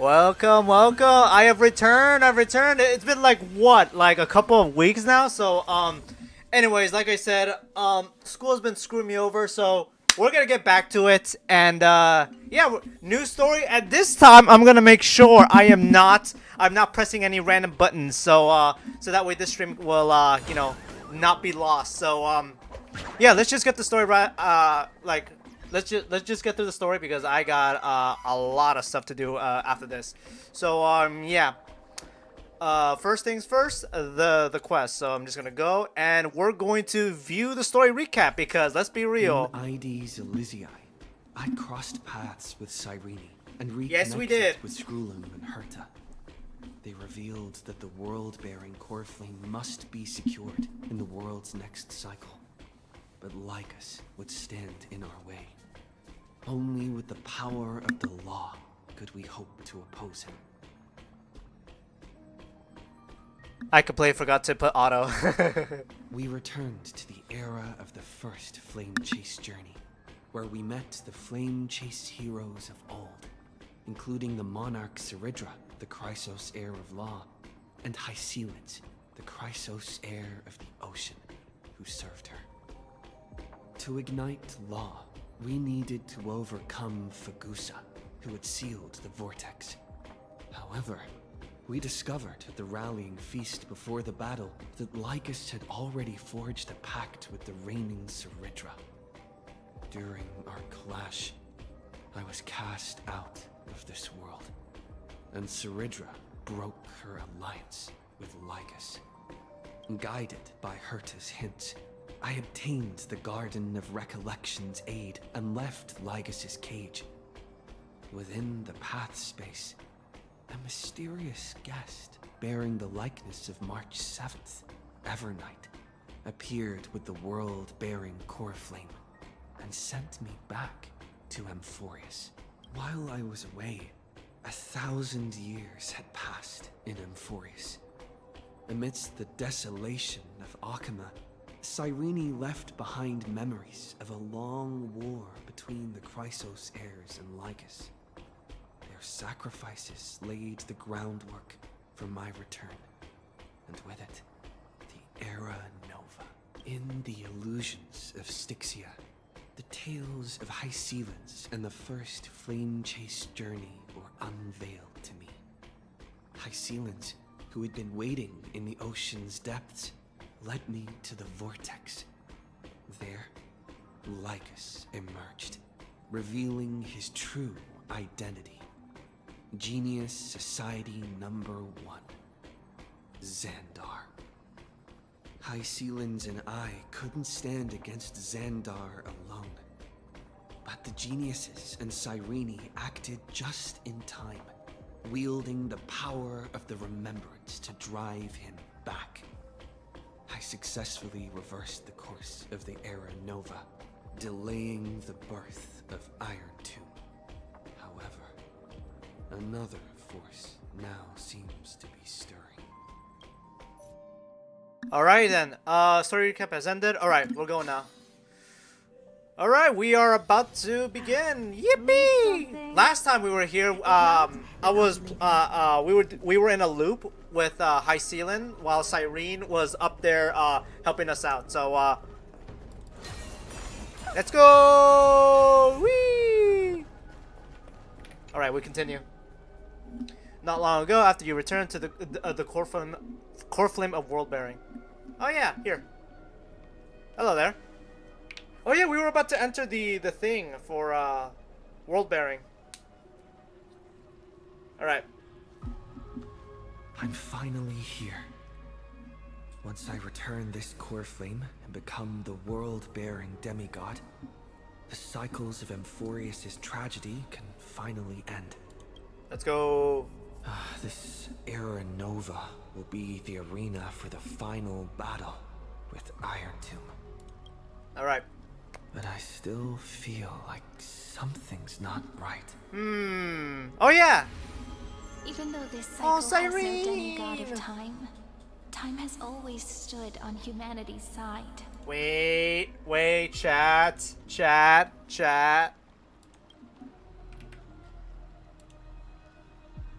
Welcome, welcome. I have returned. I've returned. It's been like what, like a couple of weeks now. So, anyways, like I said, school has been screwing me over. So we're gonna get back to it. And yeah, new story. At this time, I'm gonna make sure I'm not pressing any random buttons. So that way this stream will, not be lost. So, yeah, let's just get the story right. Let's just get through the story because I got a lot of stuff to do after this. So yeah. First things first, the quest. So I'm just gonna go and we're going to view the story recap because let's be real. In ID's Elysiae, I crossed paths with Cyrene and reconnected Yes, we did. with Skrulum and Herta. They revealed that the world-bearing core flame must be secured in the world's next cycle. But Lycus would stand in our way. Only with the power of the law could we hope to oppose him. I completely forgot to put auto. We returned to the era of the first Flame Chase journey, where we met the Flame Chase heroes of old, including the monarch Seridra, the Chrysos heir of law, and Hycelid, the Chrysos heir of the ocean, who served her. To ignite law, we needed to overcome Fagusa, who had sealed the vortex. However, we discovered at the rallying feast before the battle that Lycus had already forged a pact with the reigning Seridra. During our clash, I was cast out of this world, and Seridra broke her alliance with Lycus. Guided by Herta's hints, I obtained the Garden of Recollection's aid and left Lycus's cage. Within the path space, a mysterious guest bearing the likeness of March 7th, Evernight, appeared with the world-bearing core flame and sent me back to Amphorius. While I was away, 1,000 years had passed in Amphorius. Amidst the desolation of Akama, Cyrene left behind memories of a long war between the Chrysos heirs and Lycus. Their sacrifices laid the groundwork for my return, and with it, the Era Nova. In the illusions of Styxia, the tales of Hycelid and the first Flame Chase journey were unveiled to me. Hycelid, who had been waiting in the ocean's depths, led me to the vortex. There, Lycus emerged, revealing his true identity. Genius Society Number 1, Xandar. Hycelid and I couldn't stand against Xandar alone. But the geniuses and Cyrene acted just in time, wielding the power of the remembrance to drive him back. I successfully reversed the course of the Era Nova, delaying the birth of Iron Tomb. However, another force now seems to be stirring. Alright then, story recap has ended. Alright, we're going now. Alright, we are about to begin. Yippee! Last time we were here, we were in a loop with Hycelid while Cyrene was up there helping us out. So let's go! Whee! Alright, we continue. Not long ago, after you returned to the core flame of world bearing. Oh yeah, here. Hello there. Oh yeah, we were about to enter the thing for world bearing. Alright. I'm finally here. Once I return this core flame and become the world-bearing demigod, the cycles of Amphorius' tragedy can finally end. Let's go. This Era Nova will be the arena for the final battle with Iron Tomb. Alright. But I still feel like something's not right. Oh yeah! Even though this cycle has no Cyrene! demigod of time, time has always stood on humanity's side. Wait, chat.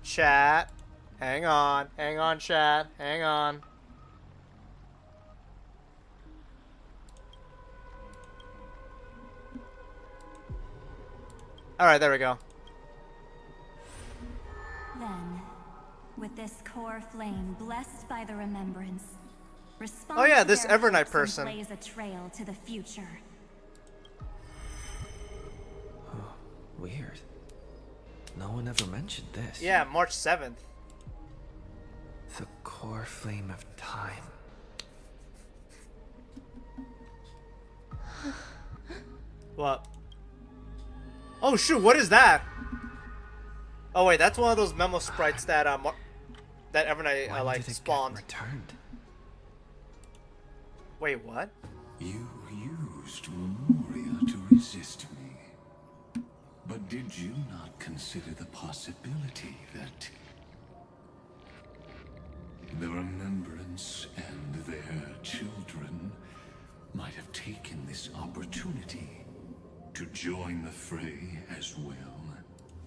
Chat. Hang on, chat. Hang on. Alright, there we go. Then, with this core flame blessed by the remembrance, respond Oh yeah, to this their Evernight hopes and person. blaze a trail to the future. Oh, weird. No one ever mentioned this. Yeah, March 7th. The core flame of time. What? Oh shoot, what is that? Oh wait, that's one of those memo sprites that that Evernight When like did it spawned. get returned? Wait, what? You used Memoria to resist me. But did you not consider the possibility that the Remembrance and their children might have taken this opportunity to join the fray as well?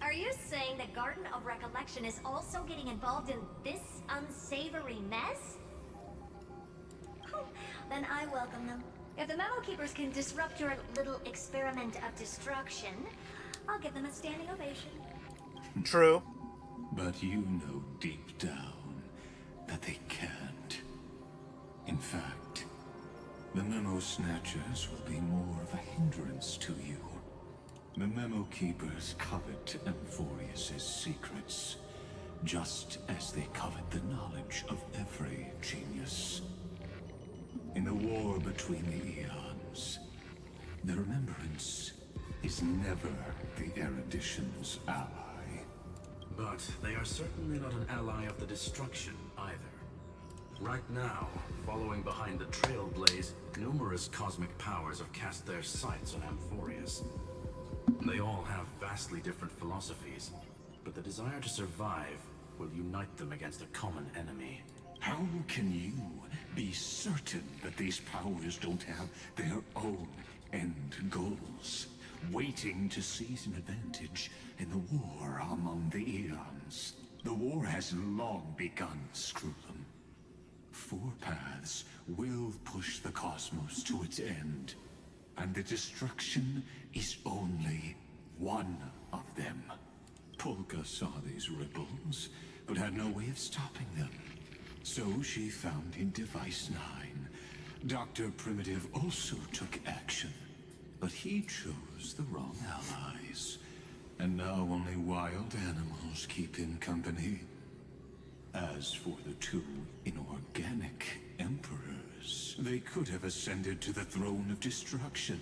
Are you saying that Garden of Recollection is also getting involved in this unsavory mess? Then I welcome them. If the Memo Keepers can disrupt your little experiment of destruction, I'll give them a standing ovation. True. But you know deep down that they can't. In fact, the Memo Snatchers will be more of a hindrance to you. The Memo Keepers covet Amphorius's secrets, just as they covet the knowledge of every genius. In the war between the eons, the Remembrance is never the erudition's ally. But they are certainly not an ally of the destruction either. Right now, following behind the Trailblaze, numerous cosmic powers have cast their sights on Amphorius. They all have vastly different philosophies, but the desire to survive will unite them against a common enemy. How can you be certain that these powers don't have their own end goals, waiting to seize an advantage in the war among the eons? The war has long begun, Screwlum. Four paths will push the cosmos to its end, and the destruction is only one of them. Polka saw these ripples, but had no way of stopping them. So she found in Device 9. Dr. Primitive also took action, but he chose the wrong allies. And now only wild animals keep him company. As for the two inorganic emperors, they could have ascended to the throne of destruction.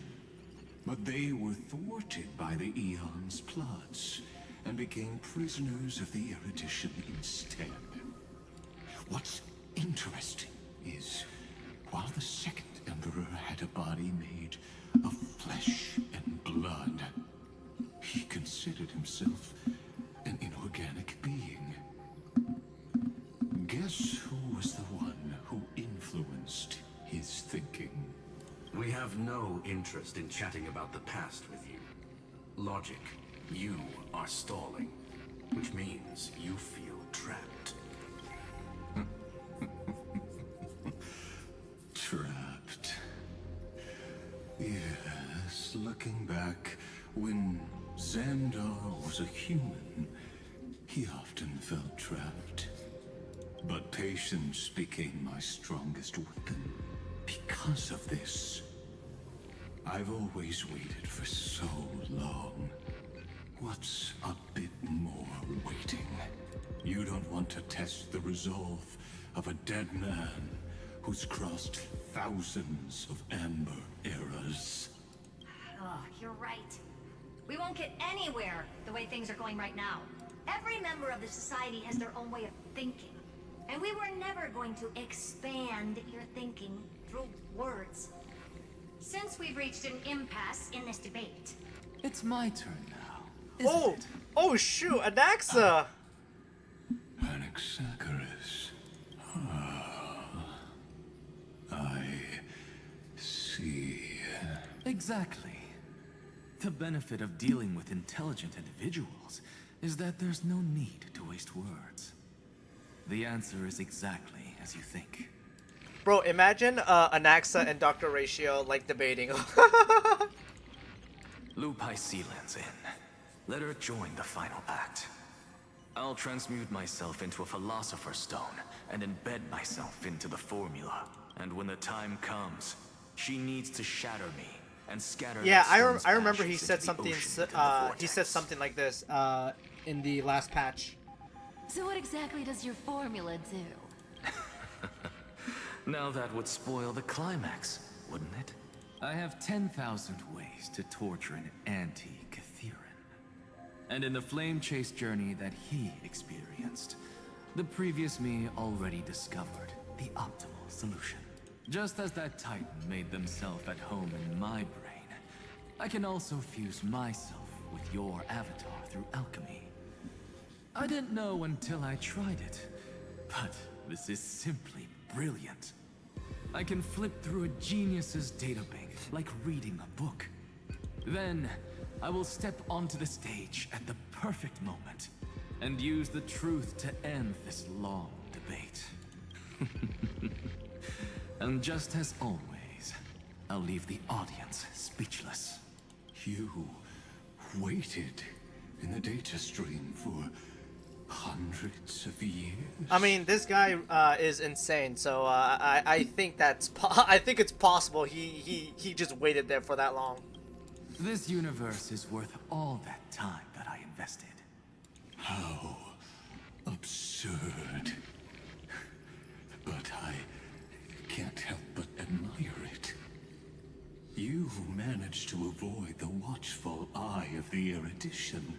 But they were thwarted by the Eon's plots, and became prisoners of the erudition instead. What's interesting is, while the second emperor had a body made of flesh and blood, he considered himself an inorganic being. Guess who was the one who influenced his thinking? We have no interest in chatting about the past with you. Logic, you are stalling, which means you feel trapped. Trapped. Yes, looking back, when Xandar was a human, he often felt trapped. But patience became my strongest weapon. Because of this, I've always waited for so long. What's a bit more waiting? You don't want to test the resolve of a dead man who's crossed thousands of amber eras. Oh, you're right. We won't get anywhere the way things are going right now. Every member of the society has their own way of thinking. And we were never going to expand your thinking through words. Since we've reached an impasse in this debate. It's my turn now. Oh, oh shoot, Anaxa. Anaxagoras. I see. Exactly. The benefit of dealing with intelligent individuals is that there's no need to waste words. The answer is exactly as you think. Bro, imagine Anaxa and Dr. Ratio like debating. Lupai Sealand's in. Let her join the final act. I'll transmute myself into a Philosopher's Stone and embed myself into the formula. And when the time comes, she needs to shatter me and scatter. Yeah, the I stone's remember he ashes said into the something. ocean within the He said vortex. something like this in the last patch. So what exactly does your formula do? Now that would spoil the climax, wouldn't it? I have 10,000 ways to torture an anti-Catheran. And in the flame chase journey that he experienced, the previous me already discovered the optimal solution. Just as that Titan made themselves at home in my brain, I can also fuse myself with your avatar through alchemy. I didn't know until I tried it, but this is simply brilliant. I can flip through a genius's databank like reading a book. Then, I will step onto the stage at the perfect moment and use the truth to end this long debate. And just as always, I'll leave the audience speechless. You waited in the data stream for hundreds of years? I mean, this guy is insane. So I think I think it's possible he just waited there for that long. This universe is worth all that time that I invested. How absurd. But I can't help but admire it. You managed to avoid the watchful eye of the erudition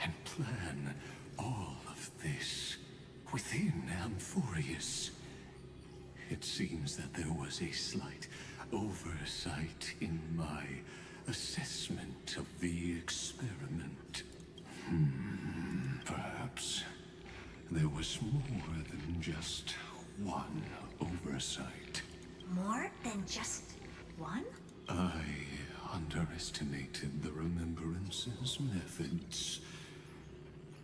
and plan all of this within Amphorius. It seems that there was a slight oversight in my assessment of the experiment. Perhaps there was more than just one oversight. More than just one? I underestimated the Remembrance's methods.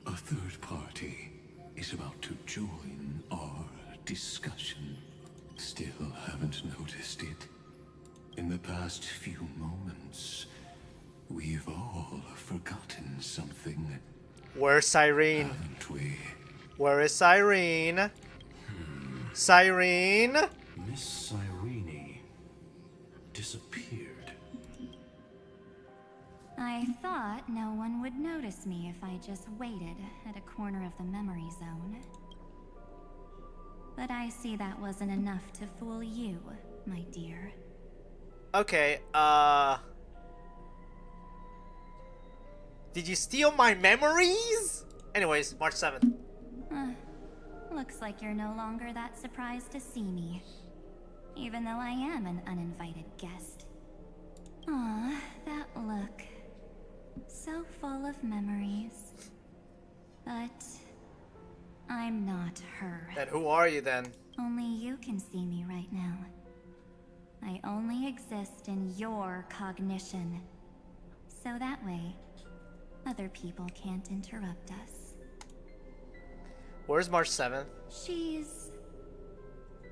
A third party is about to join our discussion. Still haven't noticed it. In the past few moments, we've all forgotten something, Where's Cyrene? haven't we? Where is Cyrene? Cyrene? Miss Cyrene disappeared. I thought no one would notice me if I just waited at a corner of the memory zone. But I see that wasn't enough to fool you, my dear. Okay, did you steal my memories? Anyways, March 7th. Looks like you're no longer that surprised to see me. Even though I am an uninvited guest. Aw, that look. So full of memories. But I'm not her. Then who are you then? Only you can see me right now. I only exist in your cognition. So that way, other people can't interrupt us. Where's March 7th? She's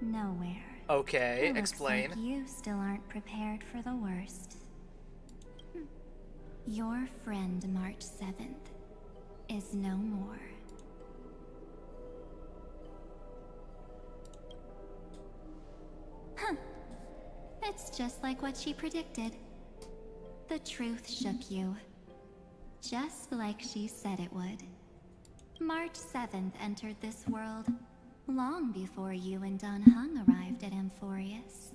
nowhere. Okay, It explain. Looks like you still aren't prepared for the worst. Your friend March 7th is no more. Huh. It's just like what she predicted. The truth shook you. Just like she said it would. March 7th entered this world long before you and Don Hung arrived at Amphorius.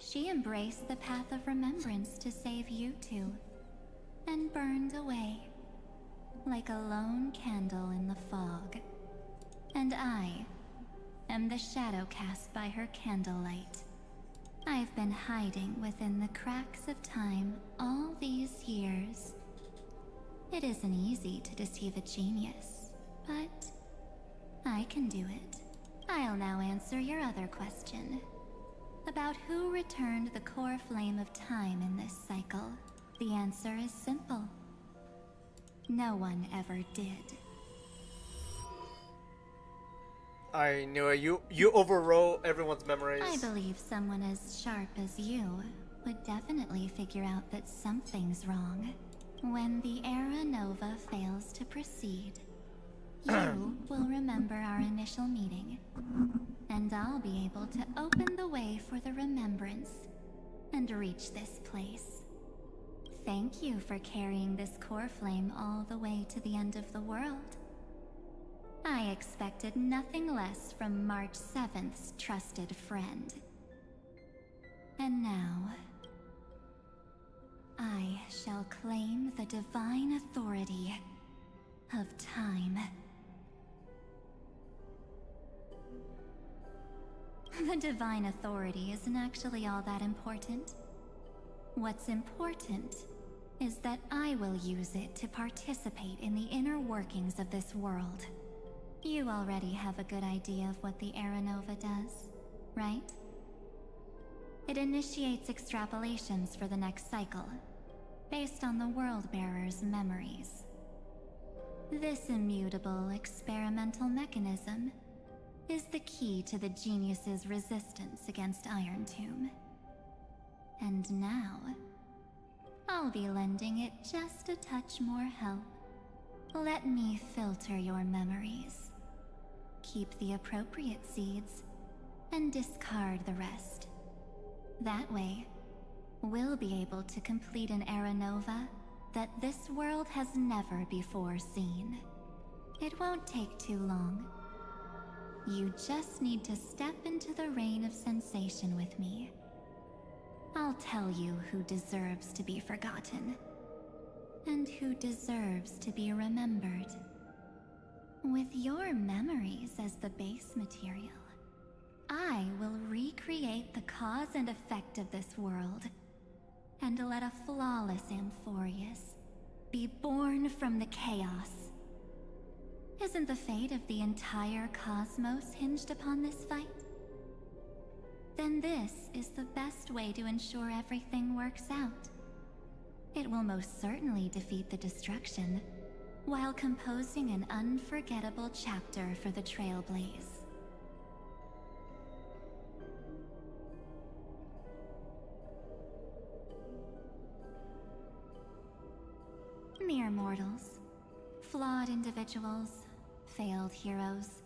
She embraced the path of remembrance to save you two, and burned away like a lone candle in the fog. And I am the shadow cast by her candlelight. I've been hiding within the cracks of time all these years. It isn't easy to deceive a genius, but I can do it. I'll now answer your other question. About who returned the core flame of time in this cycle. The answer is simple. No one ever did. I knew it. You overwrote everyone's memories. I believe someone as sharp as you would definitely figure out that something's wrong. When the Era Nova fails to proceed, you will remember our initial meeting, and I'll be able to open the way for the remembrance and reach this place. Thank you for carrying this core flame all the way to the end of the world. I expected nothing less from March 7th's trusted friend. And now, I shall claim the divine authority of time. The divine authority isn't actually all that important. What's important is that I will use it to participate in the inner workings of this world. You already have a good idea of what the Era Nova does, right? It initiates extrapolations for the next cycle, based on the World Bearer's memories. This immutable experimental mechanism is the key to the genius's resistance against Iron Tomb. And now, I'll be lending it just a touch more help. Let me filter your memories. Keep the appropriate seeds, and discard the rest. That way, we'll be able to complete an Era Nova that this world has never before seen. It won't take too long. You just need to step into the rain of sensation with me. I'll tell you who deserves to be forgotten, and who deserves to be remembered. With your memories as the base material, I will recreate the cause and effect of this world, and let a flawless Amphorius be born from the chaos. Isn't the fate of the entire cosmos hinged upon this fight? Then this is the best way to ensure everything works out. It will most certainly defeat the destruction, while composing an unforgettable chapter for the Trailblaze. Mere mortals, flawed individuals, failed heroes.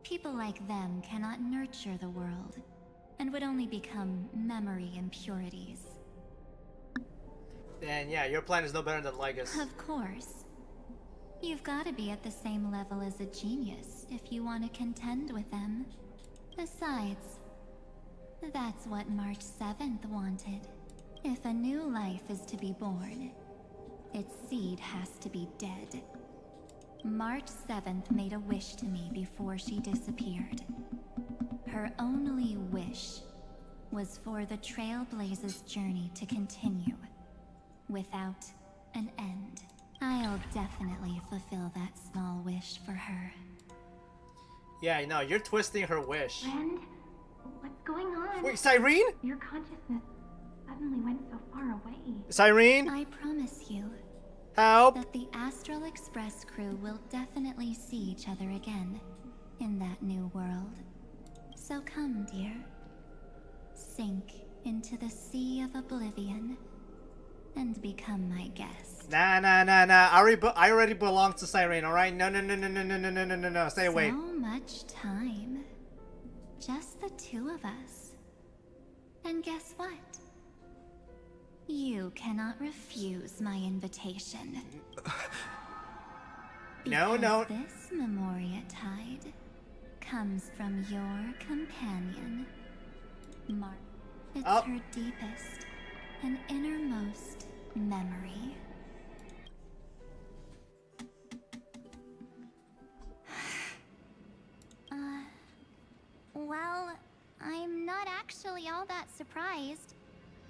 People like them cannot nurture the world, and would only become memory impurities. And yeah, your plan is no better than Legus. Of course. You've got to be at the same level as a genius if you want to contend with them. Besides, that's what March 7th wanted. If a new life is to be born, its seed has to be dead. March 7th made a wish to me before she disappeared. Her only wish was for the Trailblaze's journey to continue, without an end. I'll definitely fulfill that small wish for her. Yeah, I know, you're twisting her wish. Friend, what's going on? Wait, Cyrene? Your consciousness suddenly went so far away. Cyrene? I promise you Help! that the Astral Express crew will definitely see each other again in that new world. So come, dear. Sink into the sea of oblivion and become my guest. Nah. I already belong to Cyrene, alright? No. Stay away. So much time. Just the two of us. And guess what? You cannot refuse my invitation. No. Because this Memoria Tide comes from your companion, Mark. It's her deepest and innermost memory. Well, I'm not actually all that surprised.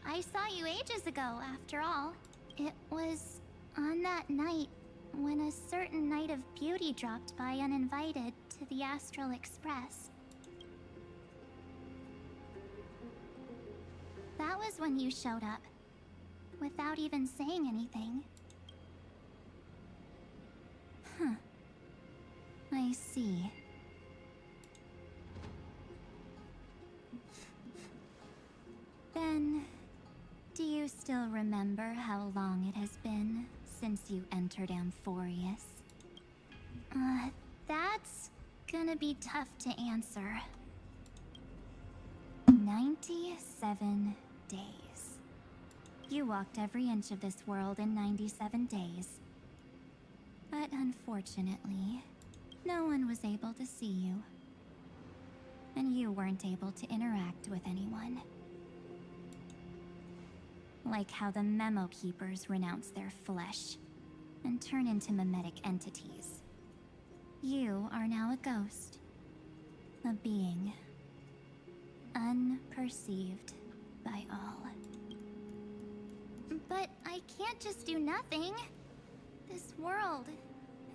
I saw you ages ago, after all. It was on that night when a certain Knight of Beauty dropped by uninvited to the Astral Express. That was when you showed up, without even saying anything. I see. Then, do you still remember how long it has been since you entered Amphorius? That's gonna be tough to answer. 97 days. You walked every inch of this world in 97 days. But unfortunately, no one was able to see you. And you weren't able to interact with anyone. Like how the Memo Keepers renounce their flesh and turn into mimetic entities. You are now a ghost. A being. Unperceived by all. But I can't just do nothing. This world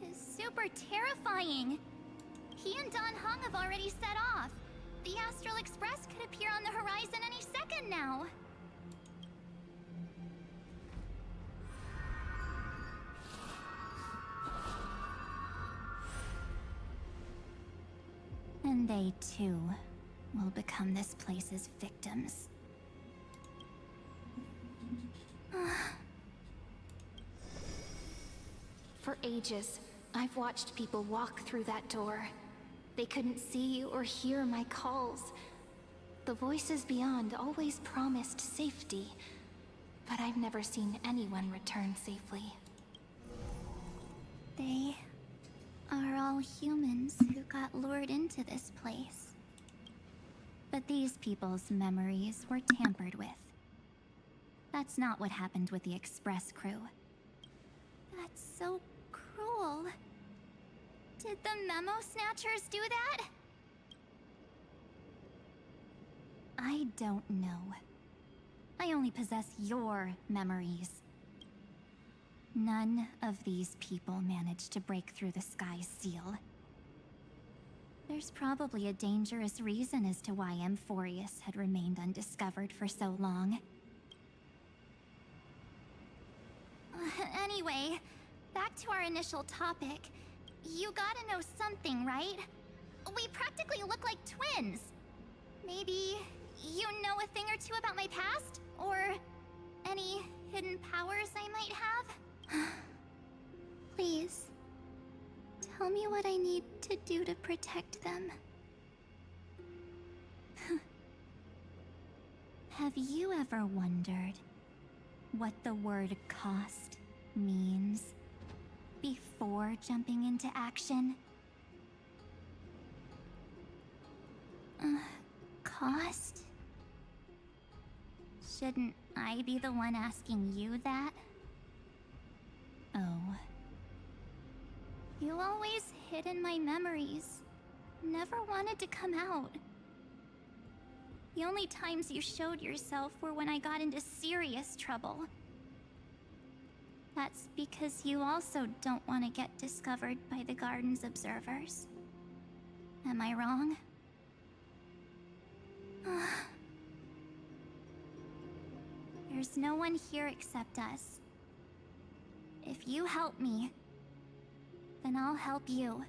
is super terrifying. He and Don Hung have already set off. The Astral Express could appear on the horizon any second now. And they too will become this place's victims. For ages, I've watched people walk through that door. They couldn't see or hear my calls. The voices beyond always promised safety, but I've never seen anyone return safely. They are all humans who got lured into this place. But these people's memories were tampered with. That's not what happened with the Express crew. That's so cruel. Did the Memo Snatchers do that? I don't know. I only possess your memories. None of these people managed to break through the sky's seal. There's probably a dangerous reason as to why Amphorius had remained undiscovered for so long. Anyway, back to our initial topic. You gotta know something, right? We practically look like twins. Maybe you know a thing or two about my past? Or any hidden powers I might have? Please, tell me what I need to do to protect them. Have you ever wondered what the word cost means before jumping into action? Cost? Shouldn't I be the one asking you that? Oh. You always hid in my memories. Never wanted to come out. The only times you showed yourself were when I got into serious trouble. That's because you also don't want to get discovered by the Garden's observers. Am I wrong? There's no one here except us. If you help me, then I'll help you.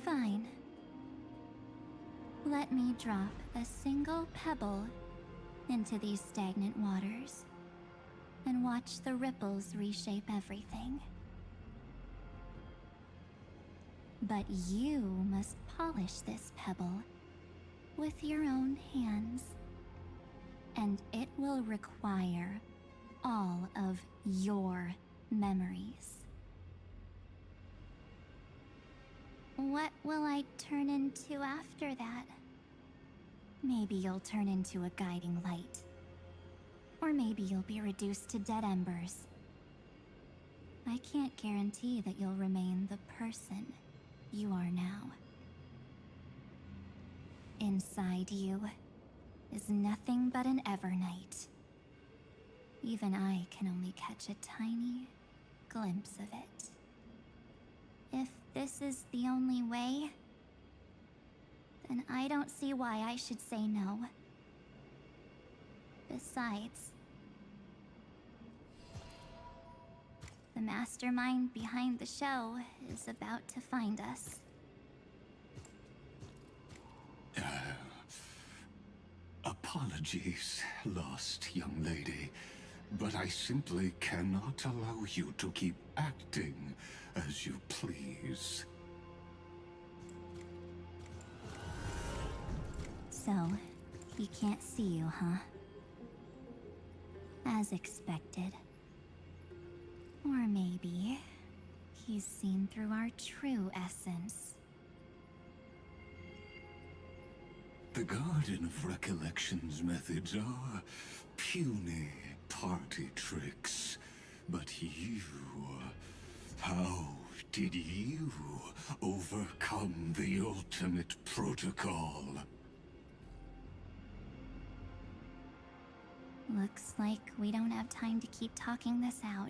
Fine. Let me drop a single pebble into these stagnant waters and watch the ripples reshape everything. But you must polish this pebble with your own hands, and it will require all of your memories. What will I turn into after that? Maybe you'll turn into a guiding light. Or maybe you'll be reduced to dead embers. I can't guarantee that you'll remain the person you are now. Inside you is nothing but an Evernight. Even I can only catch a tiny glimpse of it. If this is the only way, then I don't see why I should say no. Besides, the mastermind behind the show is about to find us. Apologies, lost young lady, but I simply cannot allow you to keep acting as you please. So, he can't see you, huh? As expected. Or maybe he's seen through our true essence. The Garden of Recollection's methods are puny party tricks. But you... how did you overcome the ultimate protocol? Looks like we don't have time to keep talking this out.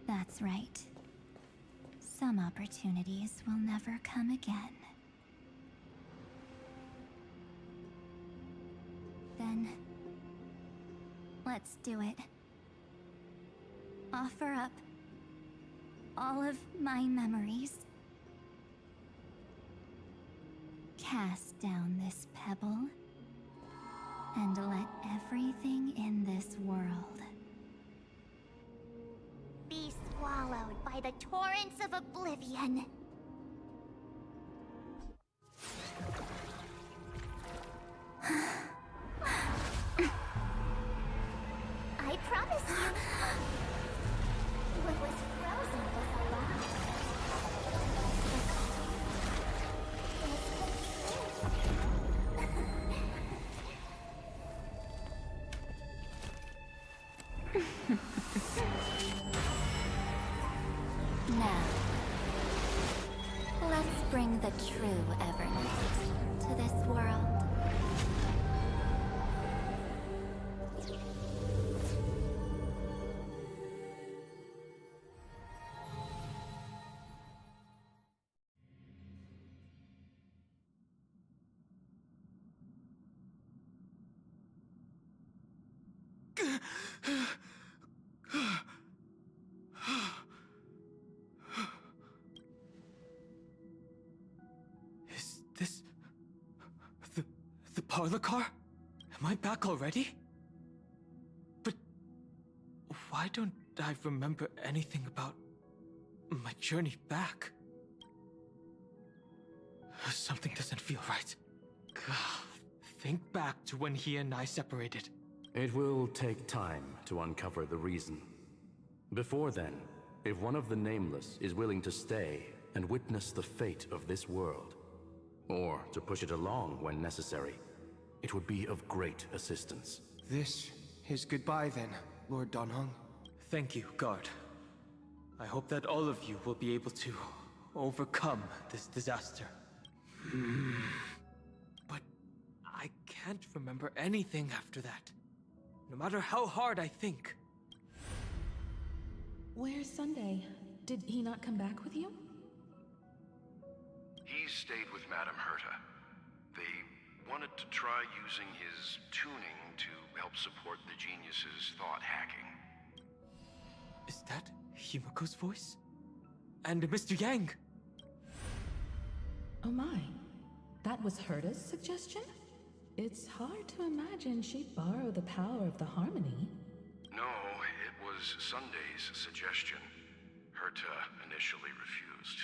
That's right. Some opportunities will never come again. Then, let's do it. Offer up all of my memories. Cast down this pebble, and let everything in this world be swallowed by the torrents of oblivion. I promise you, what was frozen was alive. Now, let's bring the true Evernight to this world. Is this... the parlor car? Am I back already? But... why don't I remember anything about my journey back? Something doesn't feel right. Think back to when he and I separated. It will take time to uncover the reason. Before then, if one of the Nameless is willing to stay and witness the fate of this world, or to push it along when necessary, it would be of great assistance. This is goodbye then, Lord Donhong. Thank you, guard. I hope that all of you will be able to overcome this disaster. But I can't remember anything after that, no matter how hard I think. Where's Sunday? Did he not come back with you? He stayed with Madame Herta. They wanted to try using his tuning to help support the genius's thought hacking. Is that Himiko's voice? And Mr. Yang? Oh my. That was Herta's suggestion? It's hard to imagine she'd borrow the power of the harmony. No, it was Sunday's suggestion. Herta initially refused.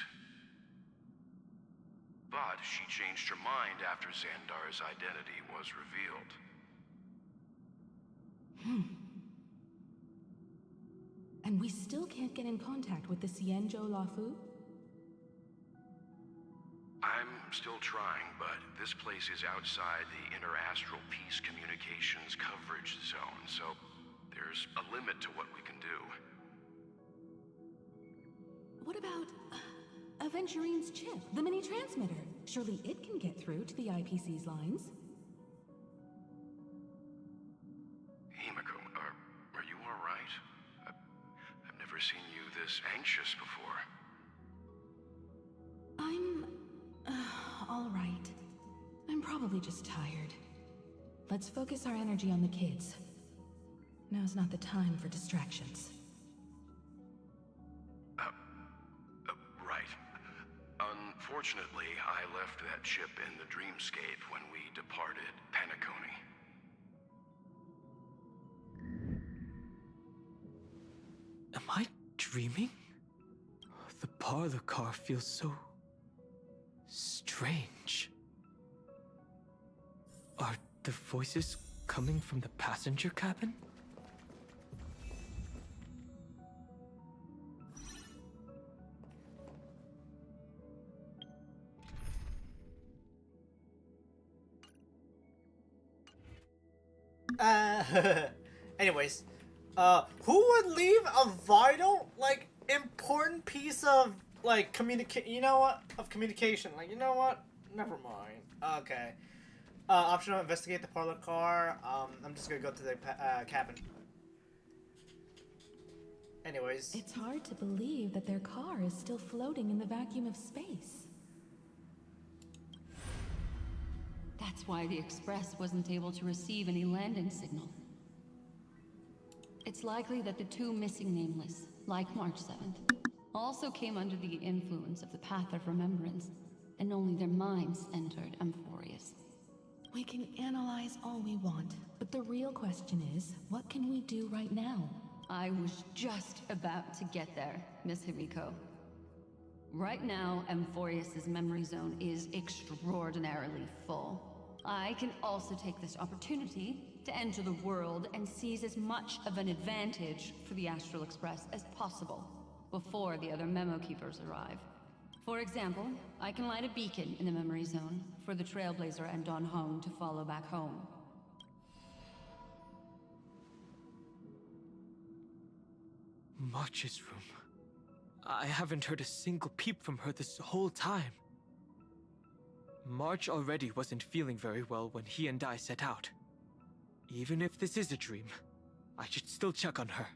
But she changed her mind after Xandar's identity was revealed. And we still can't get in contact with the Xianzhou Lafu? I'm still trying, but this place is outside the Interastral Peace Communications coverage zone, so there's a limit to what we can do. What about Aventurine's chip, the mini-transmitter? Surely it can get through to the IPC's lines. Himiko, are you alright? I've never seen you this anxious before. I'm... all right. I'm probably just tired. Let's focus our energy on the kids. Now's not the time for distractions. Right. Unfortunately, I left that ship in the dreamscape when we departed Penacony. Am I dreaming? The parlor car feels so strange. Are the voices coming from the passenger cabin? Anyways, who would leave a vital, like, important piece of, like, communication? Like, you know what? Never mind. Okay. Optional, investigate the parlor car. I'm just gonna go to the cabin. Anyways. It's hard to believe that their car is still floating in the vacuum of space. That's why the Express wasn't able to receive any landing signal. It's likely that the two missing Nameless, like March 7th, also came under the influence of the Path of Remembrance, and only their minds entered Amphorius. We can analyze all we want, but the real question is, what can we do right now? I was just about to get there, Miss Himiko. Right now, Amphorius's memory zone is extraordinarily full. I can also take this opportunity to enter the world and seize as much of an advantage for the Astral Express as possible before the other Memo Keepers arrive. For example, I can light a beacon in the memory zone for the Trailblazer and Don Hong to follow back home. March's room. I haven't heard a single peep from her this whole time. March already wasn't feeling very well when he and I set out. Even if this is a dream, I should still check on her.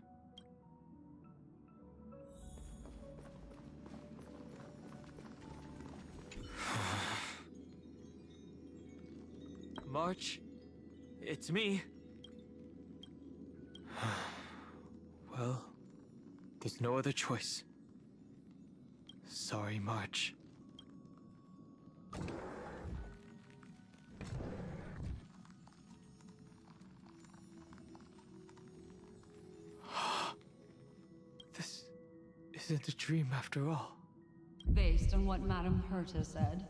March, it's me. Well, there's no other choice. Sorry, March. This isn't a dream after all. Based on what Madame Herta said,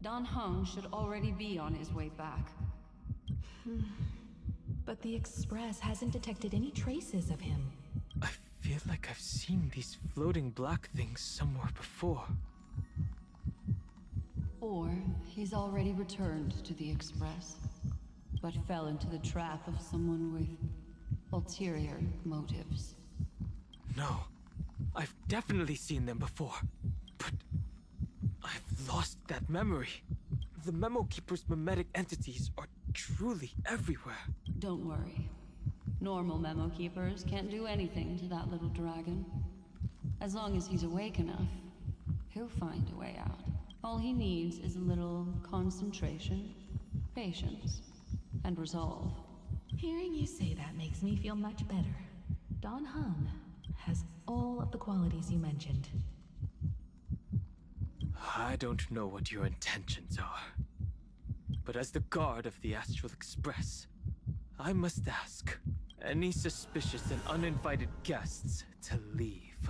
Don Hung should already be on his way back. But the Express hasn't detected any traces of him. I feel like I've seen these floating black things somewhere before. Or he's already returned to the Express, but fell into the trap of someone with ulterior motives. No, I've definitely seen them before, but I've lost that memory. The Memo Keeper's mimetic entities are truly everywhere. Don't worry. Normal Memo Keepers can't do anything to that little dragon. As long as he's awake enough, he'll find a way out. All he needs is a little concentration, patience, and resolve. Hearing you say that makes me feel much better. Don Hung has all of the qualities you mentioned. I don't know what your intentions are, but as the guard of the Astral Express, I must ask any suspicious and uninvited guests to leave.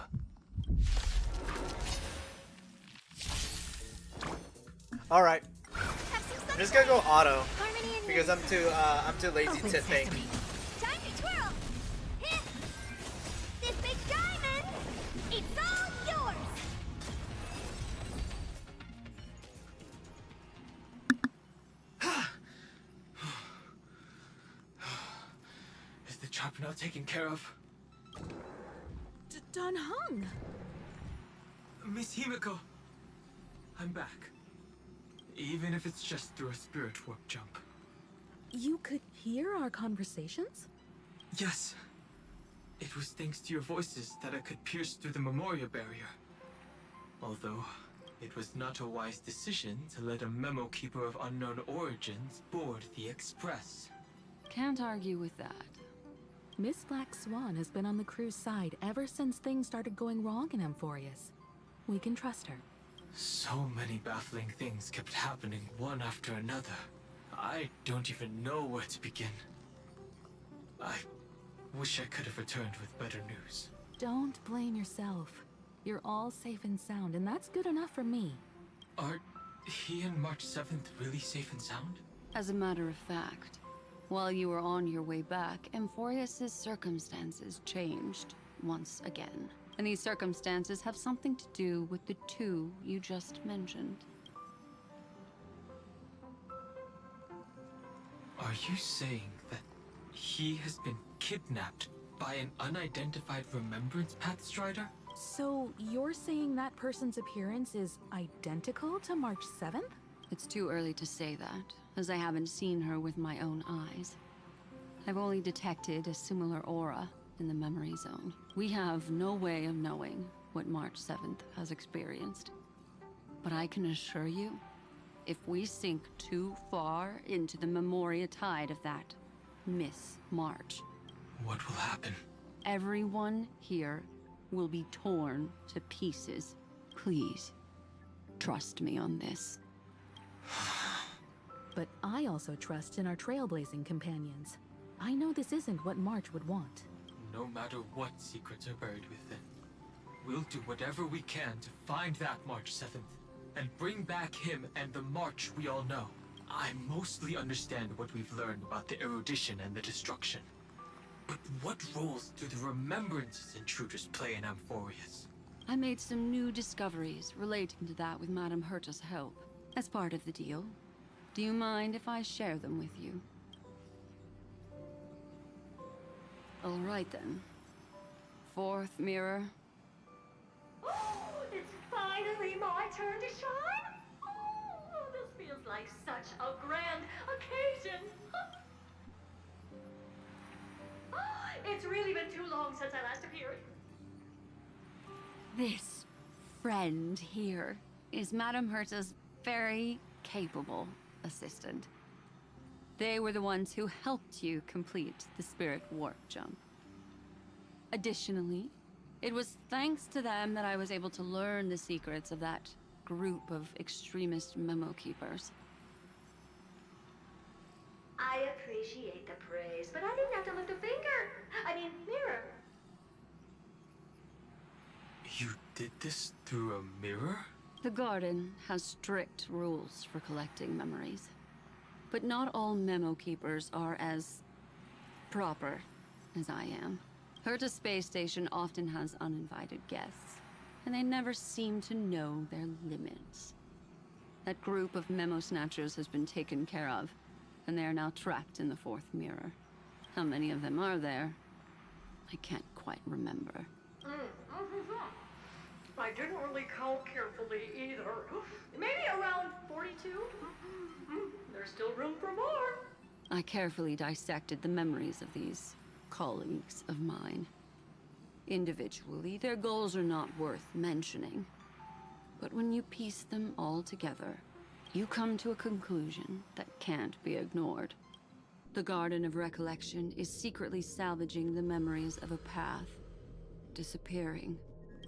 All right. I'm just gonna go auto because I'm too lazy to think. Time to twirl! Hit! This big diamond! It's all yours! Is the trap now taken care of? Don Hung! Miss Himiko, I'm back. Even if it's just through a spirit warp jump. You could hear our conversations? Yes. It was thanks to your voices that I could pierce through the memorial barrier. Although, it was not a wise decision to let a Memo Keeper of unknown origins board the Express. Can't argue with that. Miss Black Swan has been on the crew's side ever since things started going wrong in Amphorius. We can trust her. So many baffling things kept happening one after another. I don't even know where to begin. I wish I could have returned with better news. Don't blame yourself. You're all safe and sound, and that's good enough for me. Are he and March 7th really safe and sound? As a matter of fact, while you were on your way back, Amphorius's circumstances changed once again. And these circumstances have something to do with the two you just mentioned. Are you saying that he has been kidnapped by an unidentified Remembrance Pathstrider? So you're saying that person's appearance is identical to March 7th? It's too early to say that, as I haven't seen her with my own eyes. I've only detected a similar aura in the memory zone. We have no way of knowing what March 7th has experienced. But I can assure you, if we sink too far into the Memoria tide of that Miss March, what will happen? Everyone here will be torn to pieces. Please, trust me on this. But I also trust in our trailblazing companions. I know this isn't what March would want. No matter what secrets are buried within, we'll do whatever we can to find that March 7th and bring back him and the March we all know. I mostly understand what we've learned about the erudition and the destruction. But what roles do the Remembrance's intruders play in Amphorius? I made some new discoveries relating to that with Madame Herta's help. As part of the deal. Do you mind if I share them with you? All right then. Fourth mirror. Oh, it's finally my turn to shine! Oh, this feels like such a grand occasion! It's really been too long since I last appeared. This friend here is Madame Herta's very capable assistant. They were the ones who helped you complete the spirit warp jump. Additionally, it was thanks to them that I was able to learn the secrets of that group of extremist memo keepers. I appreciate the praise, but I didn't have to lift a finger. I mean, mirror. You did this through a mirror? The garden has strict rules for collecting memories. But not all memo keepers are as proper as I am. Herta Space Station often has uninvited guests, and they never seem to know their limits. That group of memo snatchers has been taken care of, and they are now trapped in the fourth mirror. How many of them are there? I can't quite remember. I didn't really count carefully either. Maybe around 42? There's still room for more. I carefully dissected the memories of these colleagues of mine. Individually, their goals are not worth mentioning. But when you piece them all together, you come to a conclusion that can't be ignored. The Garden of Recollection is secretly salvaging the memories of a path, disappearing.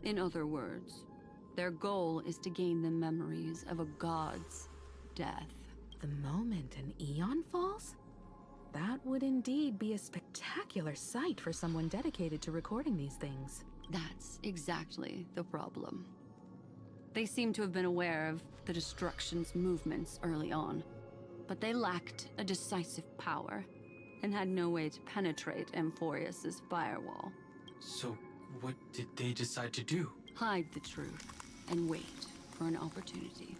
In other words, their goal is to gain the memories of a god's death. The moment an Eon falls? That would indeed be a spectacular sight for someone dedicated to recording these things. That's exactly the problem. They seem to have been aware of the Destruction's movements early on, but they lacked a decisive power and had no way to penetrate Amphorius's firewall. So, what did they decide to do? Hide the truth and wait for an opportunity.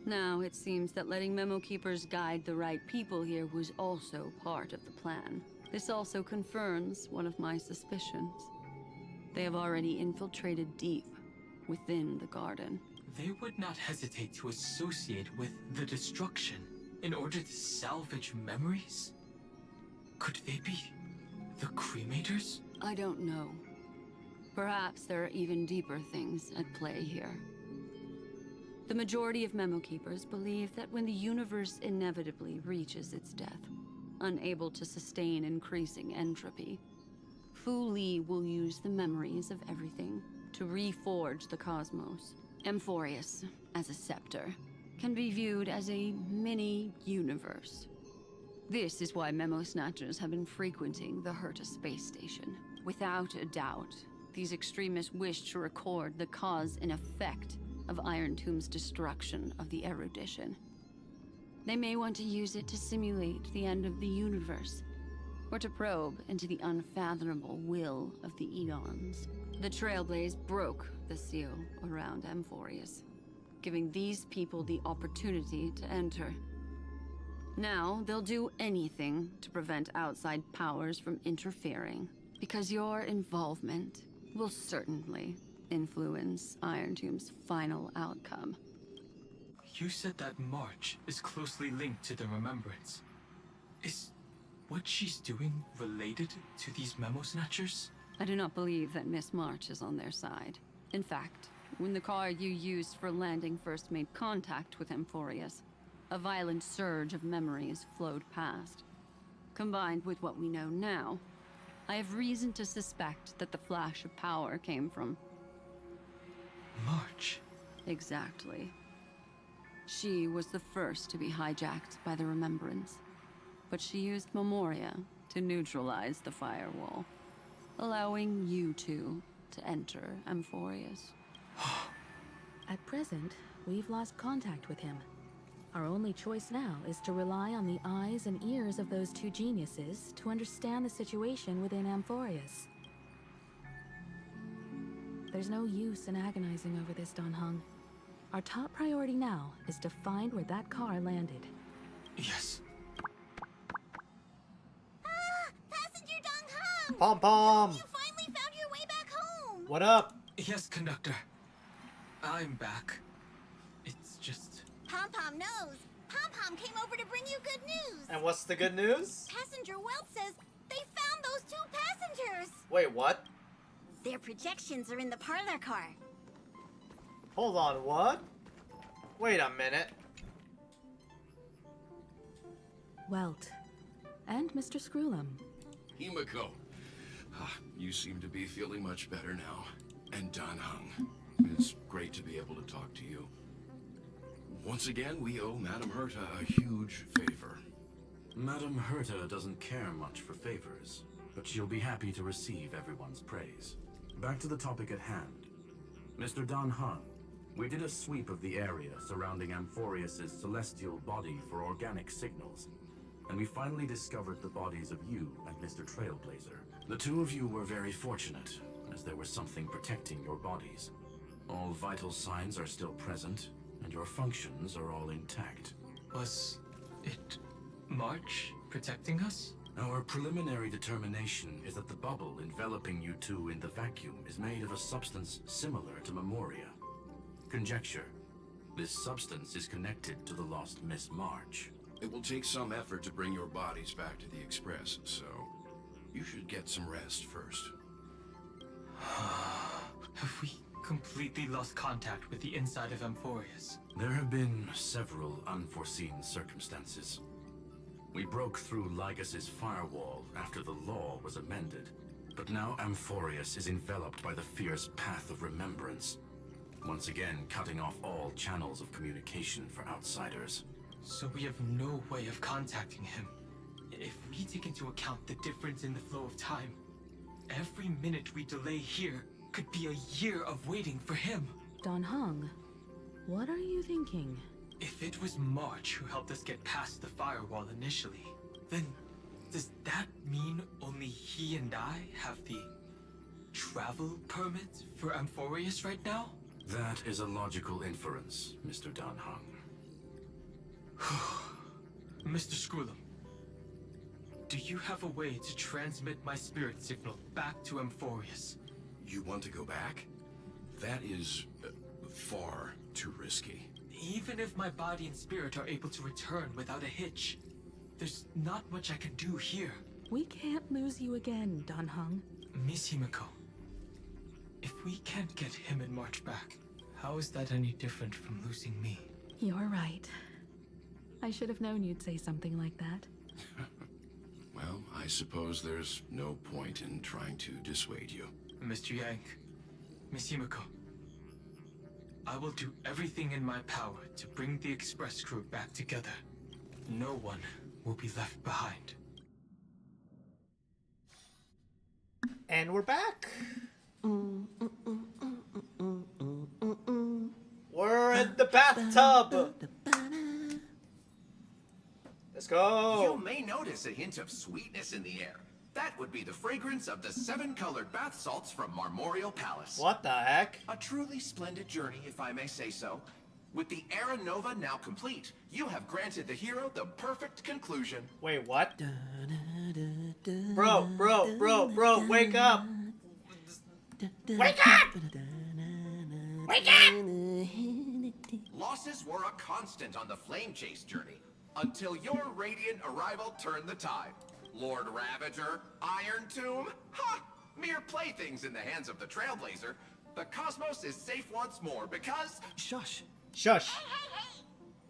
Now, it seems that letting Memo Keepers guide the right people here was also part of the plan. This also confirms one of my suspicions. They have already infiltrated deep within the garden. They would not hesitate to associate with the Destruction in order to salvage memories? Could they be the Cremators? I don't know. Perhaps there are even deeper things at play here. The majority of Memo Keepers believe that when the universe inevitably reaches its death, unable to sustain increasing entropy. Fu Li will use the memories of everything to reforge the cosmos. Amphorius, as a scepter, can be viewed as a mini-universe. This is why Memo Snatchers have been frequenting the Herta space station. Without a doubt, these extremists wish to record the cause and effect of Iron Tomb's destruction of the erudition. They may want to use it to simulate the end of the universe, or to probe into the unfathomable will of the eons. The Trailblaze broke the seal around Amphorius, giving these people the opportunity to enter. Now, they'll do anything to prevent outside powers from interfering, because your involvement will certainly influence Iron Tomb's final outcome. You said that March is closely linked to the Remembrance. Is what she's doing related to these Memo Snatchers? I do not believe that Miss March is on their side. In fact, when the car you used for landing first made contact with Amphorius, a violent surge of memories flowed past. Combined with what we know now, I have reason to suspect that the flash of power came from March. Exactly. She was the first to be hijacked by the Remembrance, but she used Memoria to neutralize the firewall, allowing you two to enter Amphorius. At present, we've lost contact with him. Our only choice now is to rely on the eyes and ears of those two geniuses to understand the situation within Amphorius. There's no use in agonizing over this, Dan Heng. Our top priority now is to find where that car landed. Yes. Passenger Dong Hung! Pom Pom! You finally found your way back home! What up? Yes, conductor. I'm back. It's just... Pom Pom knows. Pom Pom came over to bring you good news. And what's the good news? Passenger Welt says they found those two passengers. Wait, what? Their projections are in the parlor car. Hold on, what? Wait a minute. Welt. And Mr. Screwlum. Himiko. You seem to be feeling much better now. And Dan Heng. It's great to be able to talk to you. Once again, we owe Madame Herta a huge favor. Madame Herta doesn't care much for favors, but she'll be happy to receive everyone's praise. Back to the topic at hand. Mr. Dan Heng, we did a sweep of the area surrounding Amphorius' celestial body for organic signals, and we finally discovered the bodies of you and Mr. Trailblazer. The two of you were very fortunate, as there was something protecting your bodies. All vital signs are still present, and your functions are all intact. Was it March protecting us? Our preliminary determination is that the bubble enveloping you two in the vacuum is made of a substance similar to Memoria. Conjecture. This substance is connected to the lost Miss March. It will take some effort to bring your bodies back to the Express, so you should get some rest first. Have we completely lost contact with the inside of Amphorius? There have been several unforeseen circumstances. We broke through Lygas's firewall after the law was amended, but now Amphorius is enveloped by the fierce path of remembrance, once again cutting off all channels of communication for outsiders. So we have no way of contacting him. If we take into account the difference in the flow of time, every minute we delay here could be a year of waiting for him. Dan Heng, what are you thinking? If it was March who helped us get past the firewall initially, then does that mean only he and I have the travel permit for Amphorius right now? That is a logical inference, Mr. Dan Heng. Mr. Screwlum, do you have a way to transmit my spirit signal back to Amphorius? You want to go back? That is far too risky. Even if my body and spirit are able to return without a hitch, there's not much I can do here. We can't lose you again, Dan Heng. Miss Himiko, if we can't get him and March back, how is that any different from losing me? You're right. I should have known you'd say something like that. Well, I suppose there's no point in trying to dissuade you. Mr. Yank, Miss Yumiko, I will do everything in my power to bring the Express crew back together. No one will be left behind. And we're back. We're in the bathtub. Let's go. You may notice a hint of sweetness in the air. That would be the fragrance of the 7-colored bath salts from Marmorial Palace. What the heck? A truly splendid journey, if I may say so. With the Era Nova now complete, you have granted the hero the perfect conclusion. Wait, what? Bro, wake up! Wake up! Wake up! Losses were a constant on the Flame Chase journey, until your radiant arrival turned the tide. Lord Ravager, Iron Tomb, ha! Mere playthings in the hands of the Trailblazer. The cosmos is safe once more because... Shush. Shush. Hey!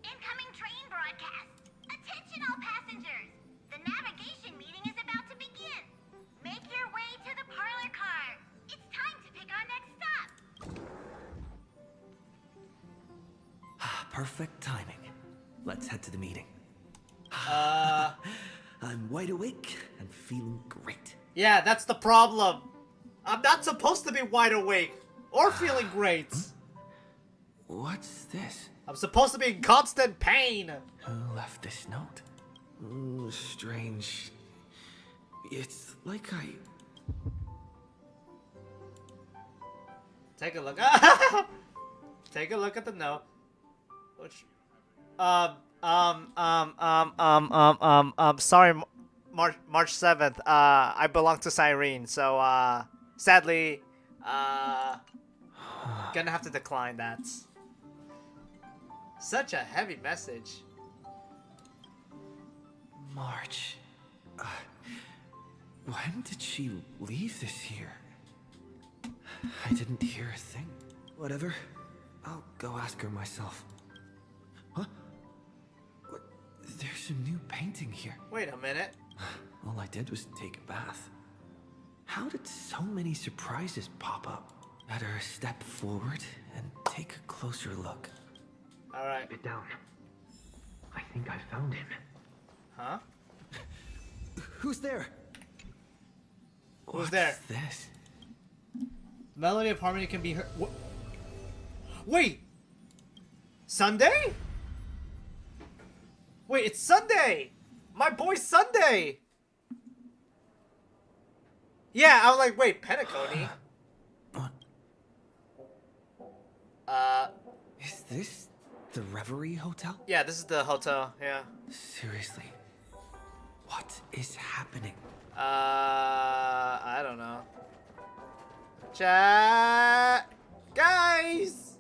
Incoming train broadcast! Attention all passengers! The navigation meeting is about to begin! Make your way to the parlor car! It's time to pick our next stop! Perfect timing. Let's head to the meeting. I'm wide awake and feeling great. Yeah, that's the problem. I'm not supposed to be wide awake or feeling great. What's this? I'm supposed to be in constant pain. Who left this note? Strange. It's like I... Take a look. Take a look at the note. Which, sorry, March 7th. I belong to Cyrene, so sadly, gonna have to decline that. Such a heavy message. March. When did she leave this here? I didn't hear a thing. Whatever. I'll go ask her myself. Huh? What? There's a new painting here. Wait a minute. All I did was take a bath. How did so many surprises pop up? Better step forward and take a closer look. Alright. Get down. I think I found him. Huh? Who's there? Who's there? This? Melody of Harmony can be heard. Wait! Sunday? Wait, it's Sunday! My boy Sunday! Yeah, I was like, wait, Penacony? Is this the Reverie Hotel? Yeah, this is the hotel, yeah. Seriously. What is happening? I don't know. Chat! Guys!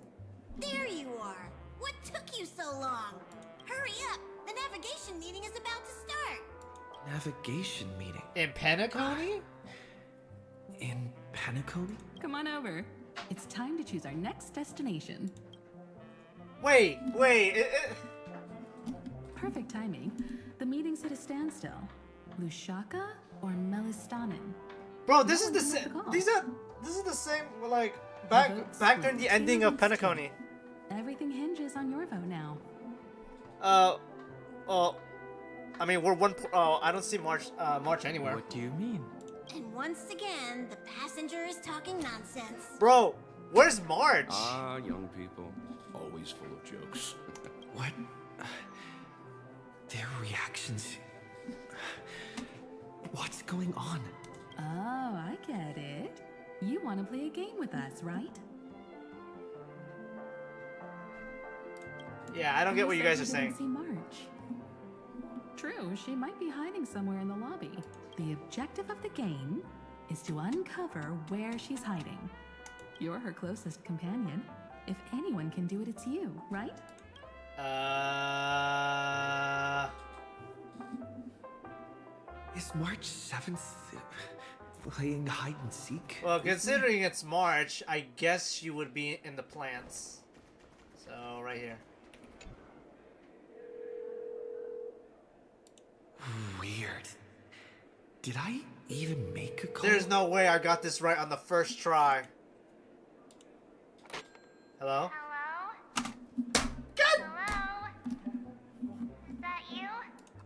There you are! What took you so long? Hurry up! The navigation meeting is about to start! Navigation meeting? In Penacony? In Penacony? Come on over. It's time to choose our next destination. Wait. Perfect timing. The meeting's at a standstill. Lushaka or Melistanen? Bro, this is the same. This is the same. Like back during the ending of Penacony. Everything hinges on your vote now. I mean, we're one. Oh, I don't see March anywhere. What do you mean? And once again, the passenger is talking nonsense. Bro, where's March? Young people, always full of jokes. What? Their reactions. What's going on? Oh, I get it. You want to play a game with us, right? Yeah, I don't get what you guys are You saying. didn't see March. True, she might be hiding somewhere in the lobby. The objective of the game is to uncover where she's hiding. You're her closest companion. If anyone can do it, it's you, right? Is March 7th playing hide and seek? Well, considering it's March, I guess she would be in the plants. So, right here. Weird. Did I even make a call? There's no way I got this right on the first try. Hello? Hello? God! Hello? Is that you?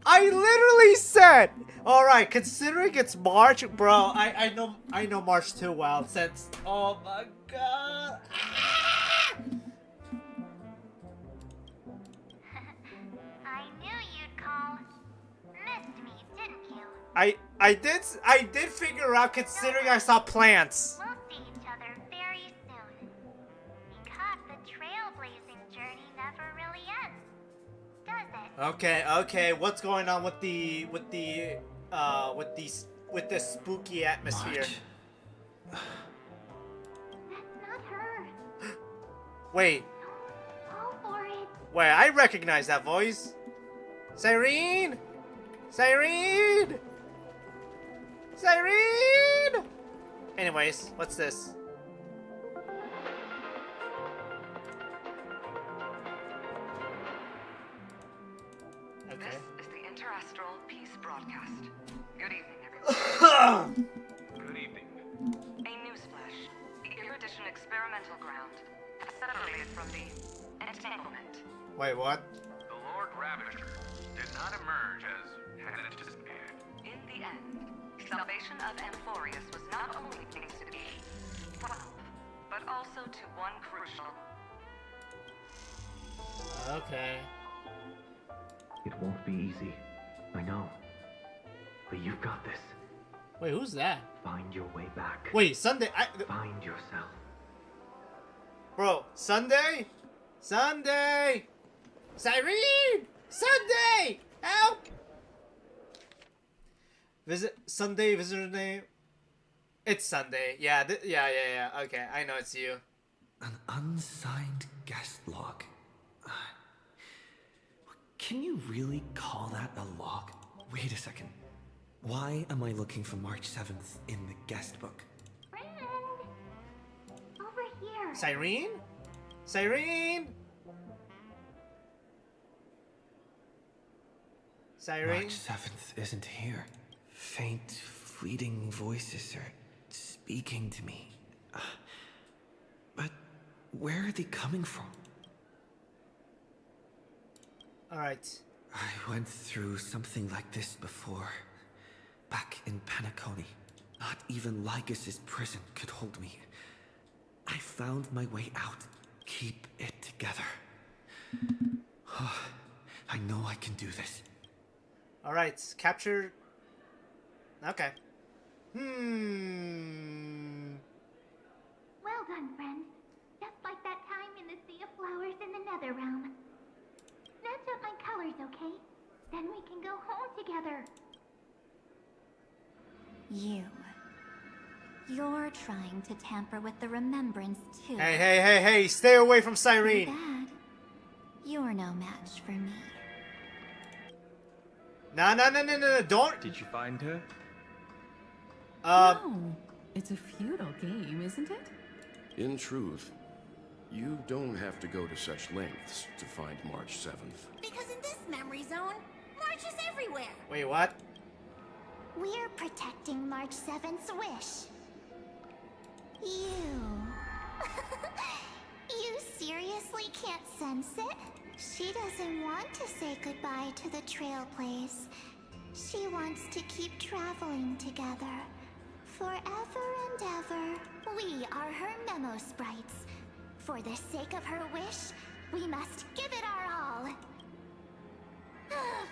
I literally said, all right. Considering it's March, bro, I know March too well. Since oh my god, I knew you'd call. Missed me, didn't you? I did figure out considering I saw plants. We'll see each other very soon. Because the trailblazing journey never really ends, does it? Okay. What's going on with this spooky atmosphere? That's not her. Wait. Go for it. Wait, I recognize that voice. Cyrene! Cyrene! Cyrene! Anyways, what's this? Okay. This is the Interastral Peace Broadcast. Good evening, everyone. Good evening. A newsflash. The Erudition experimental ground has separated from the entanglement. Wait, what? The Lord Ravager did not emerge as had anticipated. In the end, salvation of Amphorius was not only to be 12, but also to one crucial. Okay. It won't be easy. I know. But you've got this. Wait, who's that? Find your way back. Wait, Sunday. Find yourself. Bro, Sunday? Sunday! Cyrene! Sunday! Help! Sunday visitor name? It's Sunday. Yeah, yeah. Okay, I know it's you. An unsigned guest log. Can you really call that a log? Wait a second. Why am I looking for March 7th in the guest book? Friend! Over here. Cyrene? Cyrene? Cyrene? March 7th isn't here. Faint, fleeting voices are speaking to me. But where are they coming from? Alright. I went through something like this before. Back in Penacony. Not even Lycus's prison could hold me. I found my way out. Keep it together. I know I can do this. Alright, capture... Okay. Well done, friend. Just like that time in the Sea of Flowers in the Nether Realm. Match up my colors, okay? Then we can go home together. You're trying to tamper with the remembrance too. Hey, stay away from Too Cyrene. bad. You're no match for me. No, don't. Did you find her? No, it's a feudal game, isn't it? In truth, you don't have to go to such lengths to find March 7th. Because in this memory zone, March is everywhere. Wait, what? We're protecting March 7th's wish. You... you seriously can't sense it? She doesn't want to say goodbye to the Trailblaze. She wants to keep traveling together. Forever and ever. We are her memo sprites. For the sake of her wish, we must give it our all.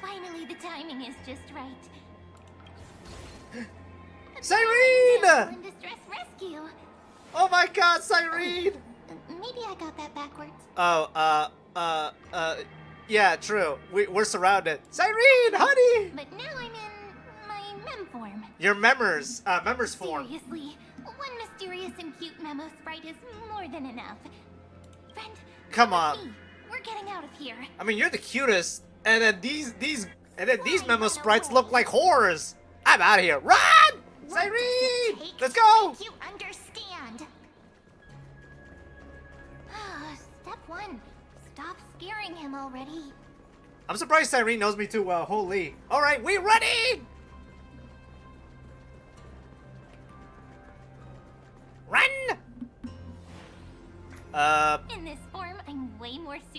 Finally, the timing is just right. Cyrene! In distress rescue. Oh my god, Cyrene! Maybe I got that backwards. Yeah, true. We're surrounded. Cyrene, honey! But now I'm in my mem form. Your members form. Seriously, one mysterious and cute memo sprite is more than enough. Friend, Come come on. with me. We're getting out of here. I mean, you're the cutest, and then these memo sprites look like horrors. I'm out of here. Run! Cyrene! Let's go! You understand. Step 1. Stop scaring him already. I'm surprised Cyrene knows me too well. Holy. Alright, we running!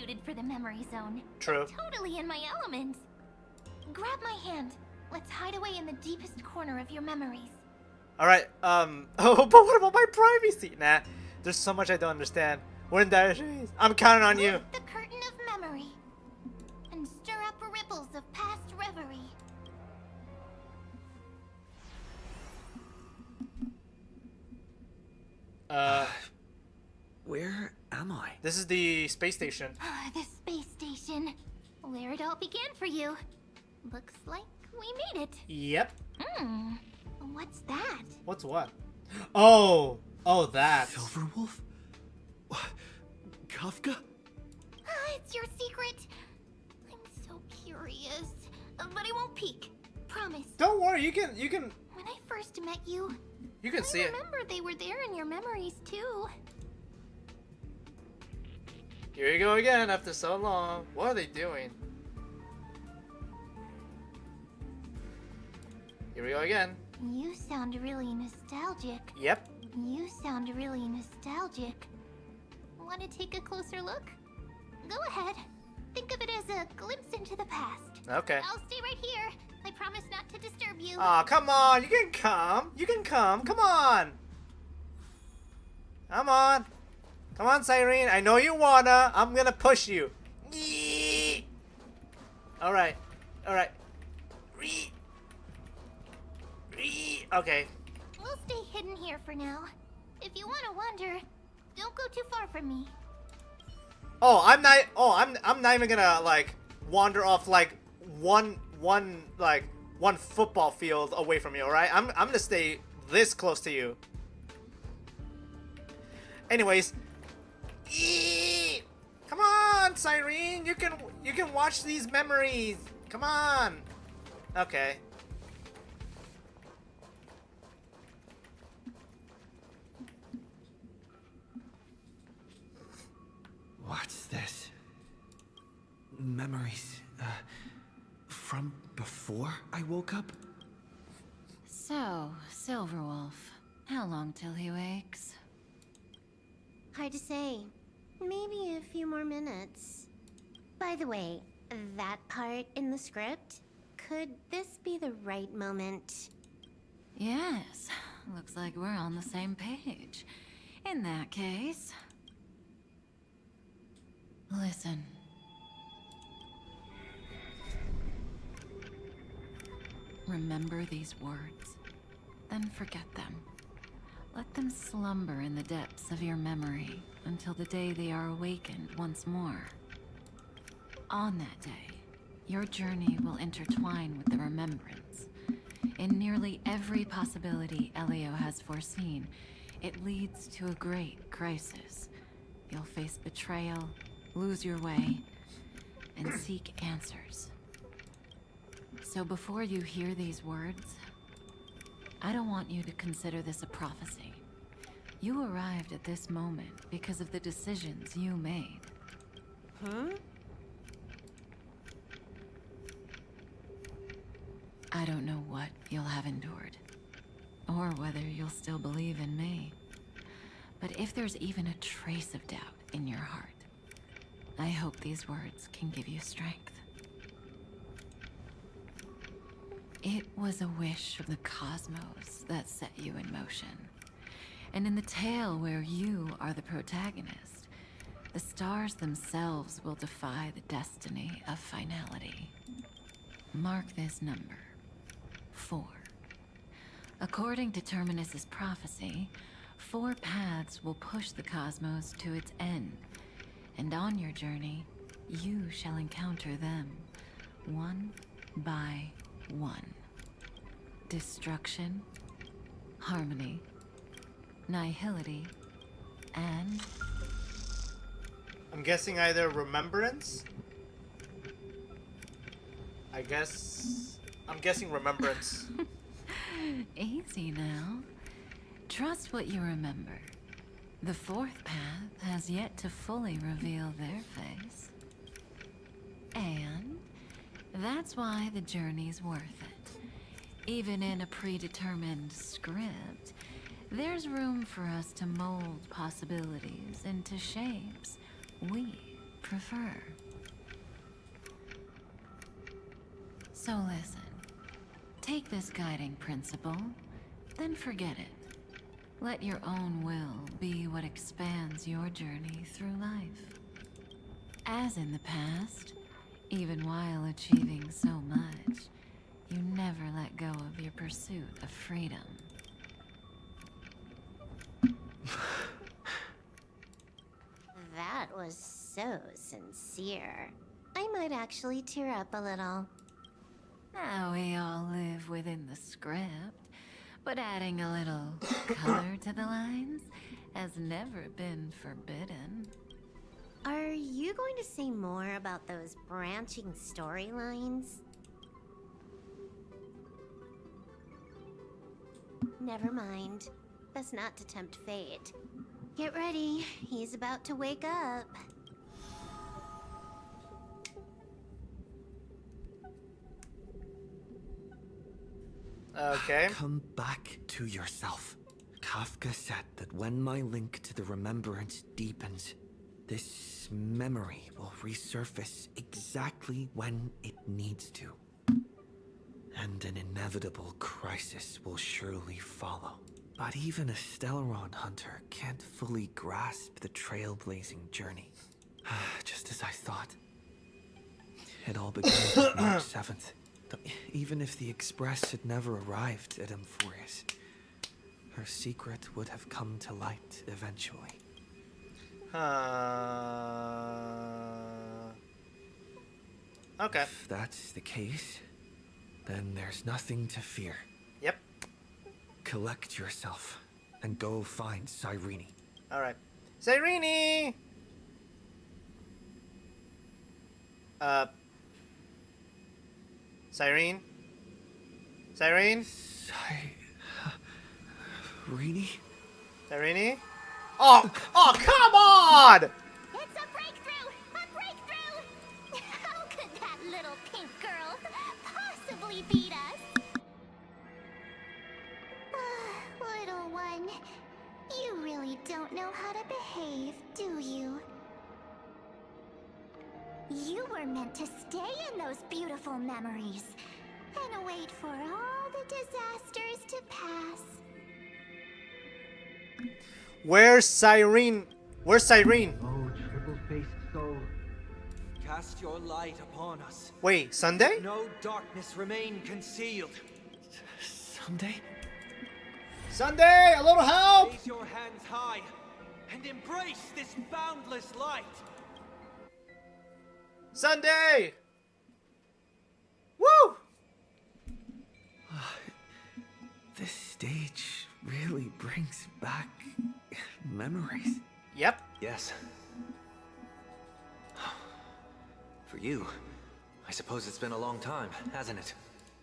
suited for the memory zone. True. Totally in my element. Grab my hand. Let's hide away in the deepest corner of your memories. Alright, oh, but what about my privacy? Nah, there's so much I don't understand. We're in dire straits. I'm counting on you. Lift the curtain of memory and stir up ripples of past reverie. Where am I? This is the space station. The space station. Where it all began for you. Looks like we made it. Yep. What's that? What's what? Oh, that. Silverwolf? Kafka? It's your secret. I'm so curious. But I won't peek. Promise. Don't worry, you can. When I first met you, You can see I it. remember they were there in your memories too. Here you go again after so long. What are they doing? Here we go again. You sound really nostalgic. Yep. You sound really nostalgic. Want to take a closer look? Go ahead. Think of it as a glimpse into the past. Okay. I'll stay right here. I promise not to disturb you. Aw, come on. You can come. You can come. Come on. Come on. Come on, Cyrene. I know you wanna. I'm gonna push you. Yee. Alright. Alright. Ree. Ree. Okay. We'll stay hidden here for now. If you want to wander, don't go too far from me. Oh, I'm not even gonna like wander off like one football field away from you, alright? I'm gonna stay this close to you. Anyways, come on, Cyrene, you can watch these memories. Come on. Okay. What's this? Memories, from before I woke up? So, Silverwolf, how long till he wakes? Hard to say. Maybe a few more minutes. By the way, that part in the script, could this be the right moment? Yes, looks like we're on the same page. In that case... Listen. Remember these words, then forget them. Let them slumber in the depths of your memory until the day they are awakened once more. On that day, your journey will intertwine with the remembrance. In nearly every possibility Elio has foreseen, it leads to a great crisis. You'll face betrayal, lose your way, and seek answers. So before you hear these words, I don't want you to consider this a prophecy. You arrived at this moment because of the decisions you made. Huh? I don't know what you'll have endured, or whether you'll still believe in me. But if there's even a trace of doubt in your heart, I hope these words can give you strength. It was a wish of the cosmos that set you in motion. And in the tale where you are the protagonist, the stars themselves will defy the destiny of finality. Mark this number, 4. According to Terminus's prophecy, 4 paths will push the cosmos to its end, and on your journey, you shall encounter them, one by one. Destruction, harmony, nihility, and... I'm guessing either remembrance? I'm guessing remembrance. Easy now. Trust what you remember. The 4th path has yet to fully reveal their face. And that's why the journey's worth it. Even in a predetermined script, there's room for us to mold possibilities into shapes we prefer. So listen, take this guiding principle, then forget it. Let your own will be what expands your journey through life. As in the past, even while achieving so much, you never let go of your pursuit of freedom. That was so sincere. I might actually tear up a little. Now we all live within the script, but adding a little color to the lines has never been forbidden. Are you going to say more about those branching storylines? Never mind. Best not to tempt fate. Get ready, he's about to wake up. Okay. Come back to yourself. Kafka said that when my link to the remembrance deepens, this memory will resurface exactly when it needs to. And an inevitable crisis will surely follow. But even a Stellaron hunter can't fully grasp the trailblazing journey. Just as I thought. It all began with March 7th. Even if the Express had never arrived at Amphorius, her secret would have come to light eventually. Okay. If that's the case, then there's nothing to fear. Yep. Collect yourself and go find Cyrene. Alright. Cyrene! Cyrene? Cyrene? Cyrene? Cyrene? Oh, come on! It's a breakthrough! A breakthrough! How could that little pink girl possibly beat us? Little one, you really don't know how to behave, do you? You were meant to stay in those beautiful memories and wait for all the disasters to pass. Where's Cyrene? Where's Cyrene? Oh, triple-faced soul, cast your light upon us. Wait, Sunday? Let no darkness remain concealed. Sunday? Sunday, a little help! Raise your hands high and embrace this boundless light. Sunday! Woo! This stage really brings back memories. Yep. Yes. For you, I suppose it's been a long time, hasn't it?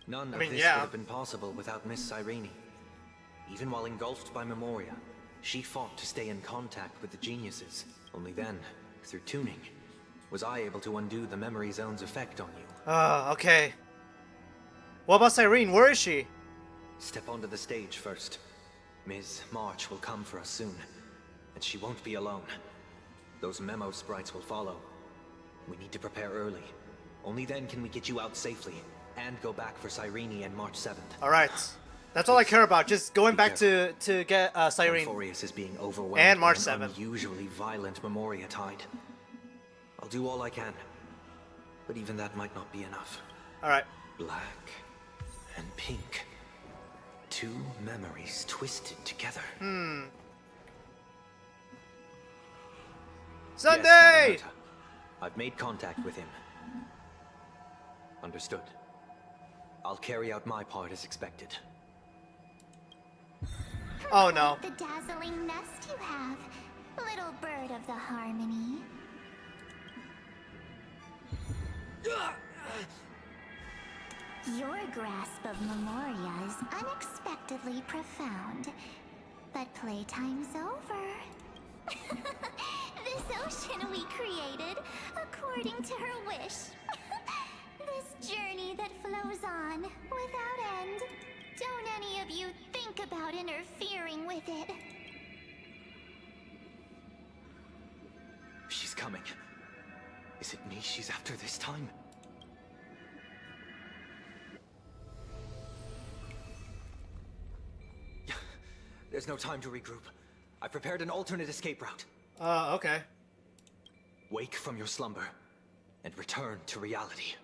None of this would have been possible without Miss Cyrene. Even while engulfed by Memoria, she fought to stay in contact with the geniuses. Only then, through tuning, was I able to undo the memory zone's effect on you. Okay. What about Cyrene? Where is she? Step onto the stage first. Ms. March will come for us soon, and she won't be alone. Those memo sprites will follow. We need to prepare early. Only then can we get you out safely, and go back for Cyrene and March 7th. Alright. That's all I care about, just going back to get Cyrene. Amphorius is being overwhelmed and March by an 7th. unusually violent Memoria tide. I'll do all I can, but even that might not be enough. Alright. Black and pink. Two memories twisted together. Sunday! Yes, Madam Herta. I've made contact with him. Understood. I'll carry out my part as expected. Oh no. The dazzling nest you have, little bird of the harmony. Your grasp of Memoria is unexpectedly profound, but playtime's over. This ocean we created according to her wish. This journey that flows on without end. Don't any of you think about interfering with it. She's coming. Is it me she's after this time? There's no time to regroup. I prepared an alternate escape route. Okay. Wake from your slumber and return to reality.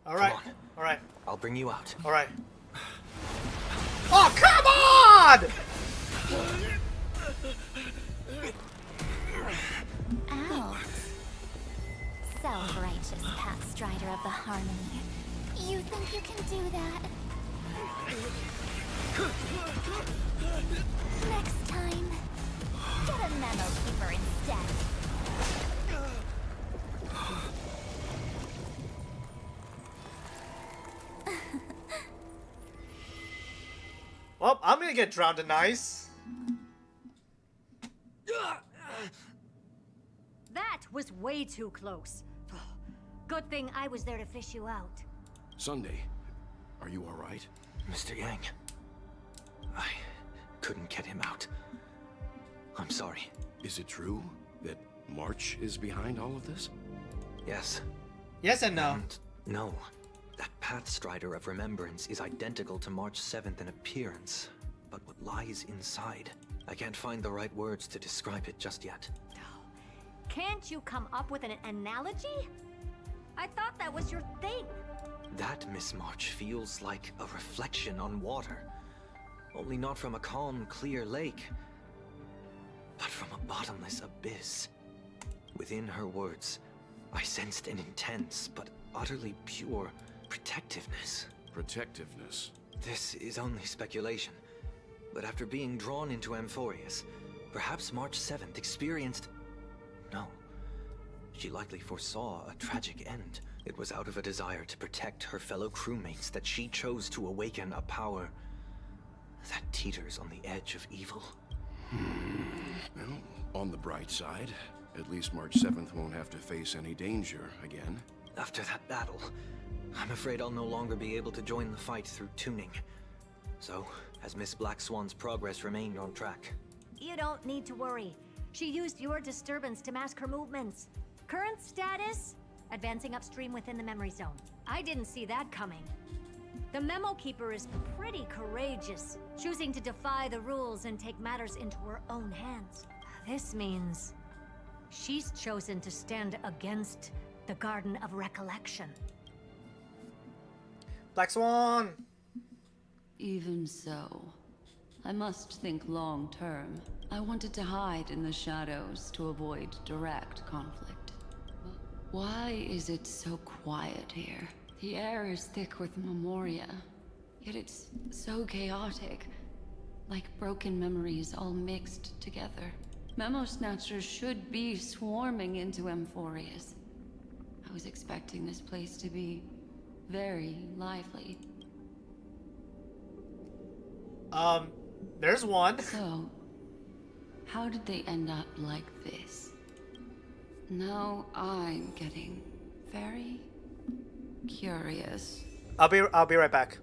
Alright. Come on. Alright. I'll bring you out. Alright. Oh, come on! Out. Self-righteous path strider of the Harmony. You think you can do that? Next time, get a memo keeper instead. Well, I'm gonna get drowned in ice. That was way too close. Good thing I was there to fish you out. Sunday, are you all right? Mr. Yang, I couldn't get him out. I'm sorry. Is it true that March is behind all of this? Yes. Yes and no. And no. That Pathstrider of Remembrance is identical to March 7th in appearance, but what lies inside, I can't find the right words to describe it just yet. Can't you come up with an analogy? I thought that was your thing. That, Miss March, feels like a reflection on water. Only not from a calm, clear lake, but from a bottomless abyss. Within her words, I sensed an intense but utterly pure protectiveness. Protectiveness? This is only speculation, but after being drawn into Amphorius, perhaps March 7th experienced... No. She likely foresaw a tragic end. It was out of a desire to protect her fellow crewmates that she chose to awaken a power that teeters on the edge of evil. Well, on the bright side, at least March 7th won't have to face any danger again. After that battle, I'm afraid I'll no longer be able to join the fight through tuning. So, has Miss Black Swan's progress remained on track? You don't need to worry. She used your disturbance to mask her movements. Current status? Advancing upstream within the memory zone. I didn't see that coming. The Memo Keeper is pretty courageous, choosing to defy the rules and take matters into her own hands. This means she's chosen to stand against the Garden of Recollection. Black Swan! Even so, I must think long term. I wanted to hide in the shadows to avoid direct conflict. Why is it so quiet here? The air is thick with memoria, yet it's so chaotic, like broken memories all mixed together. Memo Snatchers should be swarming into Amphorius. I was expecting this place to be very lively. There's one. So, how did they end up like this? Now I'm getting very curious. I'll be right back.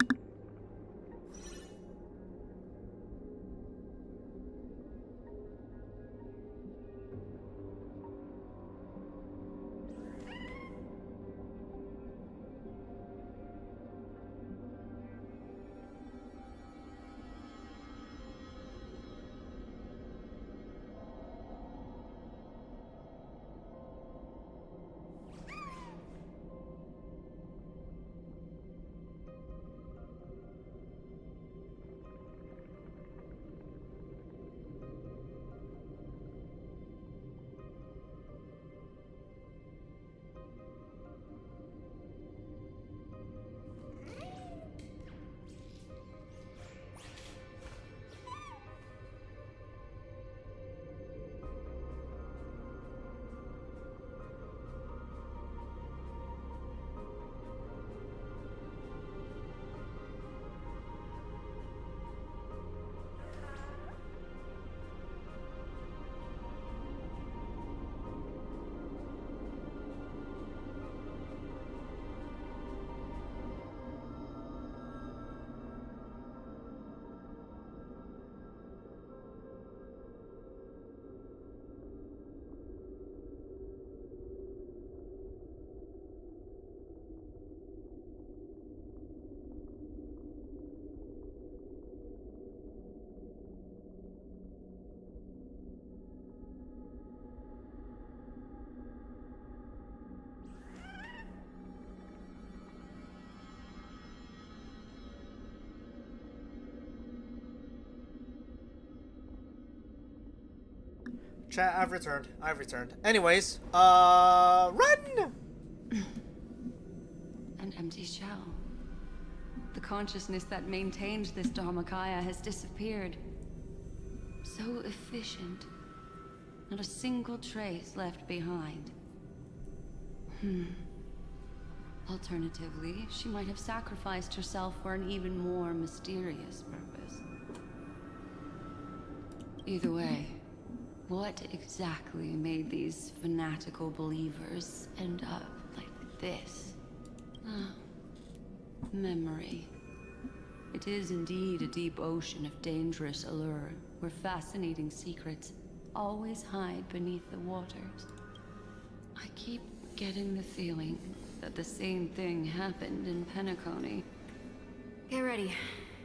Chat, I've returned. I've returned. Anyways, run! An empty shell. The consciousness that maintained this Dharmakaya has disappeared. So efficient. Not a single trace left behind. Alternatively, she might have sacrificed herself for an even more mysterious purpose. Either way, what exactly made these fanatical believers end up like this? Memory. It is indeed a deep ocean of dangerous allure, where fascinating secrets always hide beneath the waters. I keep getting the feeling that the same thing happened in Penacony. Get ready.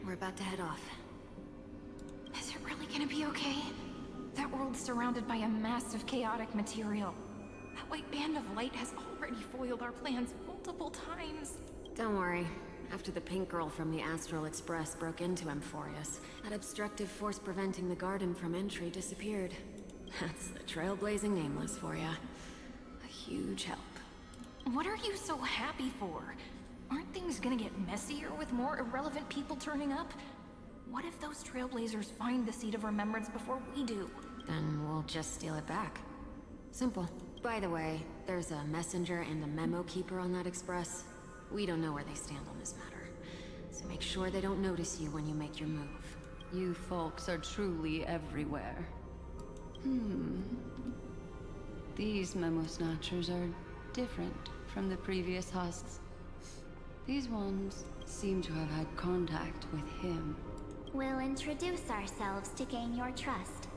We're about to head off. Is it really gonna be okay? That world's surrounded by a massive chaotic material. That white band of light has already foiled our plans multiple times. Don't worry. After the pink girl from the Astral Express broke into Amphorius, that obstructive force preventing the garden from entry disappeared. That's the trailblazing nameless for ya. A huge help. What are you so happy for? Aren't things gonna get messier with more irrelevant people turning up? What if those trailblazers find the seat of remembrance before we do? Then we'll just steal it back. Simple. By the way, there's a messenger and a memo keeper on that express. We don't know where they stand on this matter, so make sure they don't notice you when you make your move. You folks are truly everywhere. These memo snatchers are different from the previous husks. These ones seem to have had contact with him. We'll introduce ourselves to gain your trust.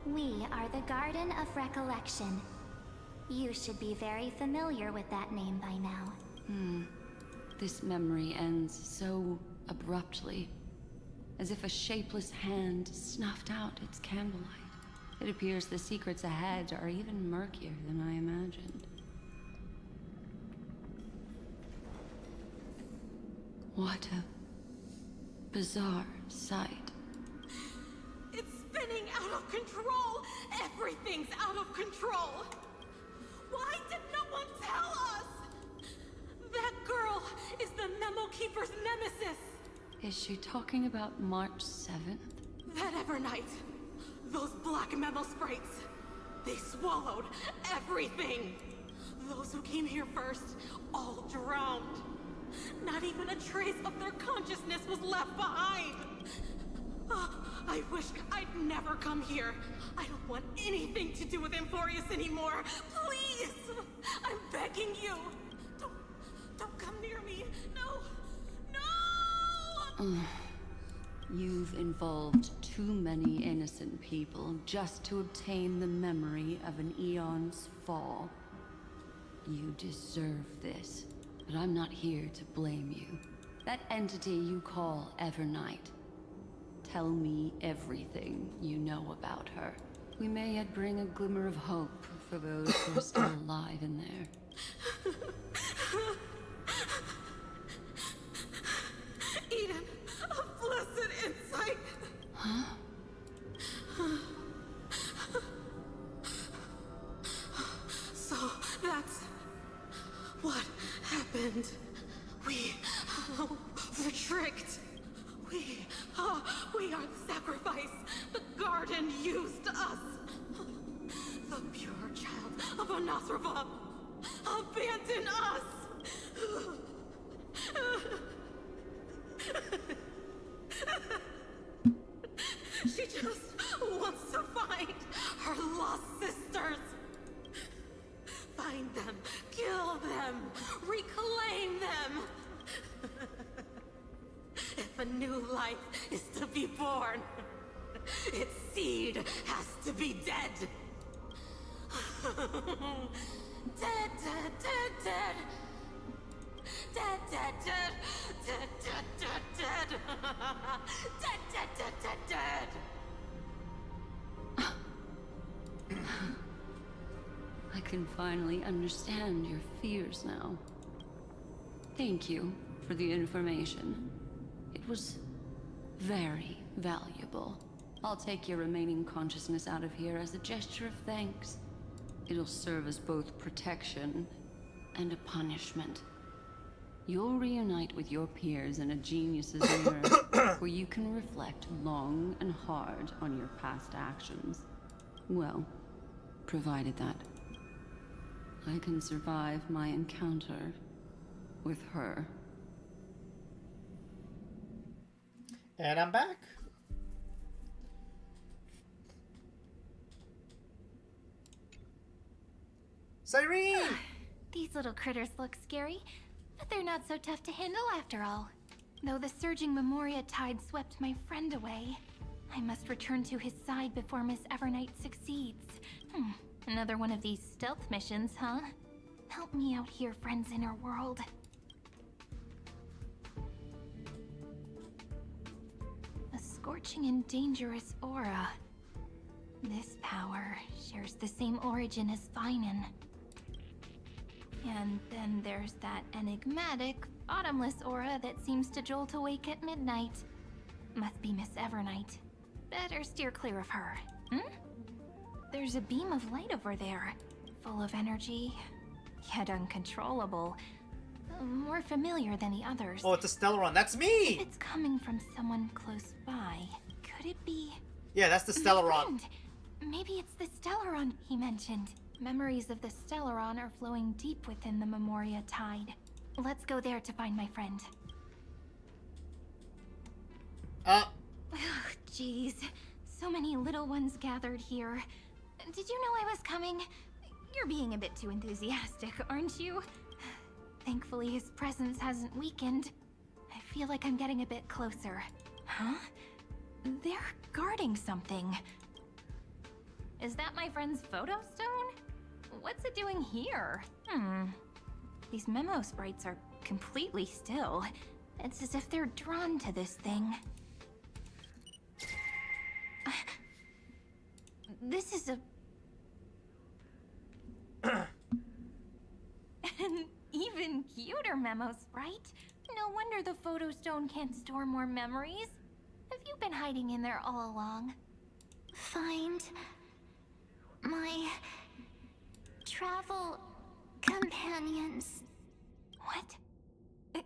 We are the Garden of Recollection. You should be very familiar with that name by now. This memory ends so abruptly, as if a shapeless hand snuffed out its candlelight. It appears the secrets ahead are even murkier than I imagined. What a bizarre sight. It's spinning out of control! Everything's out of control! Why did no one tell us? That girl is the Memo Keeper's nemesis! Is she talking about March 7th? That Evernight, those black memo sprites, they swallowed everything! Those who came here first, all drowned. Not even a trace of their consciousness was left behind! I wish I'd never come here. I don't want anything to do with Amphorius anymore. Please! I'm begging you! Don't come near me! No! No! You've involved too many innocent people just to obtain the memory of an eon's fall. You deserve this, but I'm not here to blame you. That entity you call Evernight. Tell me everything you know about her. We may yet bring a glimmer of hope for those who are still alive in there. Eden, a blessed insight! Huh? So, that's what happened. We were tricked. We are the sacrifice. The garden used us. The pure child of Anathrava abandoned us. She just wants to find her lost sisters. Find them, kill them, reclaim them. If a new life is to be born, its seed has to be dead. Dead, dead, dead, dead. Dead, dead, dead, dead, dead, dead, dead. Dead, dead, dead, dead, dead. I can finally understand your fears now. Thank you for the information. It was very valuable. I'll take your remaining consciousness out of here as a gesture of thanks. It'll serve as both protection and a punishment. You'll reunite with your peers in a genius's mirror, where you can reflect long and hard on your past actions. Well, provided that I can survive my encounter with her. And I'm back. Cyrene! These little critters look scary, but they're not so tough to handle after all. Though the surging Memoria tide swept my friend away, I must return to his side before Miss Evernight succeeds. Another one of these stealth missions, huh? Help me out here, friends inner world. A scorching and dangerous aura. This power shares the same origin as Vinen. And then there's that enigmatic, bottomless aura that seems to jolt awake at midnight. Must be Miss Evernight. Better steer clear of her. There's a beam of light over there, full of energy, yet uncontrollable. More familiar than the others. Oh, it's a Stellaron. That's me! If it's coming from someone close by, could it be... Yeah, that's the Stellaron. Maybe it's the Stellaron he mentioned. Memories of the Stellaron are flowing deep within the Memoria tide. Let's go there to find my friend. Jeez. So many little ones gathered here. Did you know I was coming? You're being a bit too enthusiastic, aren't you? Thankfully, his presence hasn't weakened. I feel like I'm getting a bit closer. Huh? They're guarding something. Is that my friend's photo stone? What's it doing here? These memo sprites are completely still. It's as if they're drawn to this thing. This is a... an even cuter memo sprite. No wonder the photo stone can't store more memories. Have you been hiding in there all along? Find my travel companions. What?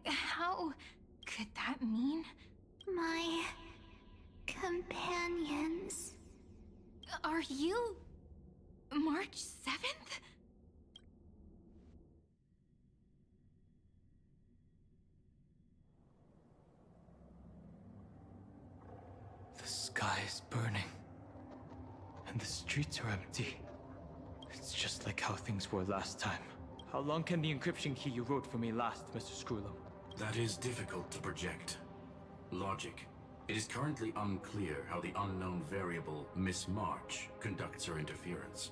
How could that mean? My companions. Are you March 7th? The sky is burning, and the streets are empty. It's just like how things were last time. How long can the encryption key you wrote for me last, Mr. Screwlum? That is difficult to project. Logic. It is currently unclear how the unknown variable, Miss March, conducts her interference.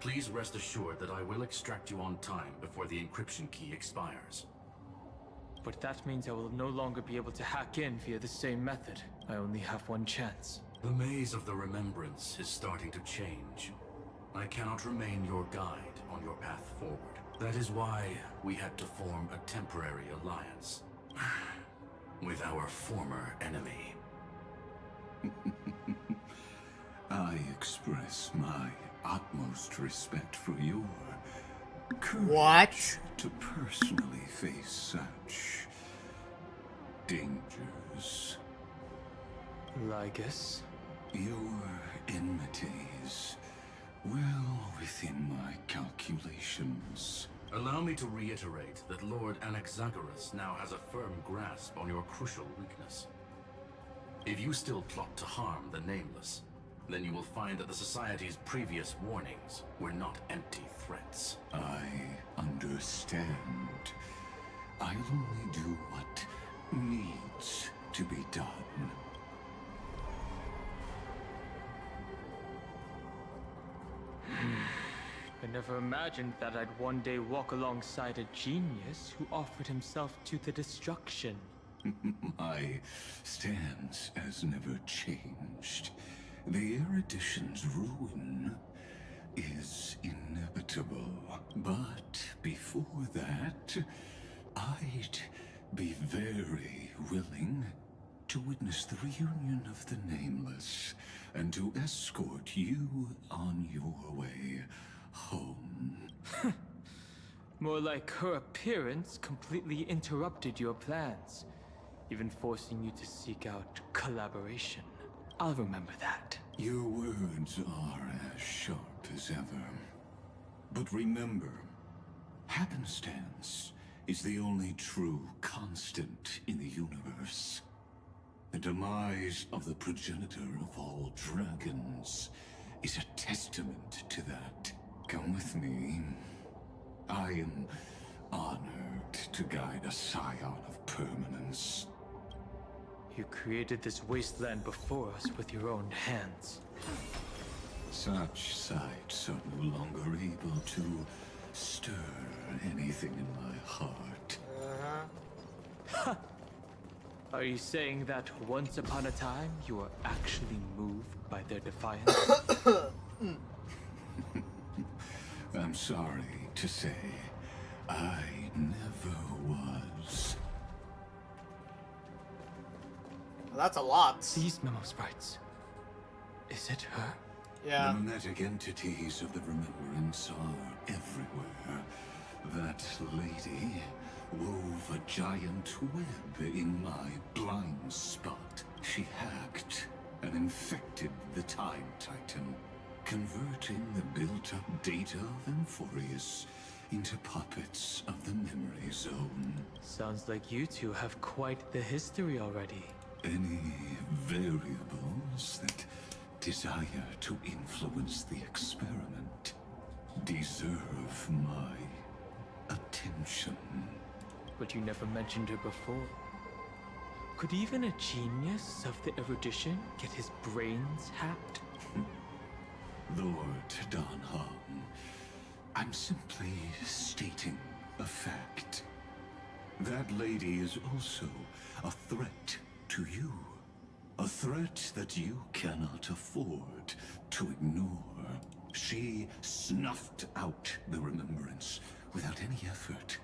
Please rest assured that I will extract you on time before the encryption key expires. But that means I will no longer be able to hack in via the same method. I only have one chance. The maze of the remembrance is starting to change. I cannot remain your guide on your path forward. That is why we had to form a temporary alliance with our former enemy. I express my utmost respect for your courage What? to personally face such dangers. Lygus? Your enmities, well within my calculations. Allow me to reiterate that Lord Anaxagoras now has a firm grasp on your crucial weakness. If you still plot to harm the Nameless, then you will find that the Society's previous warnings were not empty threats. I understand. I'll only do what needs to be done. I never imagined that I'd one day walk alongside a genius who offered himself to the destruction. My stance has never changed. The erudition's ruin is inevitable. But before that, I'd be very willing to witness the reunion of the Nameless and to escort you on your way home. More like her appearance completely interrupted your plans, even forcing you to seek out collaboration. I'll remember that. Your words are as sharp as ever. But remember, happenstance is the only true constant in the universe. The demise of the progenitor of all dragons is a testament to that. Come with me. I am honored to guide a scion of permanence. You created this wasteland before us with your own hands. Such sights are no longer able to stir anything in my heart. Are you saying that once upon a time you were actually moved by their defiance? I'm sorry to say, I never was. Well, that's a lot. These memo sprites. Is it her? Yeah. The mimetic entities of the Remembrance are everywhere. That lady wove a giant web in my blind spot. She hacked and infected the Time Titan, converting the built-up data of Amphorius into puppets of the Memory Zone. Sounds like you two have quite the history already. Any variables that desire to influence the experiment deserve my attention. But you never mentioned her before. Could even a genius of the erudition get his brains hacked? Lord Don Hong, I'm simply stating a fact. That lady is also a threat to you. A threat that you cannot afford to ignore. She snuffed out the Remembrance without any effort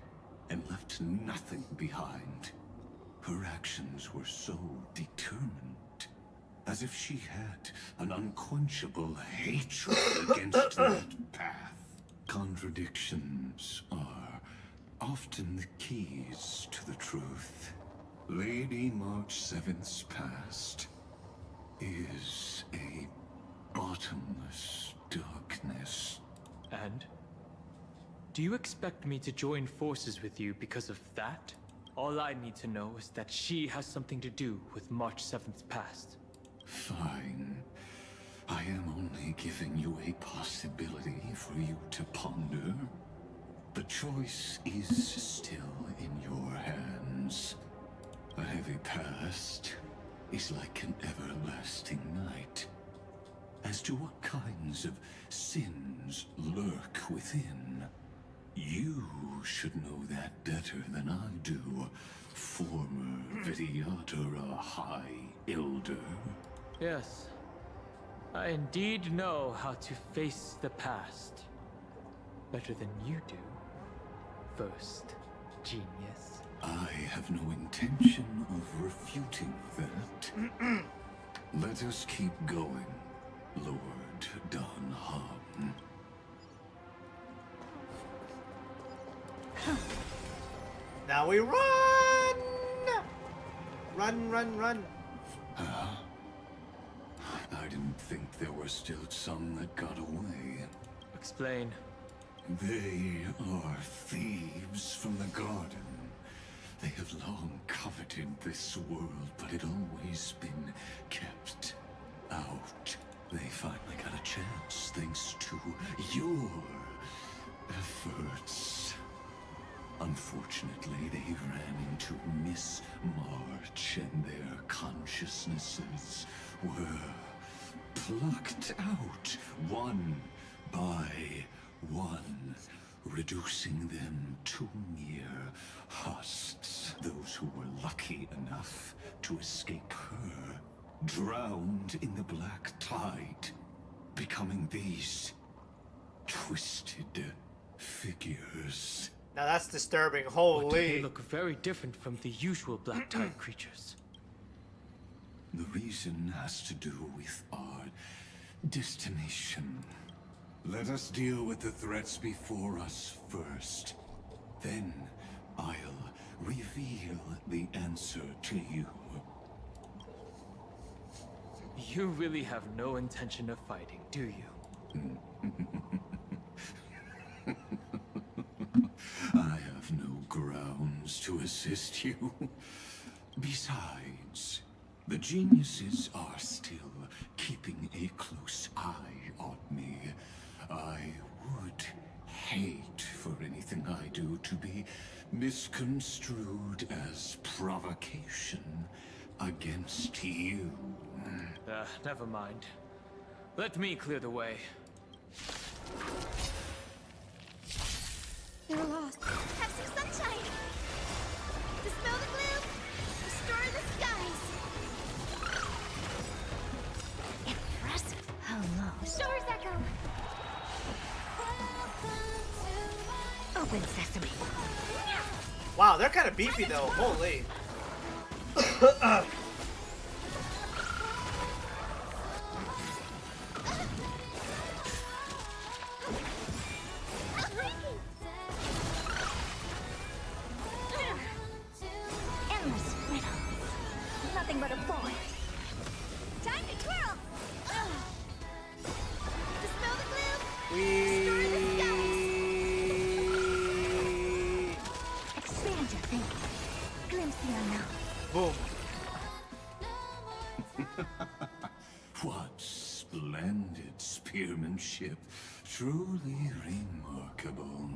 and left nothing behind. Her actions were so determined, as if she had an unquenchable hatred against that path. Contradictions are often the keys to the truth. Lady March 7th's past is a bottomless darkness. And? Do you expect me to join forces with you because of that? All I need to know is that she has something to do with March 7th's past. Fine. I am only giving you a possibility for you to ponder. The choice is still in your hands. A heavy past is like an everlasting night. As to what kinds of sins lurk within, you should know that better than I do, former Vtuber High Elder. Yes. I indeed know how to face the past. Better than you do. First, genius. I have no intention of refuting that. Let us keep going, Lord Don Hong. Now we run! Run, run, run. I didn't think there were still some that got away. Explain. They are thieves from the garden. They have long coveted this world, but it always been kept out. They finally got a chance thanks to your efforts. Unfortunately, they ran into Miss March, and their consciousnesses were plucked out one by one, reducing them to mere husks. Those who were lucky enough to escape her drowned in the black tide, becoming these twisted figures. Now that's disturbing. But Holy. they look very different from the usual black tide creatures. The reason has to do with our destination. Let us deal with the threats before us first. Then I'll reveal the answer to you. You really have no intention of fighting, do you? I have no grounds to assist you. Besides, the geniuses are still keeping a close eye on me. I would hate for anything I do to be misconstrued as provocation against you. Never mind. Let me clear the way. You're lost. Have some sunshine. Dispel the gloom. Restore the skies. Impressive. Hello. Shores echo. Open sesame. Wow, they're kind of beefy though. Holy. Endless riddles. Nothing but a boy. Time to twirl. Dispel the gloom. Restore the skies. Expand your thinking. Glimpse the unknown. Boom. What splendid spearmanship. Truly remarkable.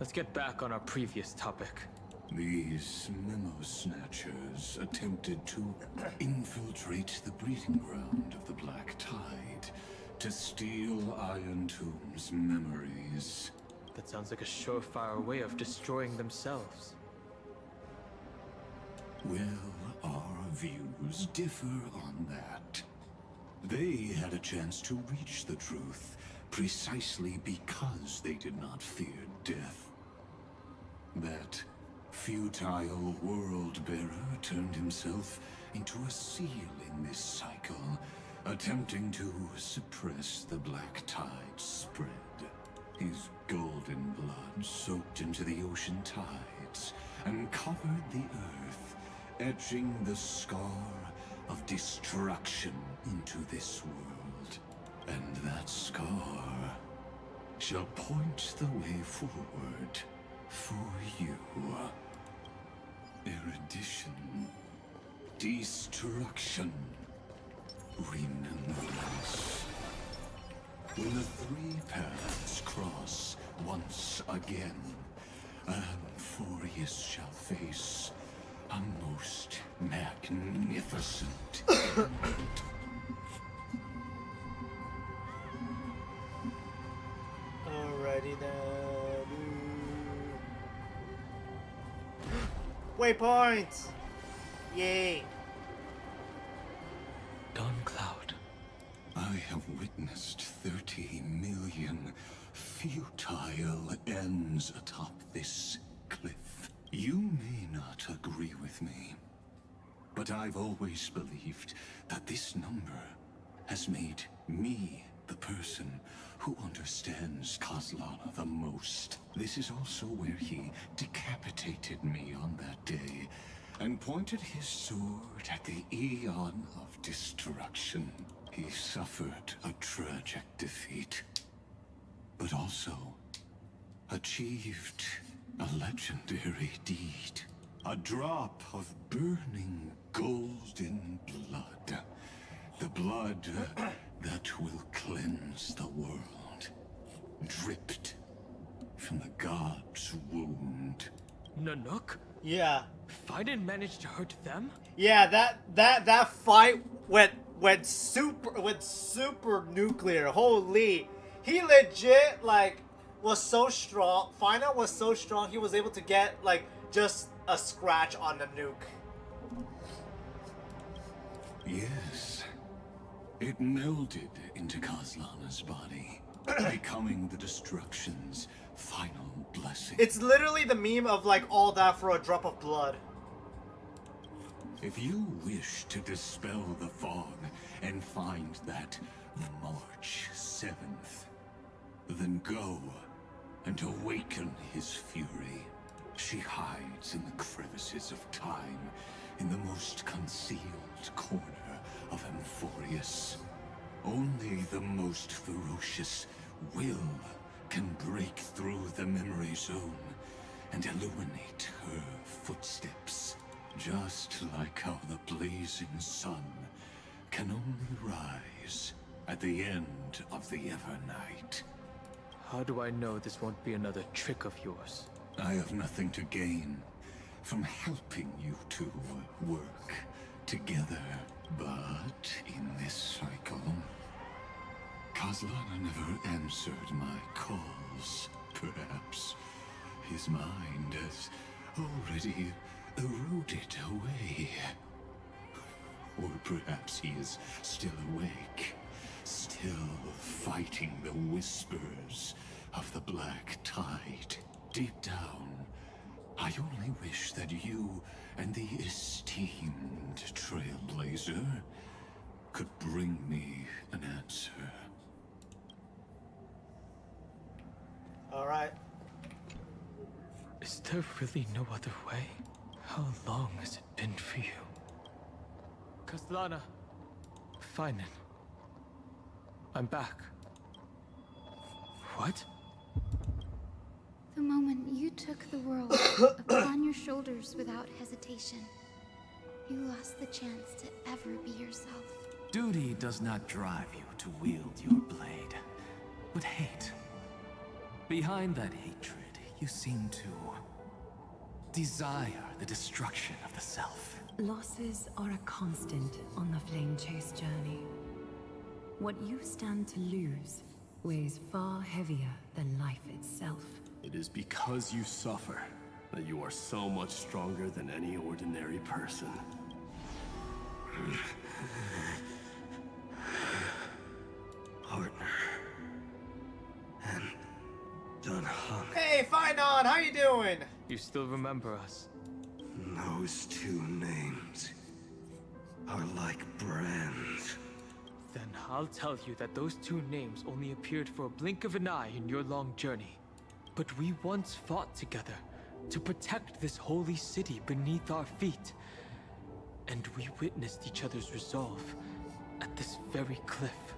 Let's get back on our previous topic. These memo snatchers attempted to infiltrate the breeding ground of the Black Tide to steal Iron Tomb's memories. That sounds like a surefire way of destroying themselves. Well, our views differ on that. They had a chance to reach the truth precisely because they did not fear death. That futile world-bearer turned himself into a seal in this cycle, attempting to suppress the Black Tide spread. His golden blood soaked into the ocean tides and covered the earth, etching the scar of destruction into this world. And that scar shall point the way forward for you. Erudition, destruction, remembrance. When the three paths cross once again, Amphorius shall face a most magnificent end. Alrighty then. Waypoints! Yay! Dawn Cloud. I have witnessed 30 million futile ends atop this cliff. You may not agree with me, but I've always believed that this number has made me the person who understands Kozlana the most. This is also where he decapitated me on that day and pointed his sword at the Eon of Destruction. He suffered a tragic defeat, but also achieved a legendary deed. A drop of burning golden blood. The blood that will cleanse the world. Dripped from the god's wound. Nanook? Yeah. I didn't manage to hurt them? Yeah, that fight went super nuclear. Holy. He legit was so strong. Final was so strong he was able to get just a scratch on the nuke. Yes. It melded into Kozlana's body, becoming the destruction's final blessing. It's literally the meme of all that for a drop of blood. If you wish to dispel the fog and find that March 7th, then go and awaken his fury. She hides in the crevices of time, in the most concealed corner of Amphorius. Only the most ferocious will can break through the memory zone and illuminate her footsteps. Just like how the blazing sun can only rise at the end of the Evernight. How do I know this won't be another trick of yours? I have nothing to gain from helping you two work together. But in this cycle, Kazlana never answered my calls. Perhaps his mind has already eroded away. Or perhaps he is still awake, still fighting the whispers of the Black Tide. Deep down, I only wish that you and the esteemed Trailblazer could bring me an answer. Alright. Is there really no other way? How long has it been for you? Kazlana, Finan. I'm back. What? The moment you took the world upon your shoulders without hesitation, you lost the chance to ever be yourself. Duty does not drive you to wield your blade, but hate. Behind that hatred, you seem to desire the destruction of the self. Losses are a constant on the Flame Chase journey. What you stand to lose weighs far heavier than life itself. It is because you suffer that you are so much stronger than any ordinary person. Partner. And Dan Heng. Hey, Finon, how you doing? You still remember us? Those two names are like brands. Then I'll tell you that those two names only appeared for a blink of an eye in your long journey. But we once fought together to protect this holy city beneath our feet. And we witnessed each other's resolve at this very cliff.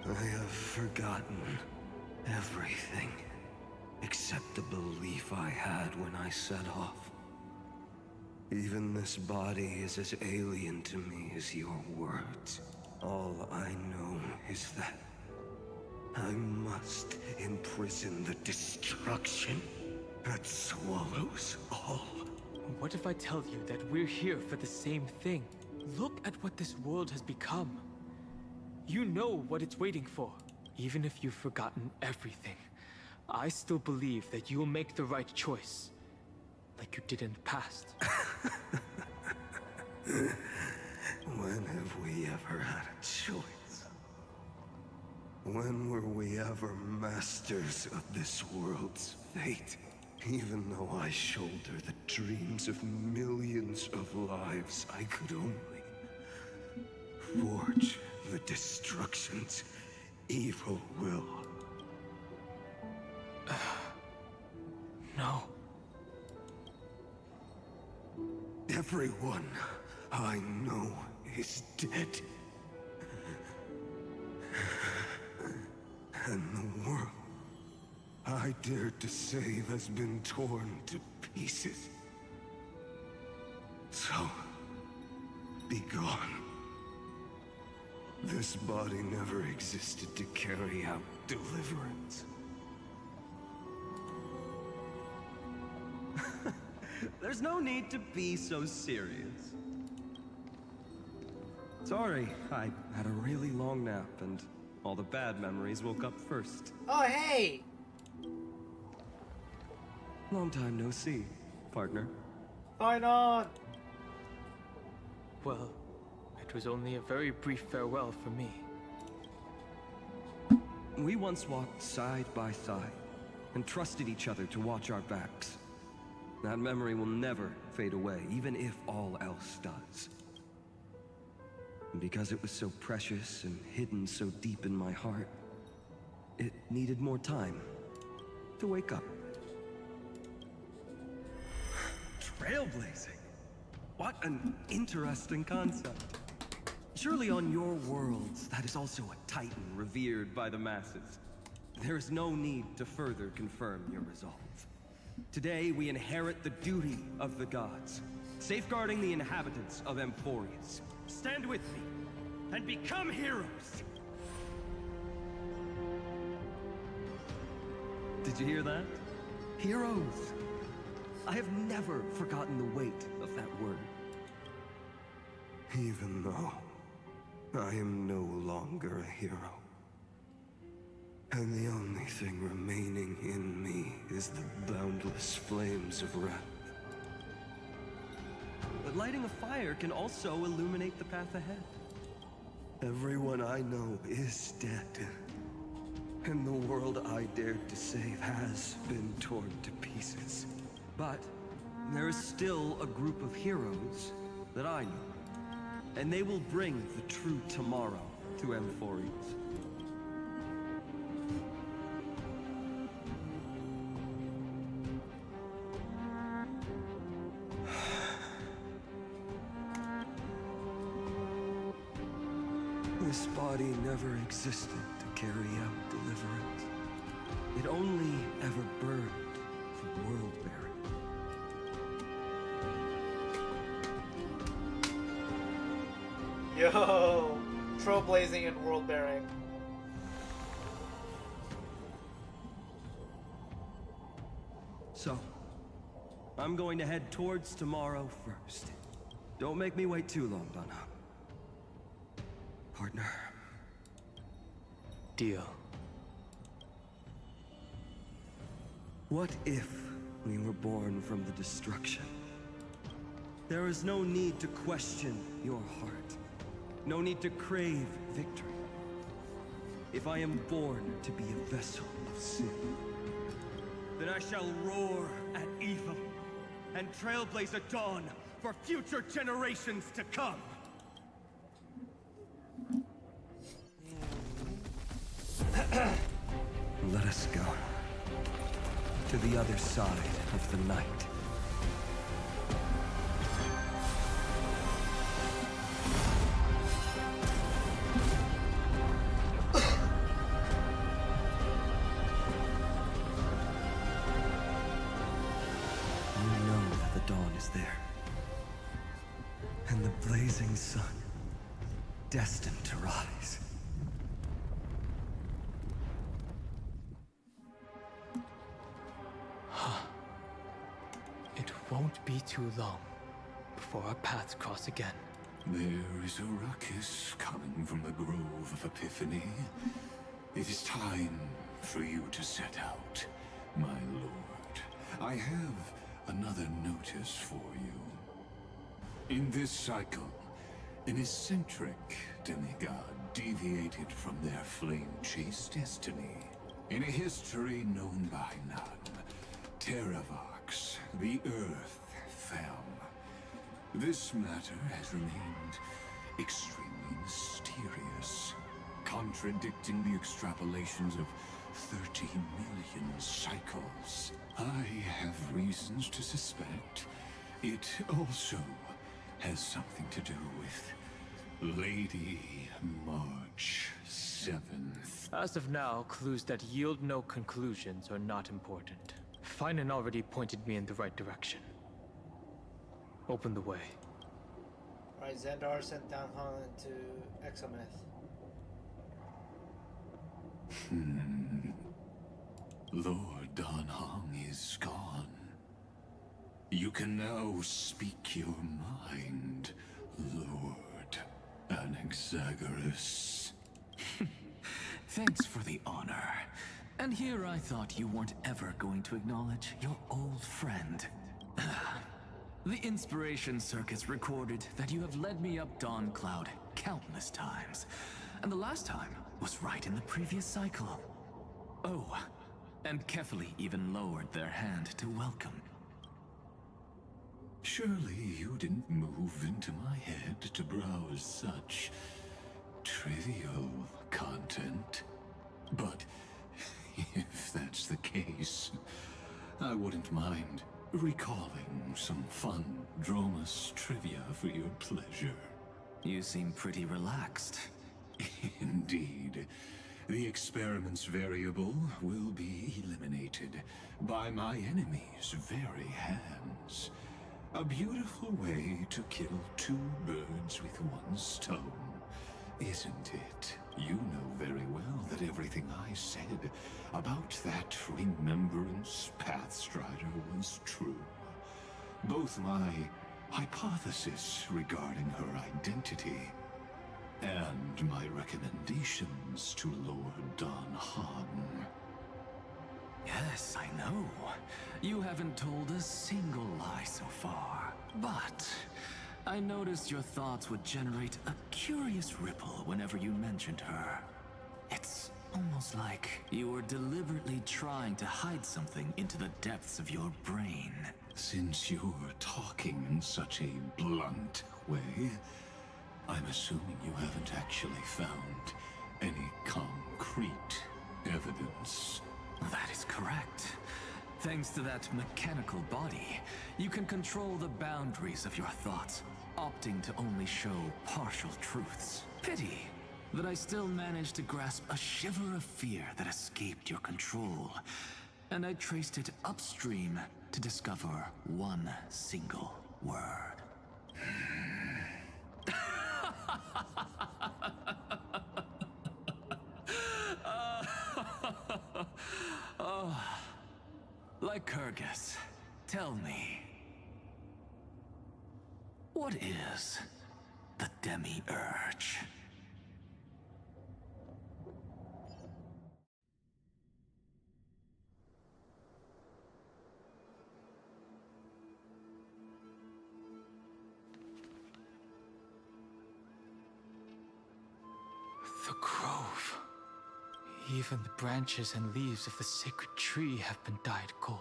I have forgotten everything except the belief I had when I set off. Even this body is as alien to me as your words. All I know is that I must imprison the destruction that swallows all. What if I tell you that we're here for the same thing? Look at what this world has become. You know what it's waiting for. Even if you've forgotten everything, I still believe that you'll make the right choice. Like you did in the past. When have we ever had a choice? When were we ever masters of this world's fate? Even though I shoulder the dreams of millions of lives, I could only forge the destruction's evil will. No. Everyone I know is dead. And the world I dared to save has been torn to pieces. So, be gone. This body never existed to carry out deliverance. There's no need to be so serious. Sorry, I had a really long nap and all the bad memories woke up first. Oh, hey! Long time no see, partner. Finon! Well, it was only a very brief farewell for me. We once walked side by side and trusted each other to watch our backs. That memory will never fade away, even if all else does. And because it was so precious and hidden so deep in my heart, it needed more time to wake up. Trailblazing? What an interesting concept. Surely on your worlds, that is also a titan revered by the masses. There is no need to further confirm your resolve. Today, we inherit the duty of the gods, safeguarding the inhabitants of Amphorius. Stand with me, and become heroes! Did you hear that? Heroes! I have never forgotten the weight of that word. Even though I am no longer a hero. And the only thing remaining in me is the boundless flames of wrath. But lighting a fire can also illuminate the path ahead. Everyone I know is dead. And the world I dared to save has been torn to pieces. But there is still a group of heroes that I know. And they will bring the true tomorrow to Amphorius. This body never existed to carry out deliverance. It only ever burned for world-bearing. Yo, trailblazing and world-bearing. So, I'm going to head towards tomorrow first. Don't make me wait too long, Donna. Partner. Deal. What if we were born from the destruction? There is no need to question your heart. No need to crave victory. If I am born to be a vessel of sin, then I shall roar at evil and trailblaze a dawn for future generations to come. Let us go to the other side of the night. We know that the dawn is there, and the blazing sun destined to rise. It won't be too long before our paths cross again. There is a ruckus coming from the Grove of Epiphany. It is time for you to set out, my lord. I have another notice for you. In this cycle, an eccentric demigod deviated from their flame-chased destiny. In a history known by none, Terravox, the Earth, fell. This matter has remained extremely mysterious, contradicting the extrapolations of 30 million cycles. I have reasons to suspect it also has something to do with Lady March 7th. As of now, clues that yield no conclusions are not important. Finan already pointed me in the right direction. Open the way. Alright, Xandar sent down Holland to Exometh. Lord Dan Hong is gone. You can now speak your mind, Lord Anaxagoras. Thanks for the honor. And here I thought you weren't ever going to acknowledge your old friend. The Inspiration Circus recorded that you have led me up Dawn Cloud countless times. And the last time was right in the previous cycle. Oh, and Kefali even lowered their hand to welcome. Surely you didn't move into my head to browse such trivial content. But if that's the case, I wouldn't mind recalling some fun Dromus trivia for your pleasure. You seem pretty relaxed. Indeed. The experiment's variable will be eliminated by my enemy's very hands. A beautiful way to kill two birds with one stone, isn't it? You know very well that everything I said about that Remembrance Pathstrider was true. Both my hypothesis regarding her identity and my recommendations to Lord Don Han. Yes, I know. You haven't told a single lie so far. But I noticed your thoughts would generate a curious ripple whenever you mentioned her. It's almost like you were deliberately trying to hide something into the depths of your brain. Since you're talking in such a blunt way, I'm assuming you haven't actually found any concrete evidence. That is correct. Thanks to that mechanical body, you can control the boundaries of your thoughts, opting to only show partial truths. Pity that I still managed to grasp a shiver of fear that escaped your control, and I traced it upstream to discover one single word. Lycurgus, tell me, what is the Demi-Urge? The grove. Even the branches and leaves of the sacred tree have been dyed gold.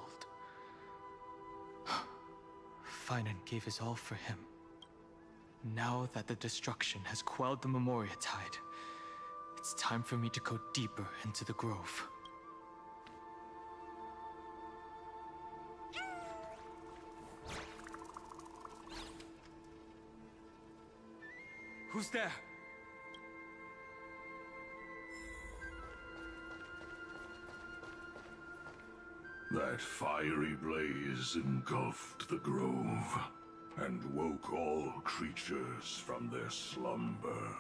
Finan gave his all for him. Now that the destruction has quelled the Memoria tide, it's time for me to go deeper into the grove. Who's there? That fiery blaze engulfed the grove and woke all creatures from their slumber.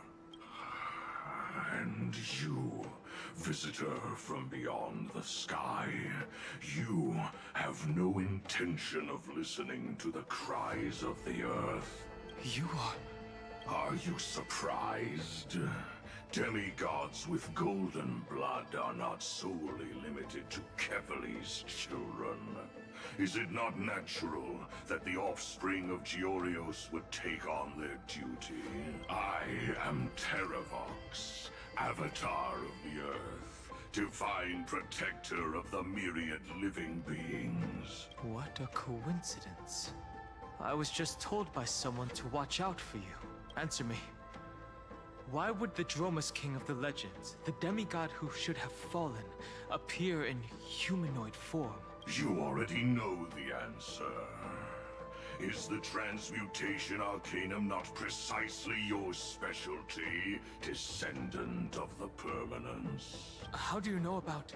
And you, visitor from beyond the sky, you have no intention of listening to the cries of the earth. You are... Are you surprised? Demigods with golden blood are not solely limited to Kevali's children. Is it not natural that the offspring of Georios would take on their duty? I am Terravox, Avatar of the Earth, divine protector of the myriad living beings. What a coincidence. I was just told by someone to watch out for you. Answer me. Why would the Dromus King of the legends, the demigod who should have fallen, appear in humanoid form? You already know the answer. Is the Transmutation Arcanum not precisely your specialty, descendant of the Permanence? How do you know about...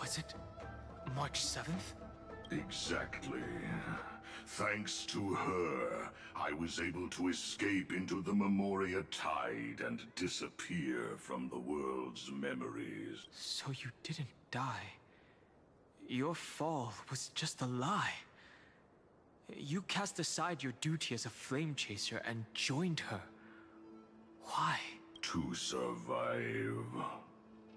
was it March 7th? Exactly. Thanks to her, I was able to escape into the Memoria tide and disappear from the world's memories. So you didn't die. Your fall was just a lie. You cast aside your duty as a flame chaser and joined her. Why? To survive.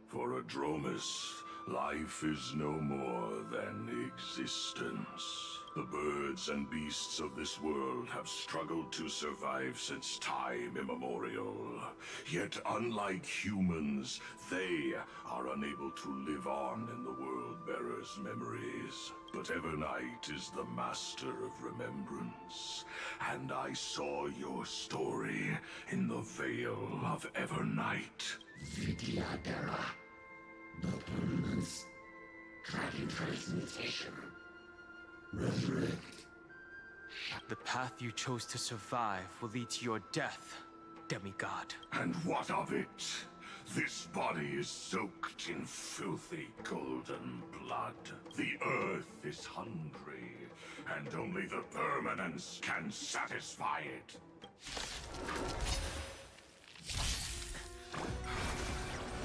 For a Dromus, life is no more than existence. The birds and beasts of this world have struggled to survive since time immemorial. Yet unlike humans, they are unable to live on in the World-Bearer's memories. But Evernight is the master of remembrance, and I saw your story in the Veil of Evernight. Vidyadhara. The permanence. Dragon transmutation. Resurrect. The path you chose to survive will lead to your death, demigod. And what of it? This body is soaked in filthy golden blood. The earth is hungry, and only the permanence can satisfy it.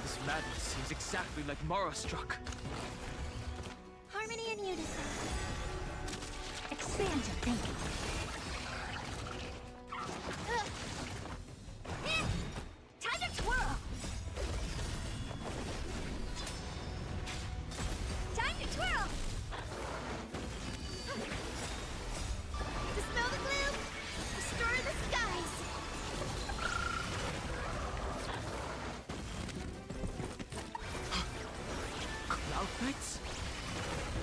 This madness seems exactly like Morostruck. Harmony and unison. Expand your thinking. Time to twirl! Time to twirl! Dispel the gloom! Destroy the skies! Cloud Knights?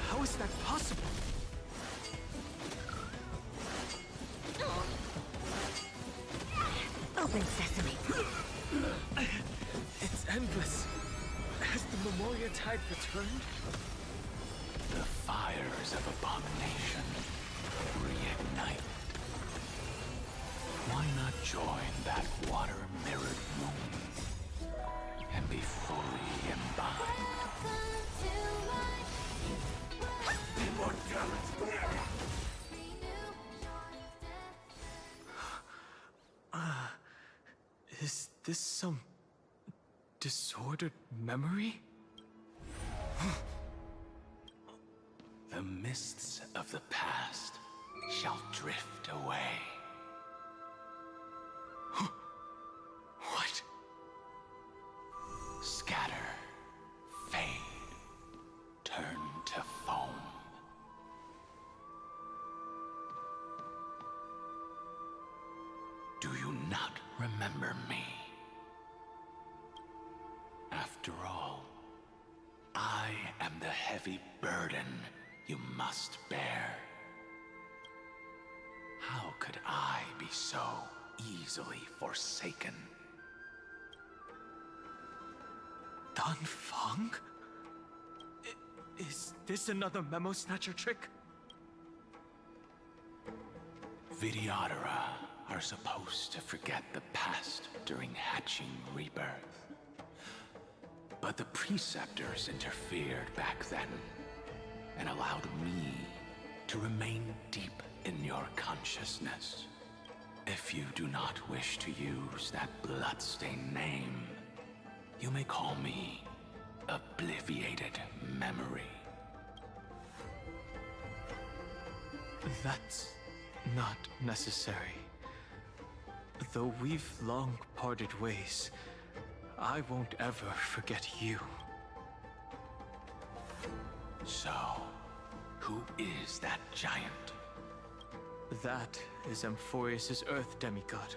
How is that possible? Open sesame. It's endless. Has the Memoria tide returned? The fires of abomination reignited. Why not join that water-mirrored moon and be fully imbibed? Is this some disordered memory? The mists of the past shall drift away. What? Scatter, fade, turn to foam. Do you not remember me? After all, I am the heavy burden you must bear. How could I be so easily forsaken? Dan Feng? Is this another memo snatcher trick? Vidyadhara are supposed to forget the past during hatching rebirth. But the Preceptors interfered back then and allowed me to remain deep in your consciousness. If you do not wish to use that bloodstained name, you may call me Obliviated Memory. That's not necessary. Though we've long parted ways, I won't ever forget you. So, who is that giant? That is Amphorius' Earth demigod.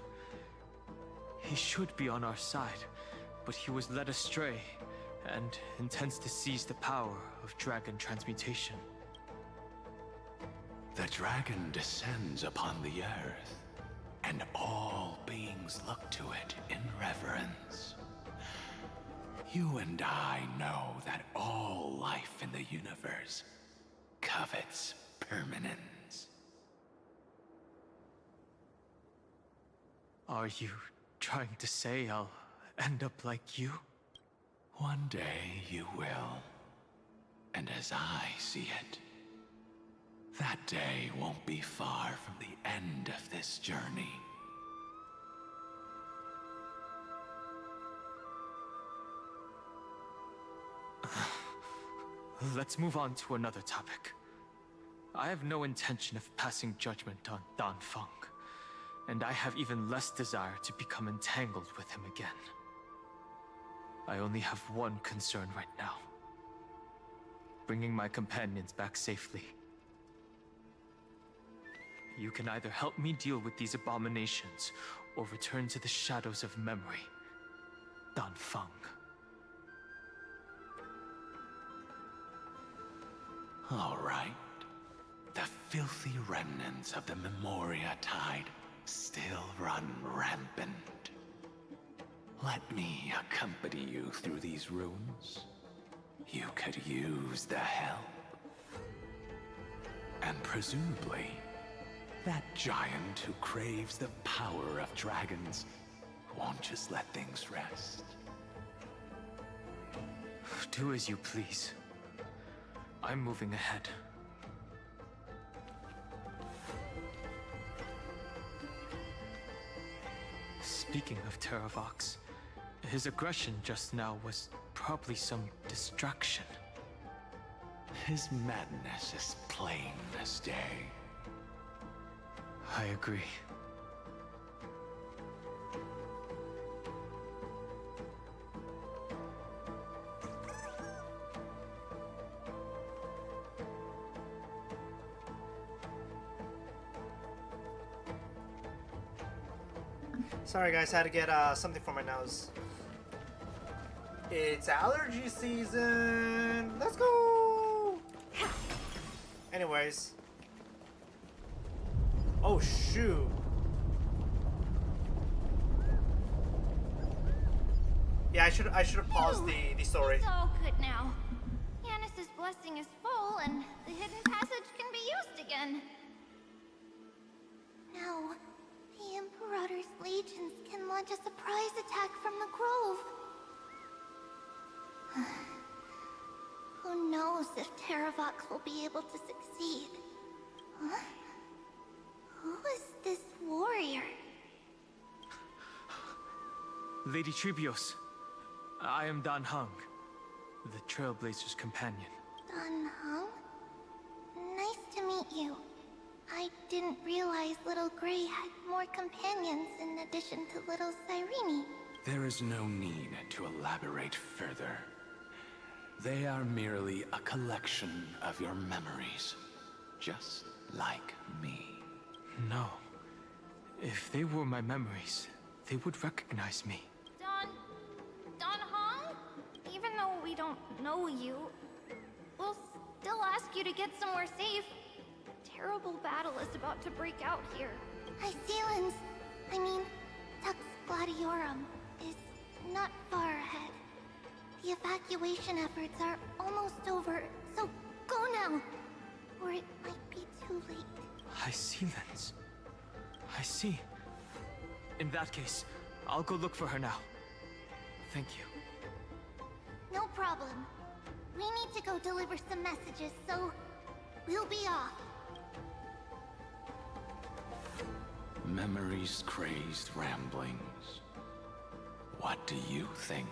He should be on our side, but he was led astray and intends to seize the power of dragon transmutation. The dragon descends upon the earth, and all beings look to it in reverence. You and I know that all life in the universe covets permanence. Are you trying to say I'll end up like you? One day you will. And as I see it, that day won't be far from the end of this journey. Let's move on to another topic. I have no intention of passing judgment on Dan Feng, and I have even less desire to become entangled with him again. I only have one concern right now: bringing my companions back safely. You can either help me deal with these abominations, or return to the shadows of memory. Dan Feng. All right. The filthy remnants of the Memoria Tide still run rampant. Let me accompany you through these ruins. You could use the help. And presumably, that giant who craves the power of dragons won't just let things rest. Do as you please. I'm moving ahead. Speaking of Terravox, his aggression just now was probably some distraction. His madness is plain as day. I agree. Sorry guys, I had to get something for my nose. It's allergy season! Let's go! Anyways. Oh shoot. Yeah, I should have paused the story. It's all good now. Yanis's blessing is full and the hidden passage can be used again. Now, the Imperator's legions can launch a surprise attack from the grove. Who knows if Terravox will be able to succeed? Huh? Who is this warrior? Lady Tribios, I am Dan Heng, the Trailblazer's companion. Dan Heng? Nice to meet you. I didn't realize Little Gray had more companions in addition to Little Cyrene. There is no need to elaborate further. They are merely a collection of your memories, just like me. No. If they were my memories, they would recognize me. Dan Heng? Even though we don't know you, we'll still ask you to get somewhere safe. A terrible battle is about to break out here. Icelands, Tux Gladiorum, is not far ahead. The evacuation efforts are almost over, so go now, or it might be too late. Icelands. I see. In that case, I'll go look for her now. Thank you. No problem. We need to go deliver some messages, so we'll be off. Memories crazed ramblings. What do you think?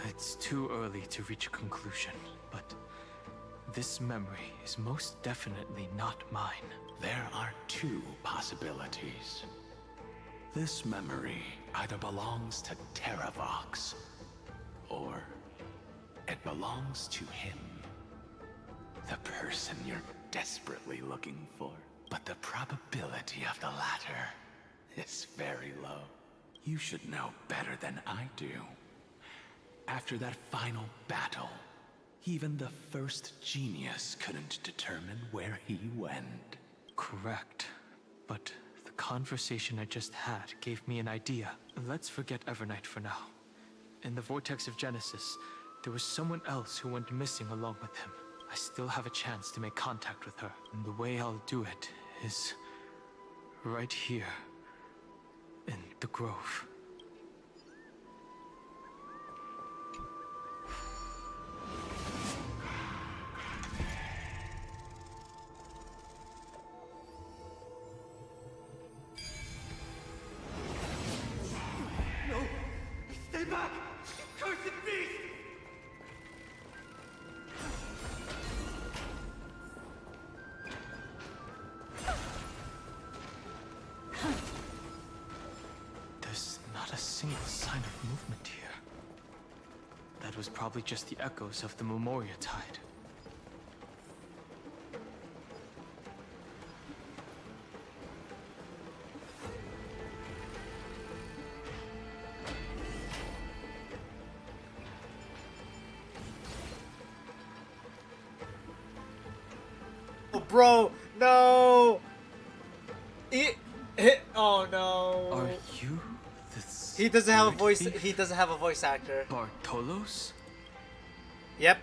It's too early to reach a conclusion, but this memory is most definitely not mine. There are two possibilities. This memory either belongs to Terravox, or it belongs to him. The person you're desperately looking for. But the probability of the latter is very low. You should know better than I do. After that final battle, even the first genius couldn't determine where he went. Correct. But the conversation I just had gave me an idea. Let's forget Evernight for now. In the Vortex of Genesis, there was someone else who went missing along with him. I still have a chance to make contact with her. And the way I'll do it is right here in the grove. No! Stay back! Cursed beast! There's not a single sign of movement here. That was probably just the echoes of the Memoria Tide. bro, no. Oh no. Are you the He doesn't have a spirit voice. thief? He doesn't have a voice actor. Bartolos? Yep.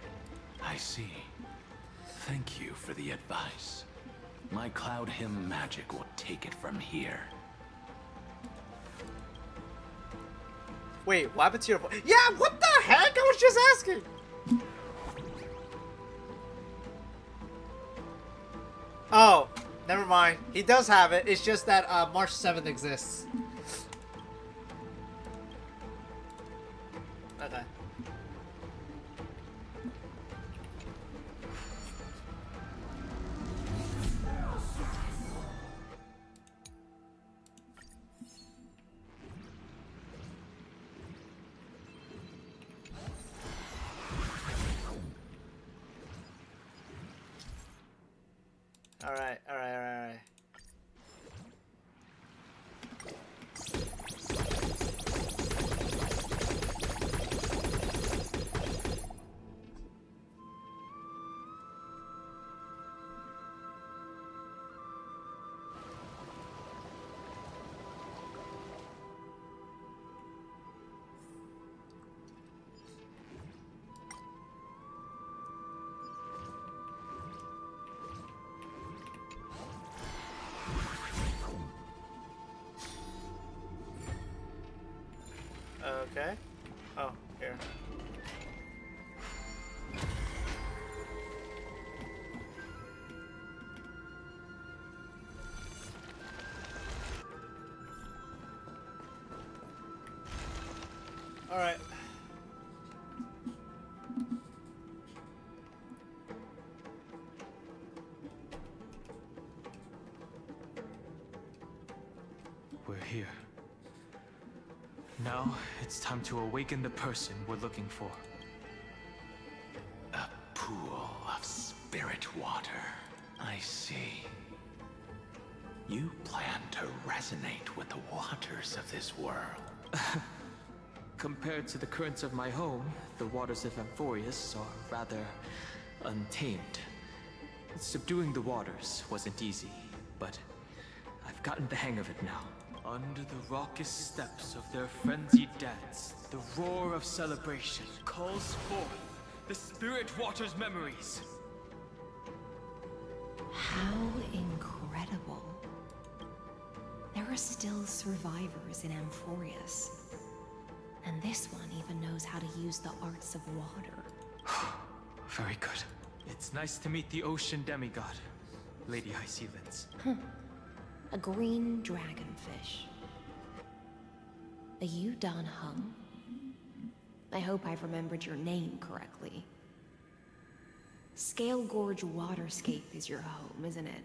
I see. Thank you for the advice. My cloud hymn magic will take it from here. Wait, what happened to your voice? Yeah, what the heck? I was just asking. Oh, never mind. He does have it. It's just that March 7th exists. Okay. Alright. Okay. Oh, here. All right. We're here. Now, it's time to awaken the person we're looking for. A pool of spirit water. I see. You plan to resonate with the waters of this world. Compared to the currents of my home, the waters of Amphorius are rather untamed. Subduing the waters wasn't easy, but I've gotten the hang of it now. Under the raucous steps of their frenzied dance, the roar of celebration calls forth the spirit water's memories. How incredible. There are still survivors in Amphorius. And this one even knows how to use the arts of water. Very good. It's nice to meet the ocean demigod, Lady High Sealands. A green dragonfish. Are you Dan Hung? I hope I've remembered your name correctly. Scale Gorge Waterscape is your home, isn't it?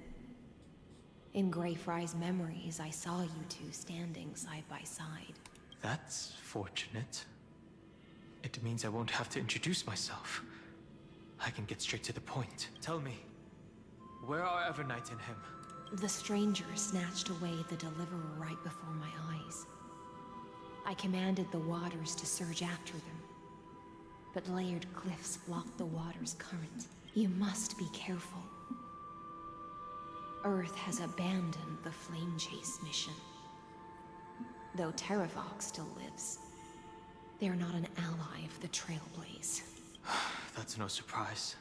In Greyfry's memories, I saw you two standing side by side. That's fortunate. It means I won't have to introduce myself. I can get straight to the point. Tell me, where are Evernight and him? The stranger snatched away the deliverer right before my eyes. I commanded the waters to surge after them. But layered cliffs blocked the water's current. You must be careful. Earth has abandoned the Flame Chase mission. Though Terravox still lives, they are not an ally of the Trailblaze. That's no surprise.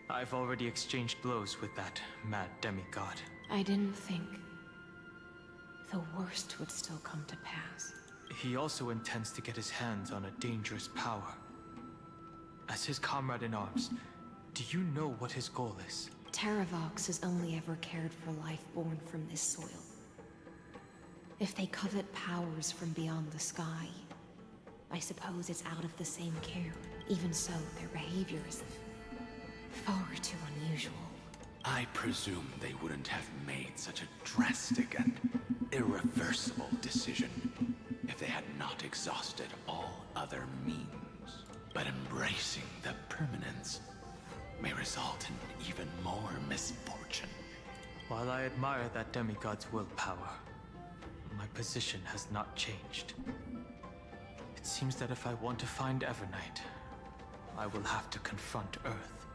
I've already exchanged blows with that mad demigod. I didn't think the worst would still come to pass. He also intends to get his hands on a dangerous power. As his comrade in arms, do you know what his goal is? Terravox has only ever cared for life born from this soil. If they covet powers from beyond the sky, I suppose it's out of the same care. Even so, their behavior is far too unusual. I presume they wouldn't have made such a drastic and irreversible decision if they had not exhausted all other means. But embracing the permanence may result in even more misfortune. While I admire that demigod's willpower, my position has not changed. It seems that if I want to find Evernight, I will have to confront Earth.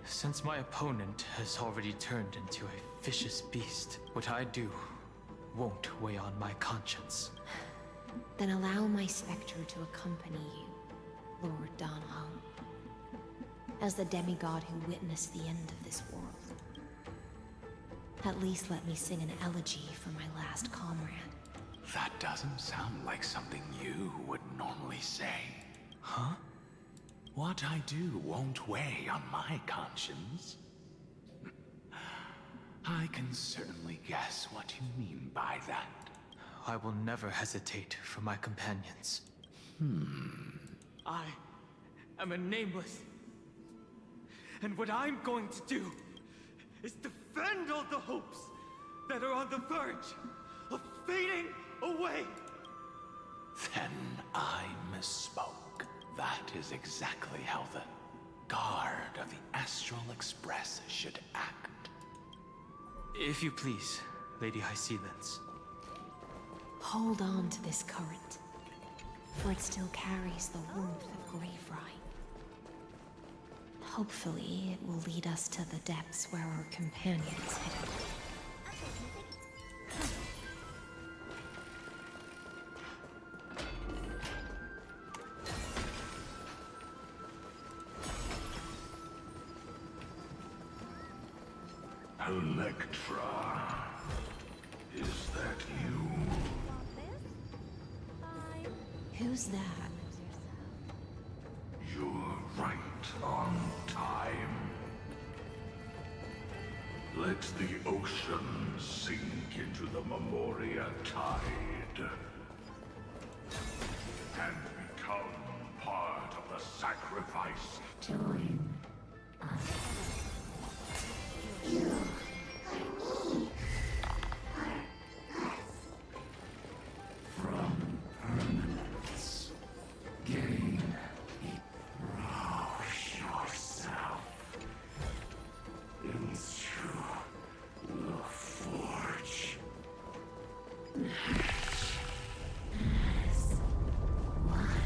Since my opponent has already turned into a vicious beast, what I do won't weigh on my conscience. Then allow my specter to accompany you, Lord Danhong, as the demigod who witnessed the end of this world. At least let me sing an elegy for my last comrade. That doesn't sound like something you would normally say. Huh? What I do won't weigh on my conscience. I can certainly guess what you mean by that. I will never hesitate for my companions. I am a nameless. And what I'm going to do is defend all the hopes that are on the verge of fading away. Then I misspoke. That is exactly how the guard of the Astral Express should act. If you please, Lady Hysealence. Hold on to this current, for it still carries the warmth of Graveright. Hopefully, it will lead us to the depths where our companion is hidden. Electra, is that you? Who's that? You're right on time. Let the ocean sink into the Memoria tide and become part of the sacrifice. Join us. You from permanence. Gain rouse yourself into the forge. As one.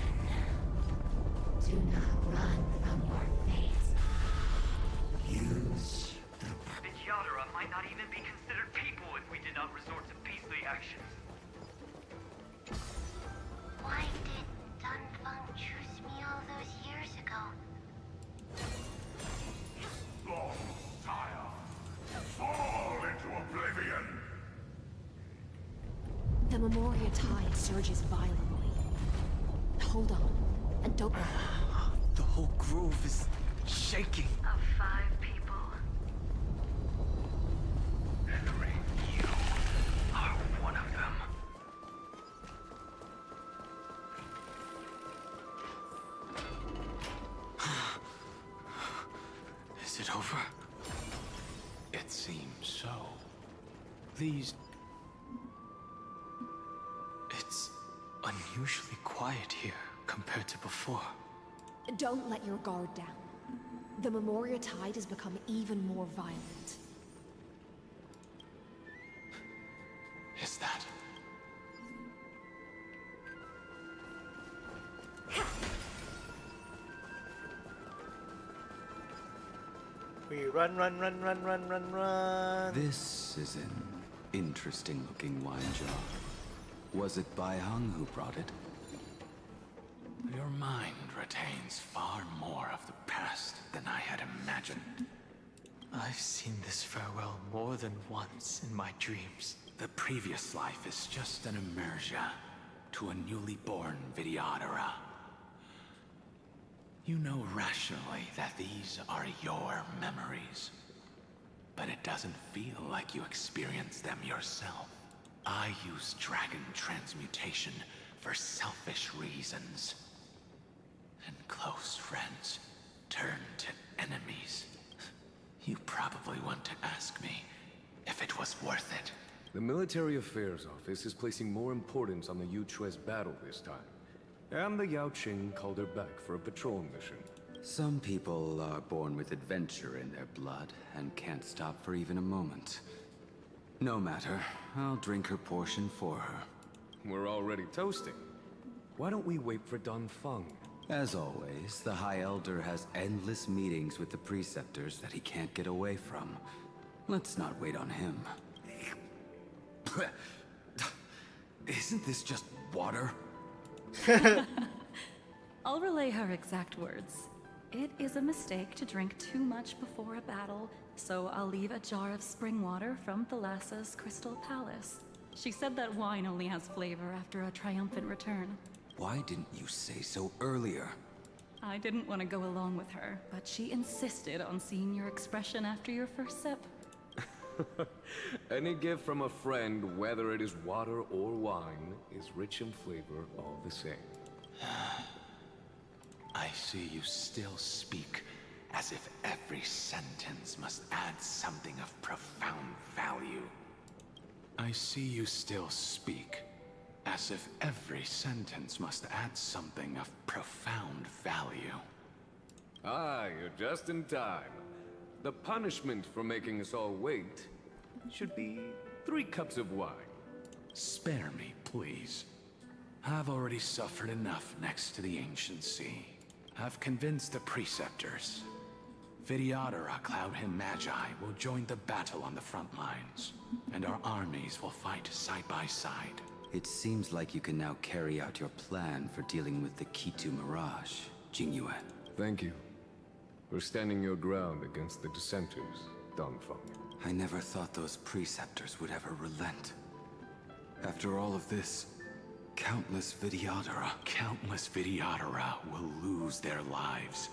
Do not run from your fate. Use the Vtuber might not even be considered people if we did not resort to beastly actions. Why did Dunfeng choose me all those years ago? Long sire, fall into oblivion. The Memoria tide surges violently. Hold on, and don't run. The whole grove is shaking. Of 5 people, Henry, you are one of them. Is it over? It seems so. These... It's unusually quiet here compared to before. Don't let your guard down. The Memoria tide has become even more violent. Is that... We run, run, run, run, run, run, run. This is an interesting-looking wine jar. Was it Baihang who brought it? Your mind retains far more of the past than I had imagined. I've seen this farewell more than once in my dreams. The previous life is just an immersia to a newly born Vtuber. You know rationally that these are your memories, but it doesn't feel like you experienced them yourself. I use dragon transmutation for selfish reasons. And close friends turn to enemies. You probably want to ask me if it was worth it. The Military Affairs Office is placing more importance on the Yuchue's battle this time. And the Yaoqing called her back for a patrol mission. Some people are born with adventure in their blood and can't stop for even a moment. No matter, I'll drink her portion for her. We're already toasting. Why don't we wait for Dunfeng? As always, the High Elder has endless meetings with the Preceptors that he can't get away from. Let's not wait on him. Isn't this just water? I'll relay her exact words. It is a mistake to drink too much before a battle, so I'll leave a jar of spring water from Thalassa's Crystal Palace. She said that wine only has flavor after a triumphant return. Why didn't you say so earlier? I didn't want to go along with her, but she insisted on seeing your expression after your first sip. Any gift from a friend, whether it is water or wine, is rich in flavor all the same. I see you still speak as if every sentence must add something of profound value. I see you still speak as if every sentence must add something of profound value. Ah, you're just in time. The punishment for making us all wait should be 3 cups of wine. Spare me, please. I've already suffered enough next to the Ancient Sea. I've convinced the Preceptors. Vtuber, Cloud Hymn Magi, will join the battle on the front lines, and our armies will fight side by side. It seems like you can now carry out your plan for dealing with the Kitu Mirage, Jingyuan. Thank you for standing your ground against the dissenters, Dongfeng. I never thought those Preceptors would ever relent. After all of this, countless Vtuber will lose their lives,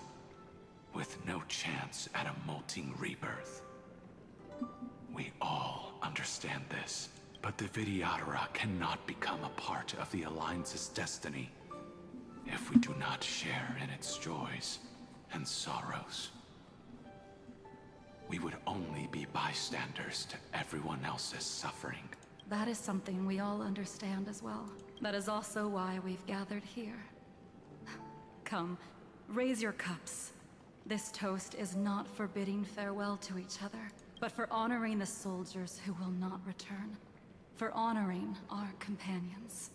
with no chance at a molting rebirth. We all understand this, but the Vtuber cannot become a part of the Alliance's destiny if we do not share in its joys and sorrows. We would only be bystanders to everyone else's suffering. That is something we all understand as well. That is also why we've gathered here. Come, raise your cups. This toast is not for bidding farewell to each other, but for honoring the soldiers who will not return. For honoring our companions.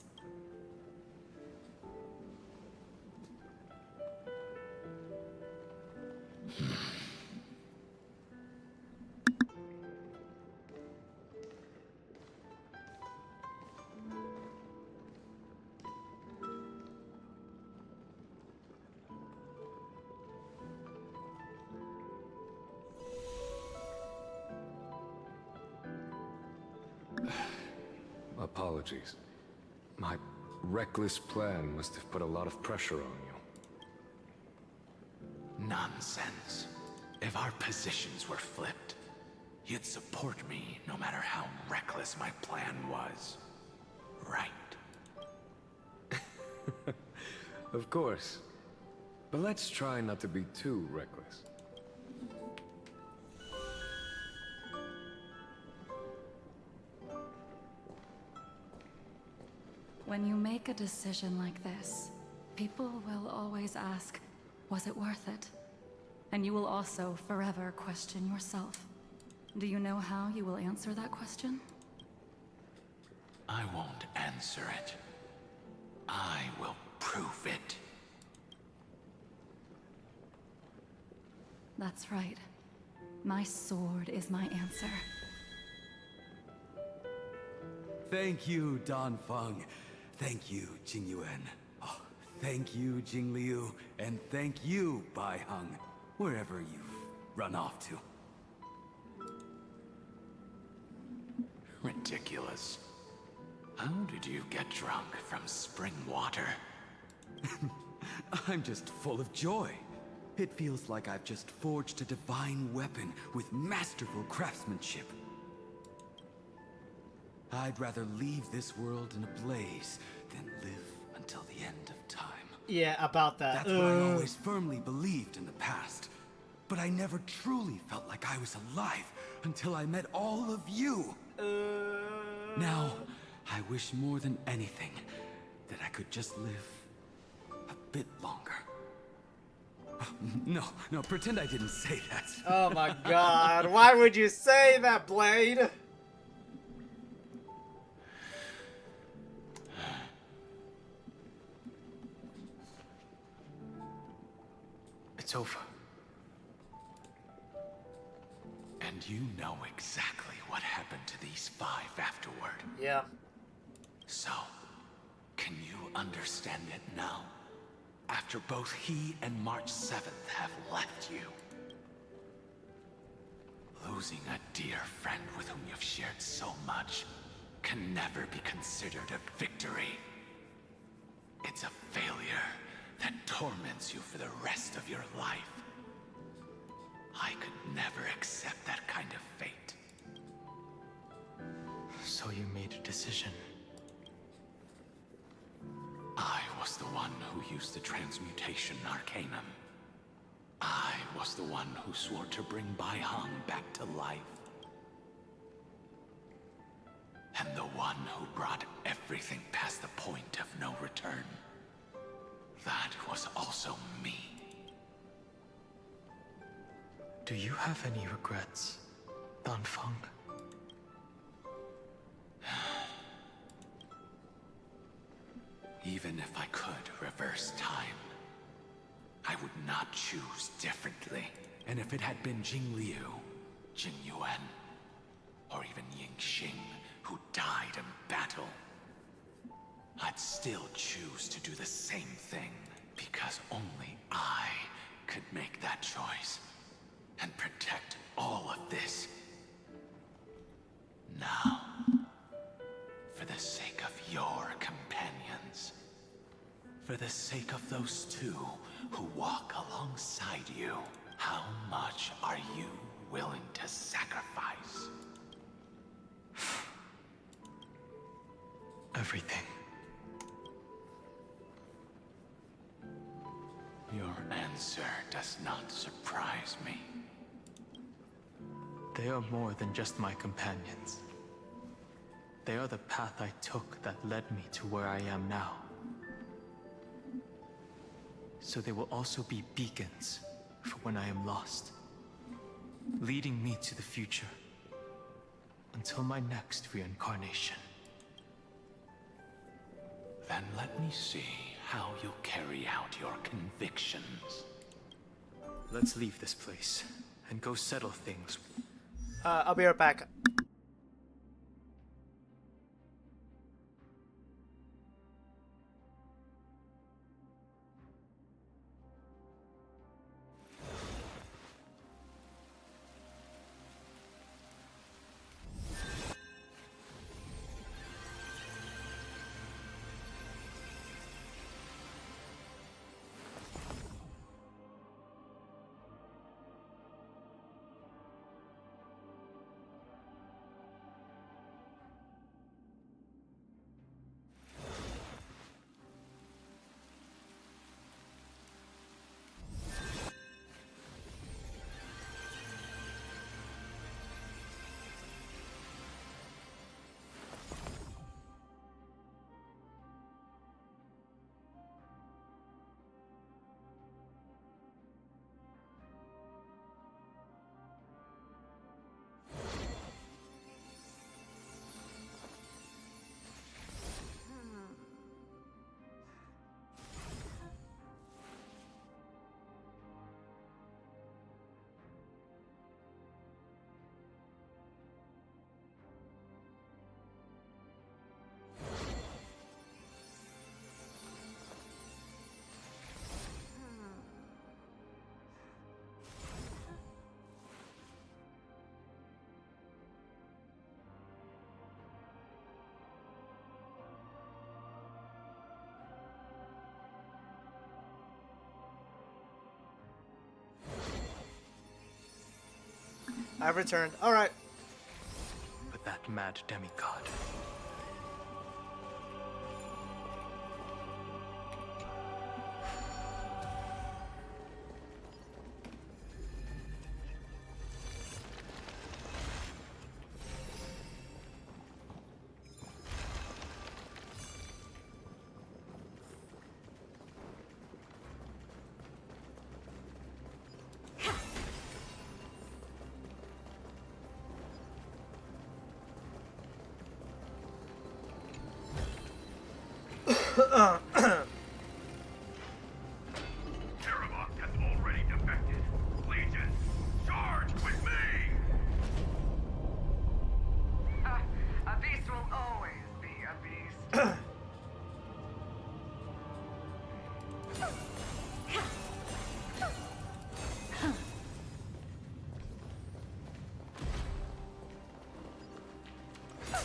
Apologies. My reckless plan must have put a lot of pressure on you. Nonsense. If our positions were flipped, you'd support me no matter how reckless my plan was. Right? Of course. But let's try not to be too reckless. When you make a decision like this, people will always ask, was it worth it? And you will also forever question yourself. Do you know how you will answer that question? I won't answer it. I will prove it. That's right. My sword is my answer. Thank you, Dongfeng. Thank you, Jingyuan. Oh, thank you, Jingliu. And thank you, Baiheng, wherever you've run off to. Ridiculous. How did you get drunk from spring water? I'm just full of joy. It feels like I've just forged a divine weapon with masterful craftsmanship. I'd rather leave this world in a blaze than live until the end of time. Yeah, about that. That's what I always firmly believed in the past. But I never truly felt like I was alive until I met all of you. Now, I wish more than anything that I could just live a bit longer. No, pretend I didn't say that. Oh my god, why would you say that, Blade? it's over. And you know exactly what happened to these 5 afterward. Yeah. So, can you understand it now? After both he and March 7th have left you. Losing a dear friend with whom you've shared so much can never be considered a victory. It's a failure that torments you for the rest of your life. I could never accept that kind of fate. So you made a decision. I was the one who used the transmutation arcanum. I was the one who swore to bring Bai-Hong back to life. And the one who brought everything past the point of no return. That was also me. Do you have any regrets, Danfeng? Even if I could reverse time, I would not choose differently. And if it had been Jing Liu, Jing Yuan, or even Ying Xing who died in battle, I'd still choose to do the same thing, because only I could make that choice and protect all of this. Now, for the sake of your companions, for the sake of those 2 who walk alongside you, how much are you willing to sacrifice? Everything. Your answer does not surprise me. They are more than just my companions. They are the path I took that led me to where I am now. So they will also be beacons for when I am lost, leading me to the future until my next reincarnation. Then let me see how you'll carry out your convictions. Let's leave this place and go settle things. I'll be right back. I've returned. Alright. But that mad demigod. Terravok has already defeated This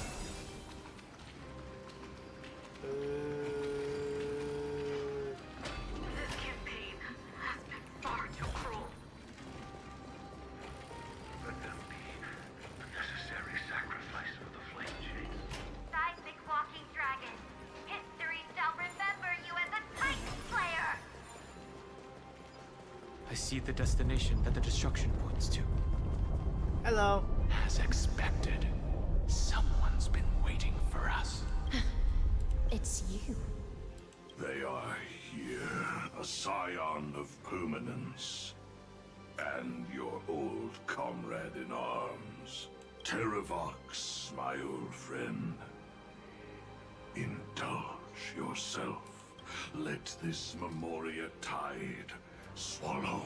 campaign has been far too cruel. Let them be the necessary sacrifice for the flame chase. Seismic walking dragon. History shall remember you as a Titan Slayer. I see the destination that the destruction points to. Hello. As expected, someone's been waiting for us. It's you. They are here, a scion of permanence. And your old comrade in arms, Terravox, my old friend. Indulge yourself. Let this Memoria tide swallow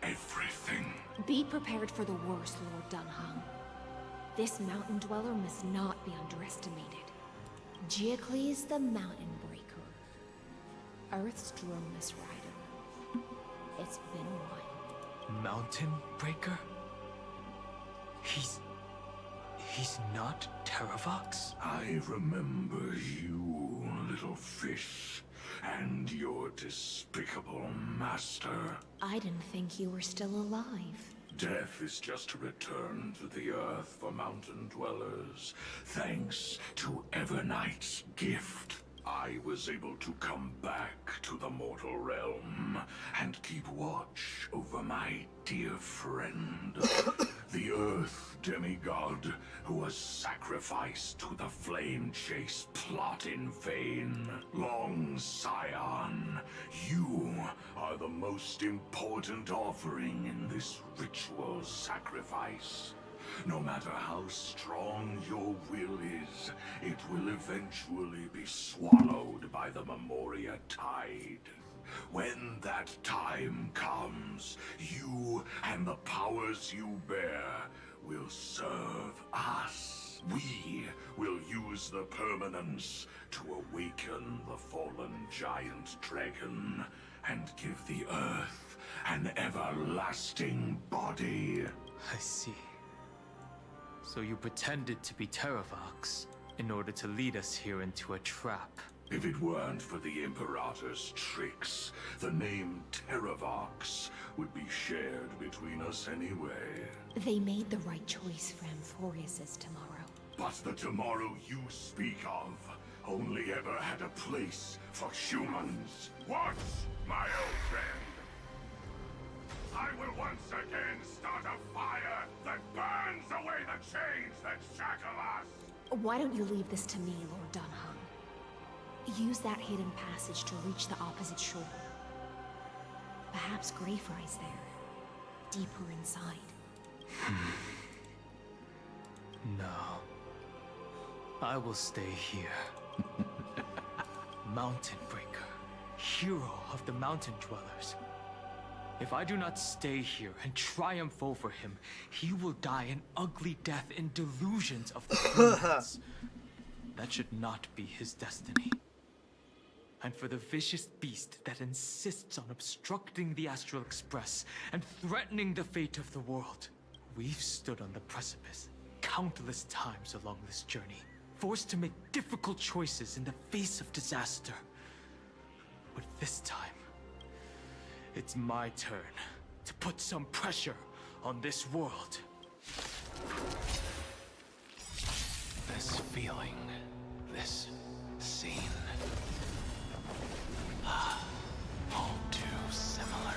everything. Be prepared for the worst, Lord Dunham. This mountain dweller must not be underestimated. Geocles the Mountain Breaker. Earth's Dromus Rider. It's been a while. Mountain Breaker? He's not Terravox? I remember you, little fish, and your despicable master. I didn't think you were still alive. Death is just a return to the earth for mountain dwellers. Thanks to Evernight's gift, I was able to come back to the mortal realm and keep watch over my dear friend, the Earth demigod who was sacrificed to the flame chase plot in vain. Long Scion, you are the most important offering in this ritual sacrifice. No matter how strong your will is, it will eventually be swallowed by the Memoria tide. When that time comes, you and the powers you bear will serve us. We will use the permanence to awaken the fallen giant dragon and give the earth an everlasting body. I see. So you pretended to be Terravox in order to lead us here into a trap. If it weren't for the Imperator's tricks, the name Terravox would be shared between us anyway. They made the right choice for Amphorius's tomorrow. But the tomorrow you speak of only ever had a place for humans. What, my old friend? I will once again start a fire that burns away the chains that shackle us! Why don't you leave this to me, Lord Dunham? Use that hidden passage to reach the opposite shore. Perhaps Greyfry's there, deeper inside. No. I will stay here. Mountain Breaker, hero of the mountain dwellers. If I do not stay here and triumph over him, he will die an ugly death in delusions of the permanence. That should not be his destiny. And for the vicious beast that insists on obstructing the Astral Express and threatening the fate of the world, we've stood on the precipice countless times along this journey, forced to make difficult choices in the face of disaster. But this time, it's my turn to put some pressure on this world. This feeling, this scene. All too similar.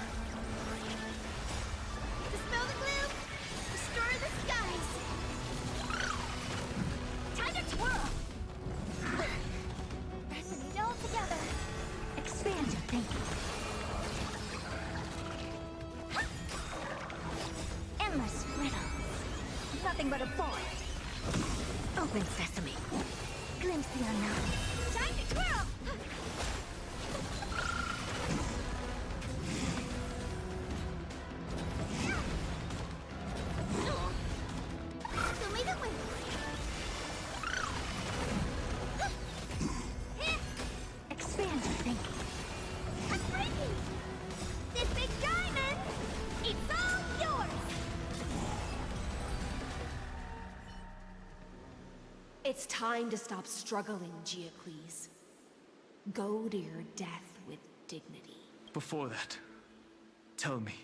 Dispel the gloom! Restore the skies! Time to twirl! Resonate all together. Expand your thinking. Endless riddles. Nothing but a void. Open sesame. Glimpse the unknown. Time to twirl! Show me the way. Expand your thinking. A freebie! This big diamond! It's all yours! It's time to stop struggling, Geocles. Go to your death with dignity. Before that, tell me,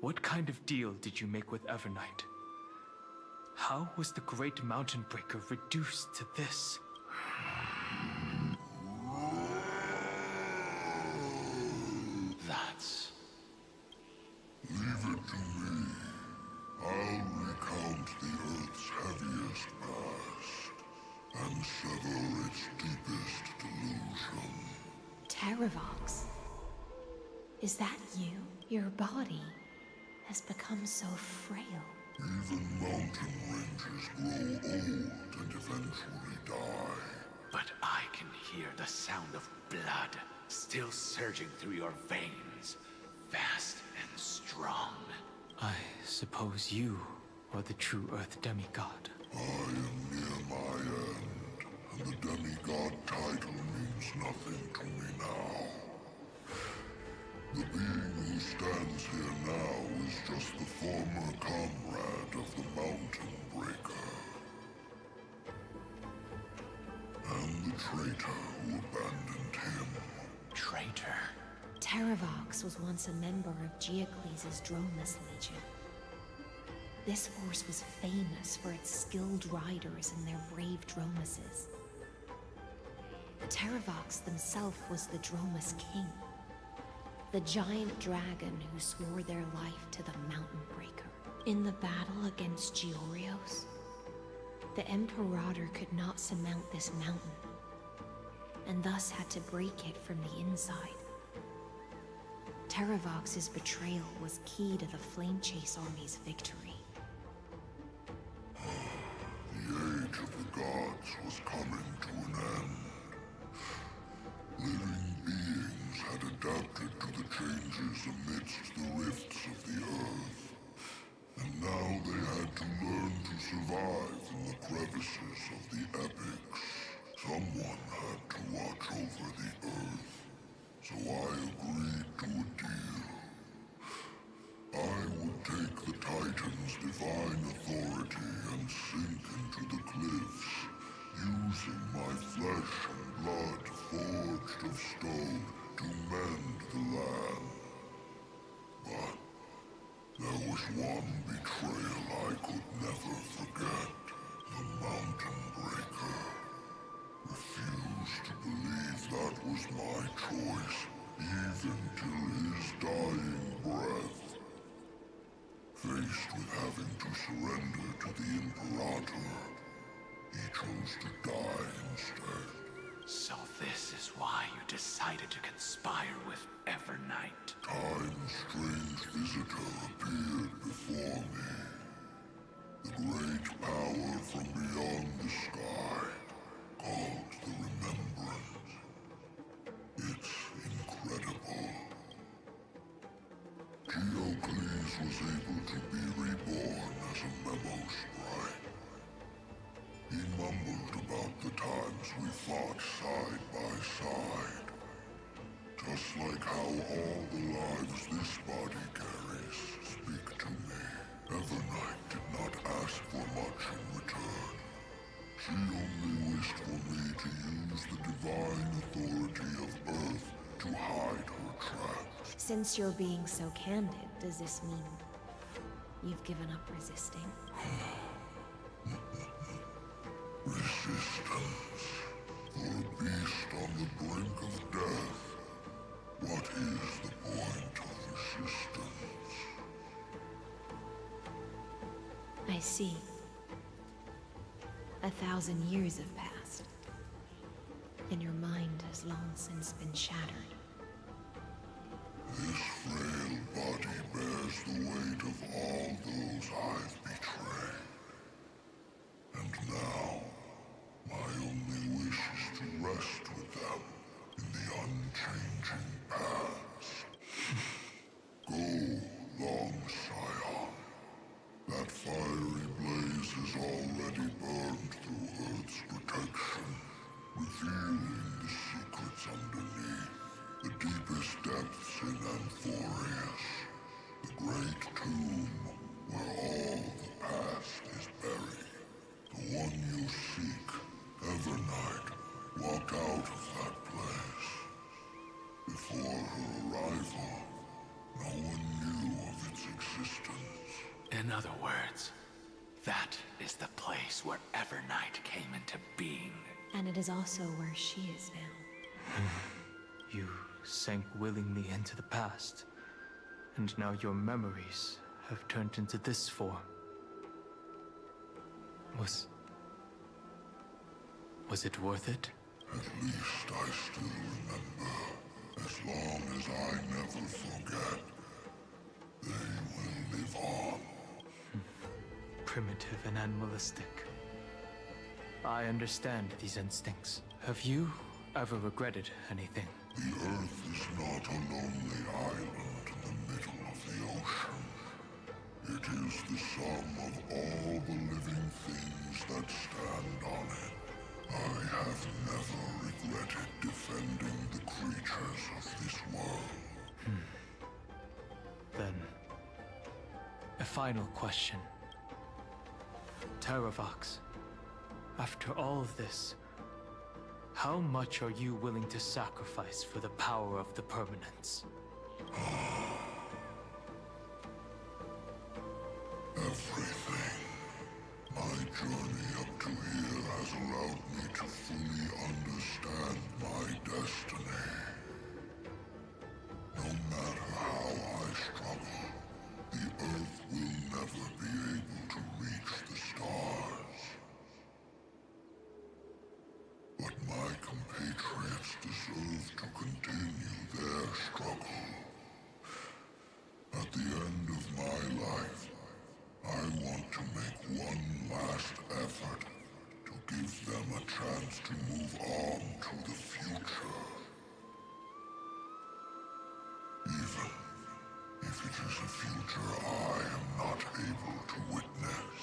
what kind of deal did you make with Evernight? How was the Great Mountain Breaker reduced to this? That's... Leave it to me. I'll recount the Earth's heaviest past and sever its deepest delusion. Terravox? Is that you? Your body has become so frail. Even mountain ranges grow old and eventually die. But I can hear the sound of blood still surging through your veins, fast and strong. I suppose you are the true Earth demigod. I am near my end, and the demigod title means nothing to me now. The being who stands here now is just the former comrade of the Mountain Breaker. And the traitor who abandoned him. Traitor? Terravox was once a member of Geocles' Dromus Legion. This force was famous for its skilled riders and their brave Dromuses. Terravox himself was the Dromus King, the giant dragon who swore their life to the Mountain Breaker. In the battle against Georios, the Imperator could not surmount this mountain, and thus had to break it from the inside. Terravox's betrayal was key to the Flame Chase Army's victory. The age of the gods was coming to an end. Living beings had adapted to the changes amidst the rifts of the earth. And now they had to learn to survive in the crevices of the epics. Someone had to watch over the earth. So I agreed to a deal. I would take the Titan's divine authority and sink into the cliffs, using my flesh and blood forged of stone to mend the land. But there was one betrayal I could never forget. The Mountain Breaker refused to believe that was my choice, even till his dying breath. Faced with having to surrender to the Imperator, he chose to die instead. So this is why you decided to conspire with Evernight. Time's strange visitor appeared before me. The great power from beyond the sky, called the Remembrance. It's incredible. Geocles was able to be reborn as a memo sprite. He mumbled about the times we fought side by side. Just like how all the lives this body carries speak to me. Evernight did not ask for much in return. She only wished for me to use the divine authority of Earth to hide her tracks. Since you're being so candid, does this mean you've given up resisting? Resistance. For a beast on the brink of death. What is the point of resistance? I see. 1,000 years have passed, and your mind has long since been shattered. This frail body bears the weight of all those I've betrayed. And now, my only wish is to rest with them in the unchanging past. Go, long Scion. That fiery blaze has already burned through Earth's protection, revealing the secrets underneath. The deepest depths in Amphorius, the great tomb where all the past is buried. The one you In other words, that is the place where Evernight came into being. And it is also where she is now. You sank willingly into the past, and now your memories have turned into this form. Was it worth it? At least I still remember. As long as I never forget, they will live on. Primitive and animalistic. I understand these instincts. Have you ever regretted anything? The Earth is not a lonely island in the middle of the ocean. It is the sum of all the living things that stand on it. I have never regretted defending the creatures of this world. Then, a final question. Terravox, after all of this, how much are you willing to sacrifice for the power of the permanence? Everything. My journey up to here has allowed me to fully understand my destiny. No matter how I struggle, the Earth will never be able to reach the stars. But my compatriots deserve to continue their struggle. At the end of my life, I want to make one last effort to give them a chance to move on to the future. Even if it is a future I am not able to witness.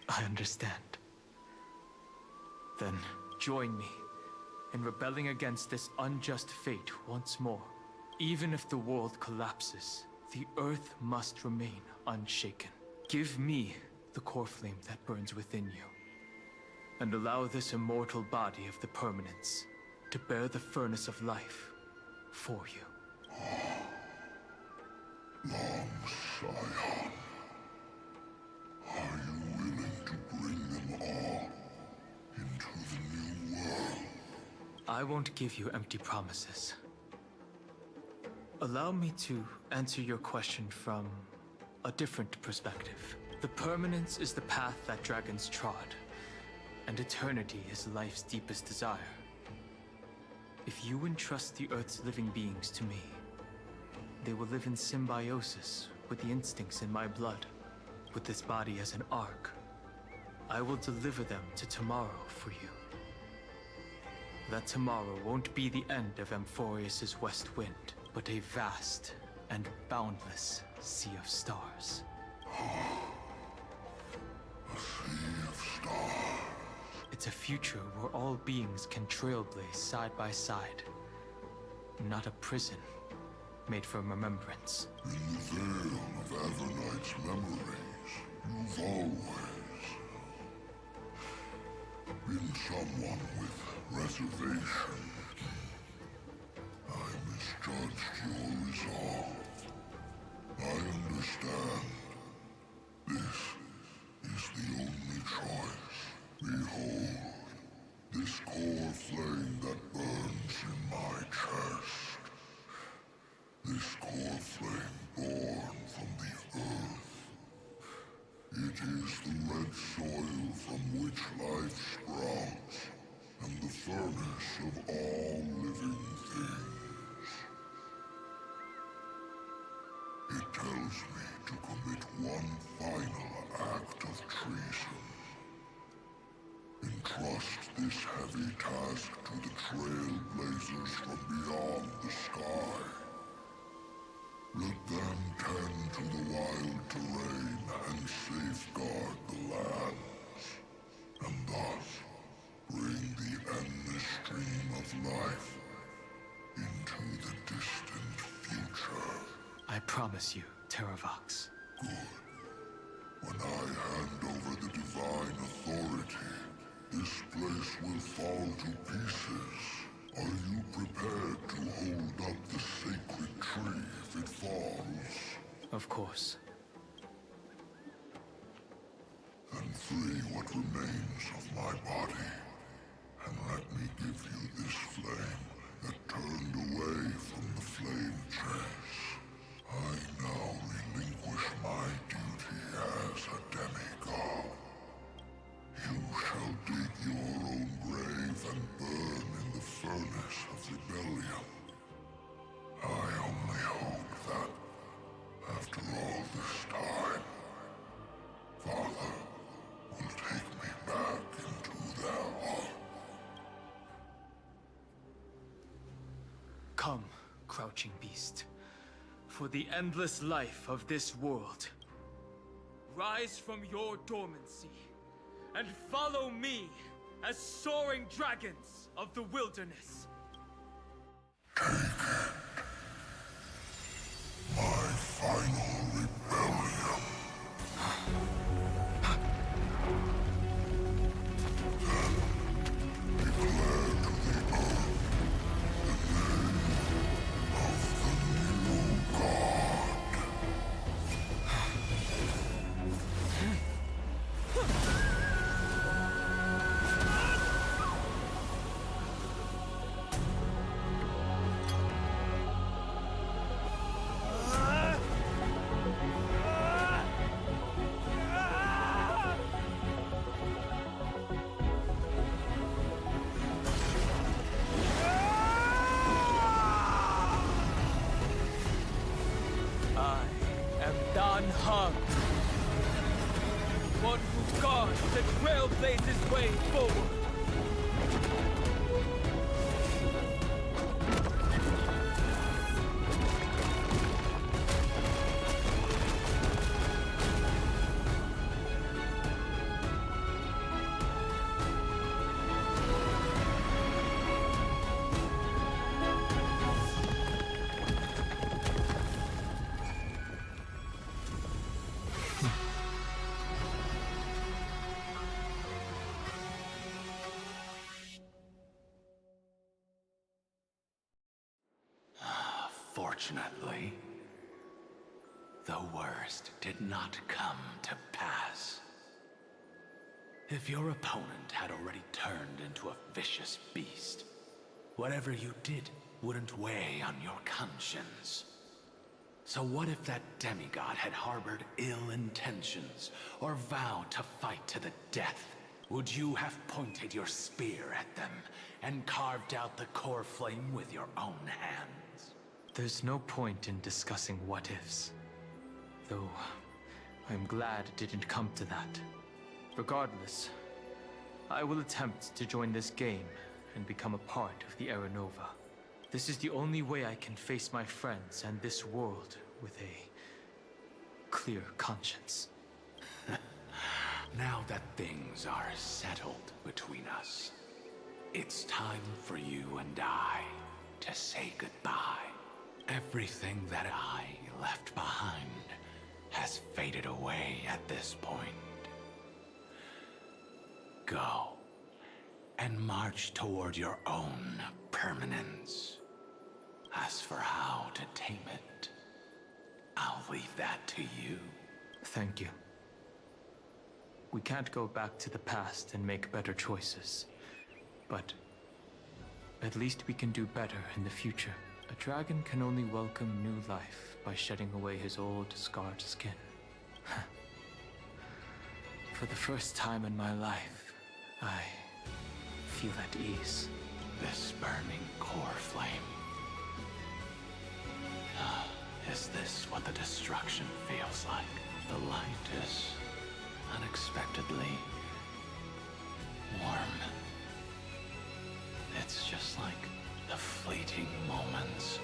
I understand. Then join me in rebelling against this unjust fate once more. Even if the world collapses, the Earth must remain unshaken. Give me the core flame that burns within you, and allow this immortal body of the permanence to bear the furnace of life for you. Long Scion, are you willing to bring them all into the new world? I won't give you empty promises. Allow me to answer your question from a different perspective. The permanence is the path that dragons trod, and eternity is life's deepest desire. If you entrust the Earth's living beings to me, they will live in symbiosis with the instincts in my blood, with this body as an ark. I will deliver them to tomorrow for you. That tomorrow won't be the end of Amphorius's west wind, but a vast and boundless sea of stars. A sea of stars. It's a future where all beings can trailblaze side by side. Not a prison made for remembrance. In the veil of Evernight's memories, you've always been someone with reservation. I misjudged your resolve. I understand. This is the only choice. Behold, this core flame that burns in my chest. This core flame born from the earth. It is the red soil from which life sprouts, and the furnace of all living things. It tells me to commit one final act of treason. Entrust this heavy task to the trailblazers from beyond the sky. Let them tend to the wild terrain and safeguard the lands, and thus bring the endless stream of life into the distant future. I promise you, Terravox. Good. When I hand over the divine authority, this place will fall to pieces, Are you prepared to hold up the sacred tree if it falls? Of course. Then free what remains of my body, and let me give you this flame that turned away from the flame chase. I now relinquish my duty as a demigod. You shall dig your own grave and burn in the furnace of rebellion. I only hope that, after all this time, Father will take me back into their heart. Come, crouching beast, for the endless life of this world. Rise from your dormancy, and follow me as soaring dragons of the wilderness. My final rebellion. Then declare to the earth the name of the new god. I am Dan Heng, one who guards the trailblazes' way forward. Fortunately, the worst did not come to pass. If your opponent had already turned into a vicious beast, whatever you did wouldn't weigh on your conscience. So what if that demigod had harbored ill intentions, or vowed to fight to the death? Would you have pointed your spear at them, and carved out the core flame with your own hands? There's no point in discussing what-ifs. Though, I'm glad it didn't come to that. Regardless, I will attempt to join this game and become a part of the Era Nova. This is the only way I can face my friends and this world with a clear conscience. Now that things are settled between us, it's time for you and I to say goodbye. Everything that I left behind has faded away at this point. Go and march toward your own permanence. As for how to tame it, I'll leave that to you. Thank you. We can't go back to the past and make better choices, but at least we can do better in the future. A dragon can only welcome new life by shedding away his old, scarred skin. For the first time in my life, I feel at ease. This burning core flame. Is this what the destruction feels like? The light is unexpectedly warm. It's just like the fleeting moments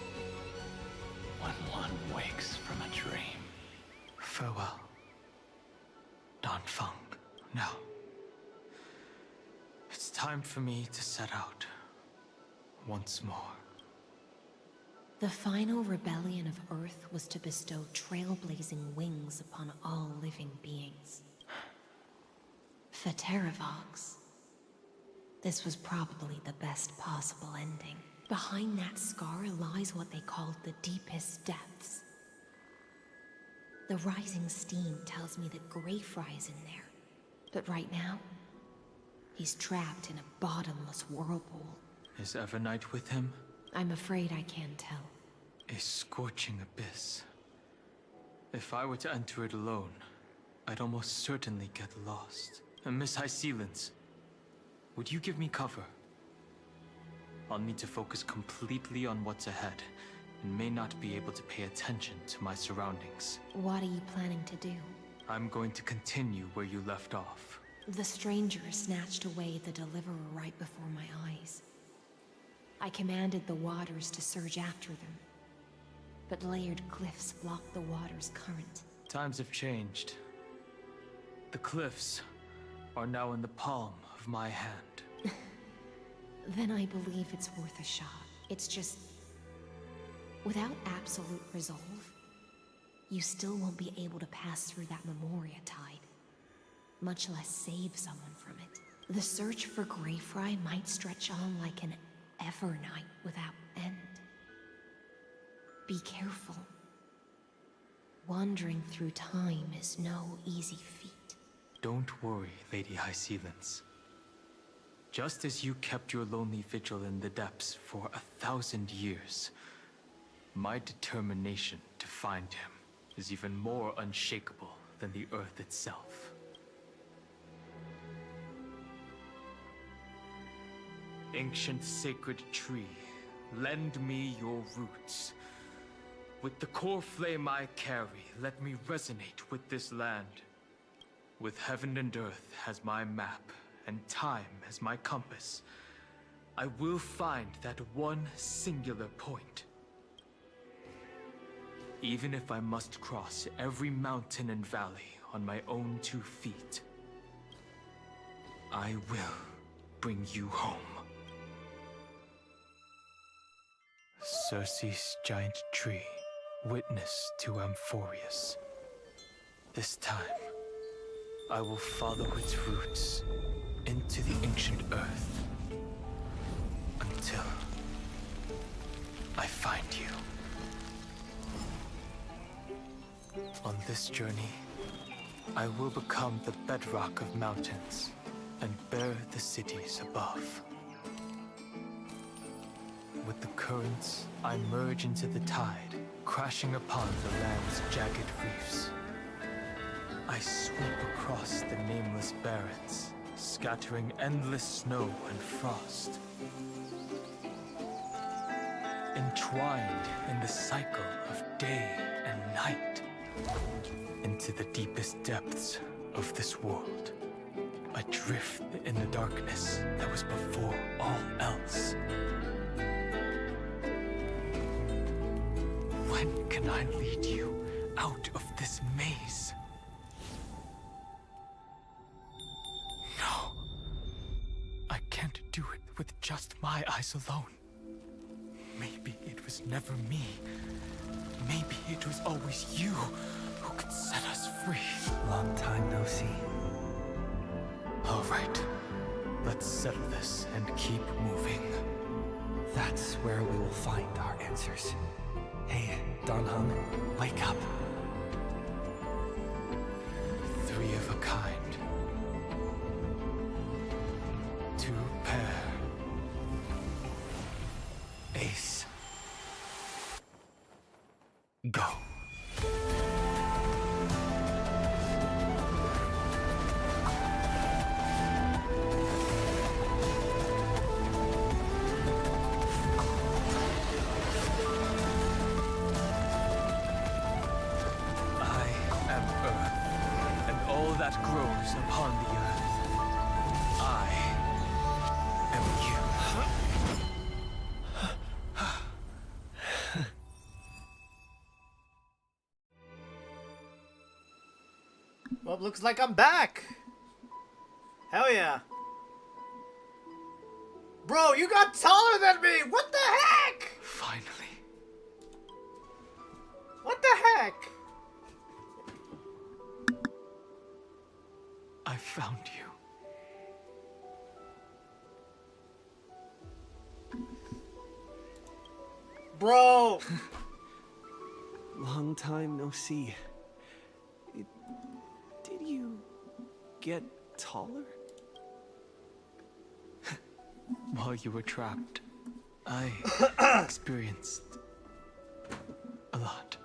when one wakes from a dream. Farewell, Dan Feng. Now, it's time for me to set out once more. The final rebellion of Earth was to bestow trailblazing wings upon all living beings. Vtuber. This was probably the best possible ending. Behind that scar lies what they called the deepest depths. The rising steam tells me that Greyfry is in there. But right now, he's trapped in a bottomless whirlpool. Is Evernight with him? I'm afraid I can't tell. A scorching abyss. If I were to enter it alone, I'd almost certainly get lost. And Miss High Sealants, would you give me cover? I'll need to focus completely on what's ahead, and may not be able to pay attention to my surroundings. What are you planning to do? I'm going to continue where you left off. The stranger snatched away the deliverer right before my eyes. I commanded the waters to surge after them, but layered cliffs blocked the water's current. Times have changed. The cliffs are now in the palm of my hand. Then I believe it's worth a shot. It's just... without absolute resolve, you still won't be able to pass through that Memoria tide, much less save someone from it. The search for Greyfry might stretch on like an Evernight without end. Be careful. Wandering through time is no easy feat. Don't worry, Lady High Sealants. Just as you kept your lonely vigil in the depths for 1,000 years, my determination to find him is even more unshakable than the earth itself. Ancient sacred tree, lend me your roots. With the core flame I carry, let me resonate with this land. With heaven and earth as my map, and time as my compass, I will find that one singular point. Even if I must cross every mountain and valley on my own 2 feet, I will bring you home. Circe's giant tree, witness to Amphorius. This time, I will follow its roots into the ancient earth until I find you. On this journey, I will become the bedrock of mountains and bear the cities above. With the currents, I merge into the tide, crashing upon the land's jagged reefs. I sweep across the nameless barrens, scattering endless snow and frost. Entwined in the cycle of day and night, into the deepest depths of this world, adrift in the darkness that was before all else. When can I lead you out of this maze? No. I can't do it with just my eyes alone. Maybe it was never me. Maybe it was always you who could set us free. Long time no see. All right. Let's settle this and keep moving. That's where we will find our answers. Hey, Dan Heng, wake up. 3 of a kind. 2 pair. Ace. Go. That grows upon the earth. I am you. Well, looks like I'm back. Hell yeah. Bro, you got taller than me! What the heck? Finally. What the heck? I found you. Bro! Long time no see. Did you get taller? While you were trapped, I experienced a lot.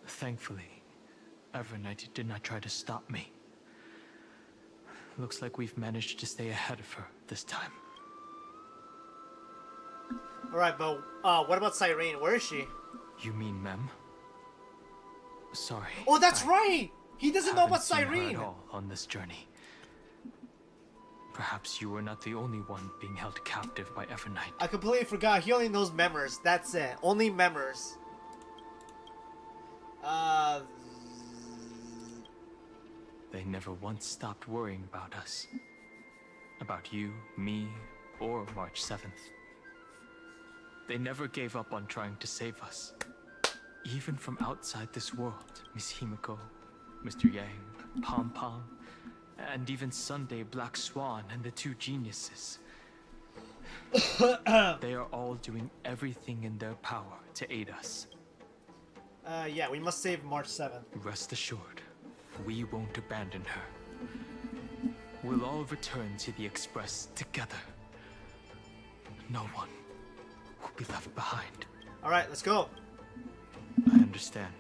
Thankfully, Evernight did not try to stop me. Looks like we've managed to stay ahead of her this time. Alright, but what about Cyrene? Where is she? You mean Mem? Sorry. Oh, that's right! He doesn't know about haven't seen her Cyrene! at all on this journey. Perhaps you were not the only one being held captive by Evernight. I completely forgot. He only knows members. That's it. Only members. They never once stopped worrying about us. About you, me, or March 7th. They never gave up on trying to save us. Even from outside this world, Miss Himiko, Mr. Yang, Pom Pom, and even Sunday Black Swan and the two geniuses. They are all doing everything in their power to aid us. Yeah, we must save March 7th. Rest assured, we won't abandon her. We'll all return to the Express together. No one will be left behind. Alright, let's go. I understand.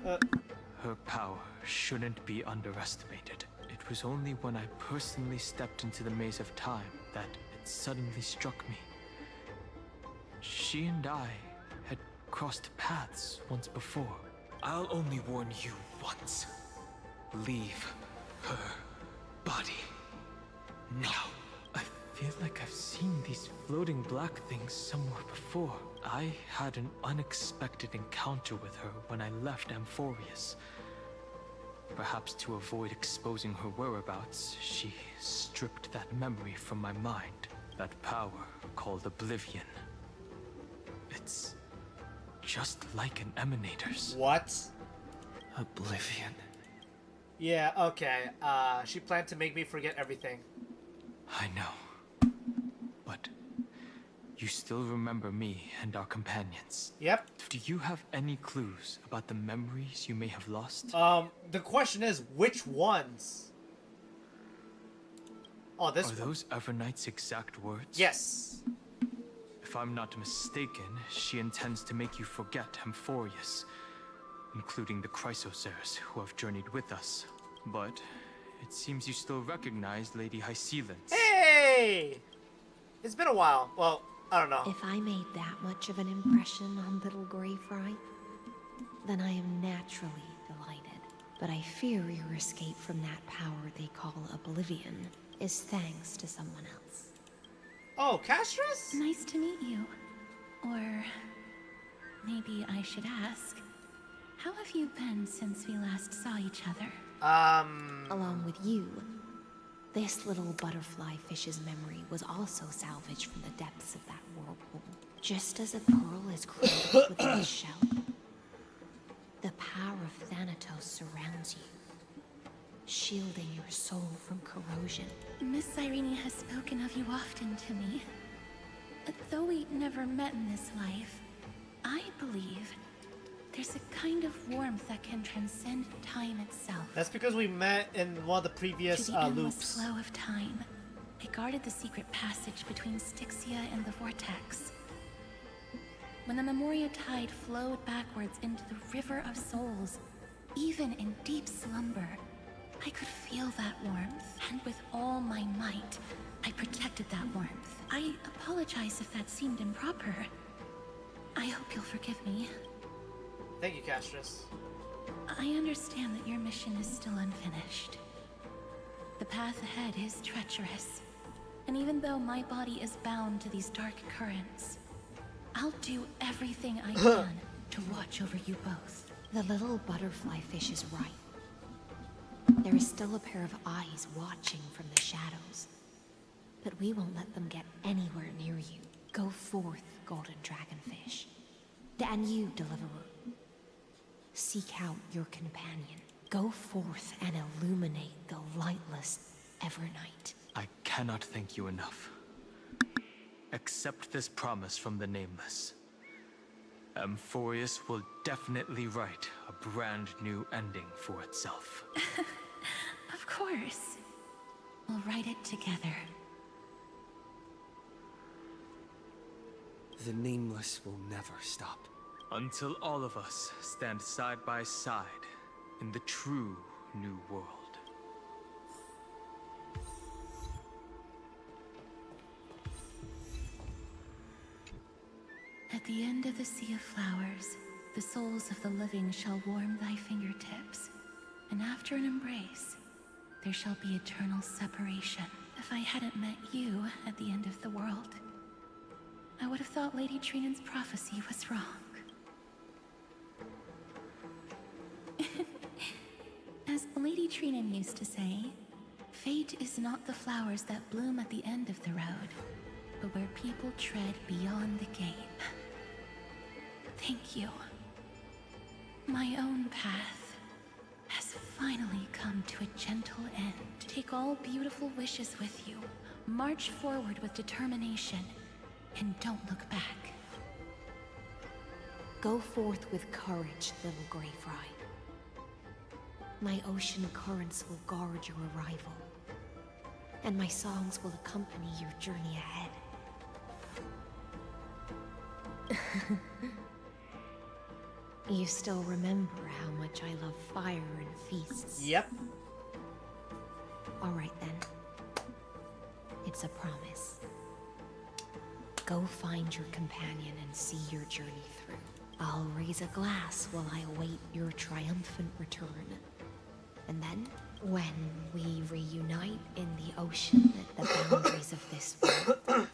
Her power shouldn't be underestimated. It was only when I personally stepped into the maze of time that it suddenly struck me. She and I had crossed paths once before. I'll only warn you once. Leave her body. No. I feel like I've seen these floating black things somewhere before. I had an unexpected encounter with her when I left Amphorius. Perhaps to avoid exposing her whereabouts, she stripped that memory from my mind. That power called Oblivion. It's just like an Emanator's. What? Oblivion. Yeah, okay. She planned to make me forget everything. I know. But you still remember me and our companions. Yep. Do you have any clues about the memories you may have lost? The question is, which ones? Oh, this Are those Evernight's exact words? Yes. If I'm not mistaken, she intends to make you forget Amphorius, including the Chrysosaurs who have journeyed with us. But it seems you still recognize Lady Hycelens. Hey! It's been a while. Well, I don't know. If I made that much of an impression on little Grey Fry, then I am naturally delighted. But I fear your escape from that power they call Oblivion is thanks to someone else. Oh, Castris? Nice to meet you. Or maybe I should ask, how have you been since we last saw each other? Along with you, this little butterfly fish's memory was also salvaged from the depths of that whirlpool. Just as a pearl is cradled within its shell, the power of Thanatos surrounds you, shielding your soul from corrosion. Miss Cyrene has spoken of you often to me. Though we never met in this life, I believe there's a kind of warmth that can transcend time itself. That's because we met in one of the previous To the endless loops. flow of time, I guarded the secret passage between Styxia and the Vortex. When the Memoria Tide flowed backwards into the River of Souls, even in deep slumber, I could feel that warmth, and with all my might, I protected that warmth. I apologize if that seemed improper. I hope you'll forgive me. Thank you, Castris. I understand that your mission is still unfinished. The path ahead is treacherous, and even though my body is bound to these dark currents, I'll do everything I can to watch over you both. The little butterfly fish is right. There is still a pair of eyes watching from the shadows. But we won't let them get anywhere near you. Go forth, golden dragonfish. And you, deliverer. Seek out your companion. Go forth and illuminate the lightless Evernight. I cannot thank you enough. Accept this promise from the Nameless. Amphorius will definitely write a brand new ending for itself. Of course. We'll write it together. The Nameless will never stop. Until all of us stand side by side in the true new world. At the end of the Sea of Flowers, the souls of the living shall warm thy fingertips, and after an embrace, there shall be eternal separation. If I hadn't met you at the end of the world, I would have thought Lady Trinan's prophecy was wrong. As Lady Trinan used to say, fate is not the flowers that bloom at the end of the road, but where people tread beyond the gate. Thank you. My own path has finally come to a gentle end. Take all beautiful wishes with you, march forward with determination, and don't look back. Go forth with courage, little Grey Fry. My ocean currents will guard your arrival, and my songs will accompany your journey ahead. You still remember how much I love fire and feasts? Yep. All right then. It's a promise. Go find your companion and see your journey through. I'll raise a glass while I await your triumphant return. And then, when we reunite in the ocean at the boundaries of this world,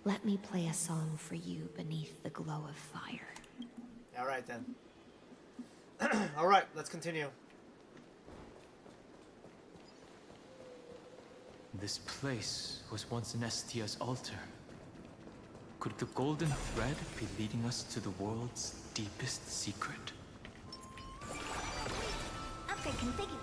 let me play a song for you beneath the glow of fire. Alright then. Alright, let's continue. This place was once Nestia's altar. Could the golden thread be leading us to the world's deepest secret? Upgrade configured.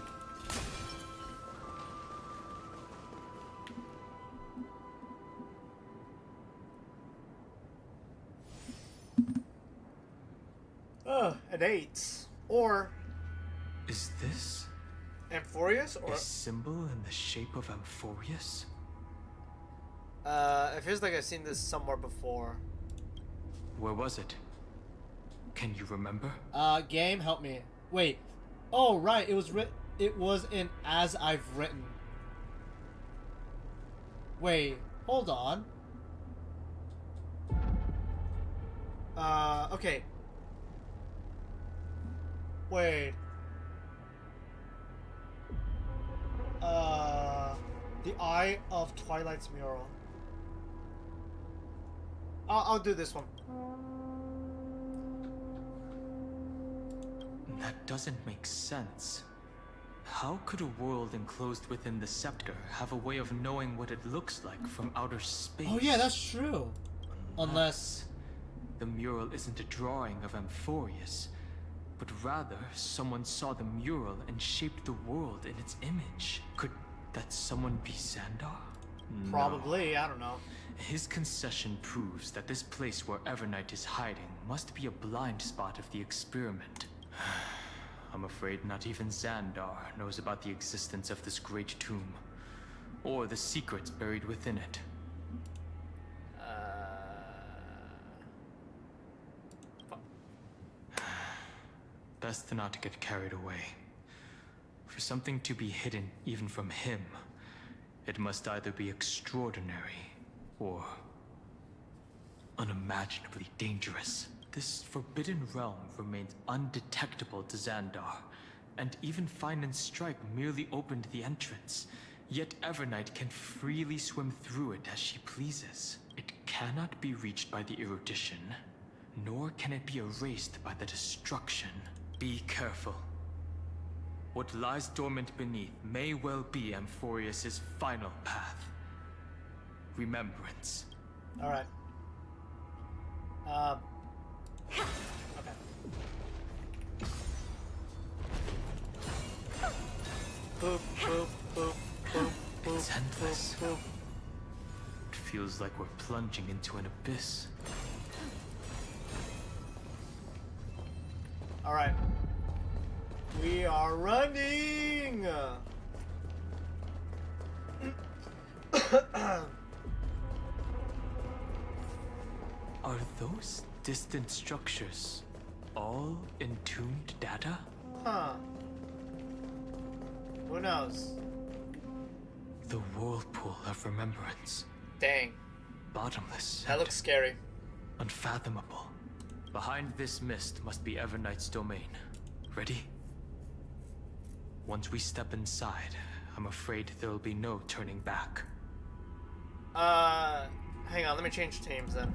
An 8. Or Is this Amphorius? Or a symbol in the shape of Amphorius? it feels like I've seen this somewhere before. Where was it? Can you remember? Game, help me. Wait. Oh, right. It was in As I've Written. Wait. Hold on. Okay. Wait. The Eye of Twilight's Mural. I'll do this one. That doesn't make sense. How could a world enclosed within the scepter have a way of knowing what it looks like from outer space? Oh yeah, that's true. Unless the mural isn't a drawing of Amphorius, but rather someone saw the mural and shaped the world in its image. Could that someone be Xandar? No. Probably, I don't know. His concession proves that this place where Evernight is hiding must be a blind spot of the experiment. I'm afraid not even Xandar knows about the existence of this great tomb, or the secrets buried within it. Best not to get carried away. For something to be hidden even from him, it must either be extraordinary or unimaginably dangerous. This forbidden realm remains undetectable to Xandar, and even Find and Strike merely opened the entrance. Yet Evernight can freely swim through it as she pleases. It cannot be reached by the erudition, nor can it be erased by the destruction. Be careful. What lies dormant beneath may well be Amphorius' final path. Remembrance. Alright. Okay. Boop, boop, boop. It's endless. It feels like we're plunging into an abyss. Alright. We are running! Are those distant structures all entombed data? Huh. Who knows? The whirlpool of remembrance. Dang. Bottomless. That looks scary. Unfathomable. Behind this mist must be Everknight's domain. Ready? Once we step inside, I'm afraid there will be no turning back. Hang on, let me change teams then.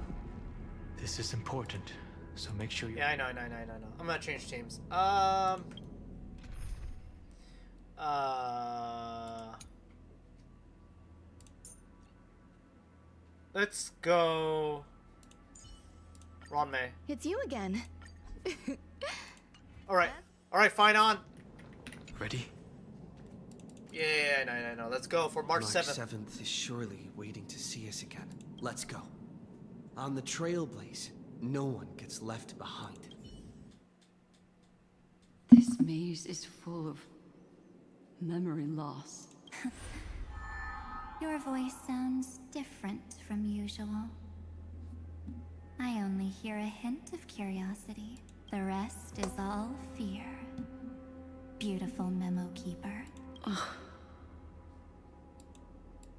This is important, so make sure you... Yeah, I know. I'm gonna change teams. Let's go... Ron May. It's you again. Alright, fine on. Ready? Yeah, I know. Let's go for March 7th. 7th is surely waiting to see us again. Let's go. On the Trailblaze, no one gets left behind. This maze is full of memory loss. Your voice sounds different from usual. I only hear a hint of curiosity. The rest is all fear. Beautiful memo keeper.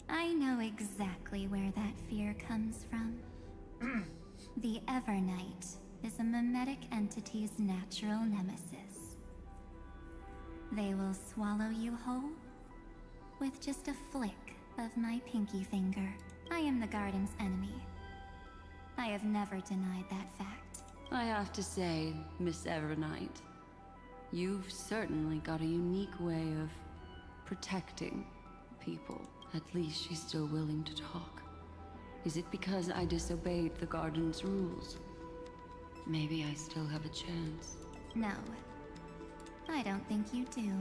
I know exactly where that fear comes from. The Evernight is a mimetic entity's natural nemesis. They will swallow you whole with just a flick of my pinky finger. I am the garden's enemy. I have never denied that fact. I have to say, Miss Evernight, you've certainly got a unique way of protecting people. At least she's still willing to talk. Is it because I disobeyed the garden's rules? Maybe I still have a chance. No, I don't think you do.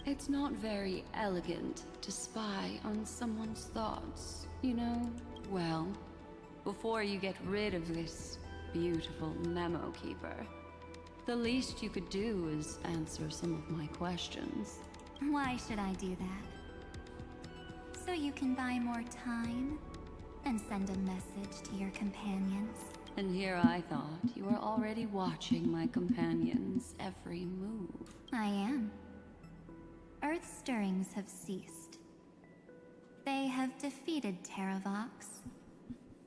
It's not very elegant to spy on someone's thoughts, you know? Well, before you get rid of this beautiful memo keeper, the least you could do is answer some of my questions. Why should I do that? So you can buy more time and send a message to your companions. And here I thought you were already watching my companions' every move. I am. Earth stirrings have ceased. They have defeated Terravox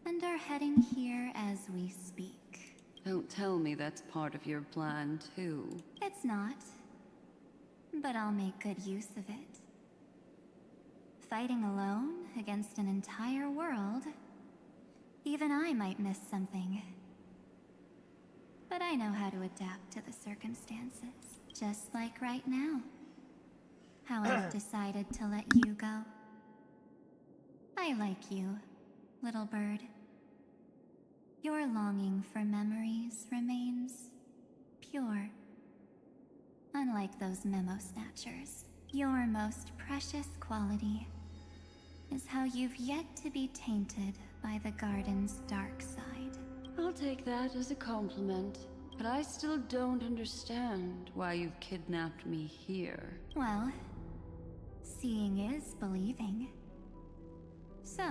and are heading here as we speak. Don't tell me that's part of your plan, too. It's not, but I'll make good use of it. Fighting alone against an entire world, even I might miss something. But I know how to adapt to the circumstances, just like right now. How I've decided to let you go. I like you, little bird. Your longing for memories remains pure. Unlike those memo snatchers, your most precious quality is how you've yet to be tainted by the garden's dark side. I'll take that as a compliment, but I still don't understand why you've kidnapped me here. Well, seeing is believing. So,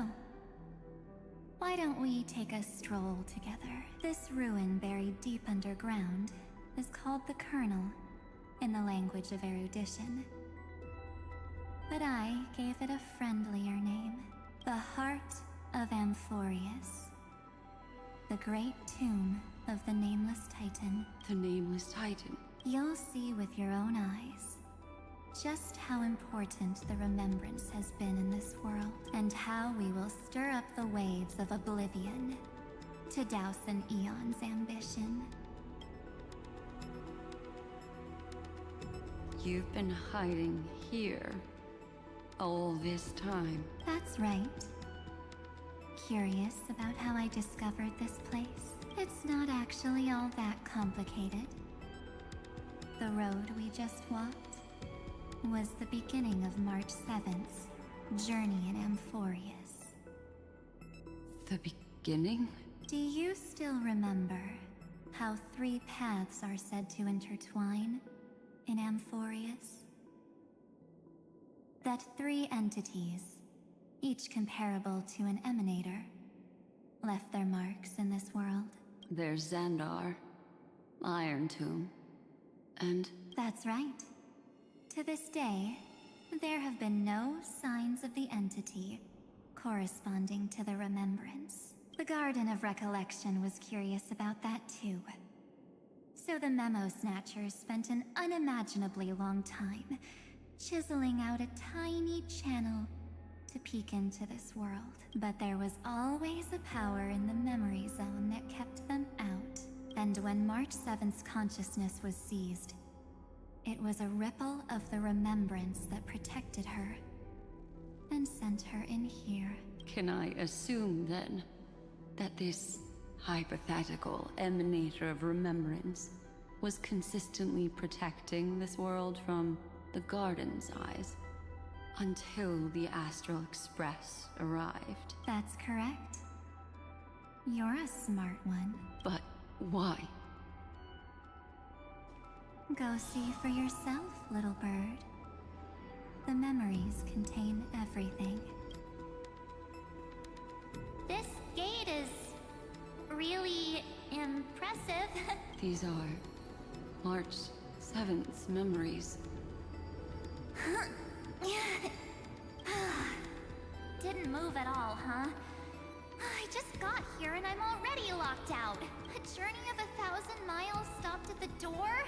why don't we take a stroll together? This ruin buried deep underground is called the Kernel, in the language of erudition. But I gave it a friendlier name, the Heart of Amphorius, the great tomb of the Nameless Titan. The Nameless Titan? You'll see with your own eyes just how important the remembrance has been in this world, and how we will stir up the waves of oblivion to douse an eon's ambition. You've been hiding here all this time. That's right. Curious about how I discovered this place? It's not actually all that complicated. The road we just walked was the beginning of March 7th, journey in Amphorius. The beginning? Do you still remember how 3 paths are said to intertwine in Amphorius? That 3 entities, each comparable to an emanator, left their marks in this world. There's Xandar, Iron Tomb, and... That's right. To this day, there have been no signs of the entity corresponding to the remembrance. The Garden of Recollection was curious about that too. So the Memo Snatchers spent an unimaginably long time chiseling out a tiny channel to peek into this world. But there was always a power in the memory zone that kept them out. And when March 7th's consciousness was seized, it was a ripple of the remembrance that protected her and sent her in here. Can I assume, then, that this hypothetical emanator of remembrance was consistently protecting this world from the Garden's eyes until the Astral Express arrived? That's correct. You're a smart one. But why? Go see for yourself, little bird. The memories contain everything. This gate is really impressive. These are March 7th's memories. Didn't move at all, huh? I just got here and I'm already locked out. A journey of 1,000 miles stopped at the door?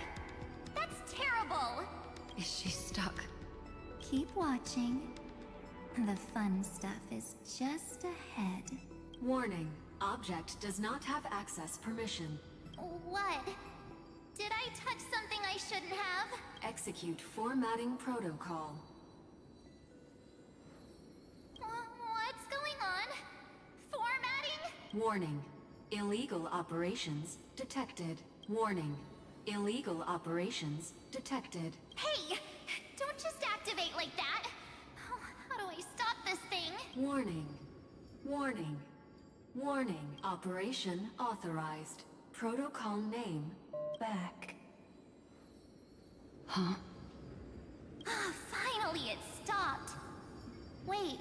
That's terrible! Is she stuck? Keep watching. The fun stuff is just ahead. Warning. Object does not have access permission. What? Did I touch something I shouldn't have? Execute formatting protocol. What's going on? Formatting? Warning. Illegal operations detected. Warning. Illegal operations detected. Hey! Don't just activate like that! How do I stop this thing? Warning. Warning. Warning. Operation authorized. Protocol name. Back. Huh? Finally it stopped! Wait.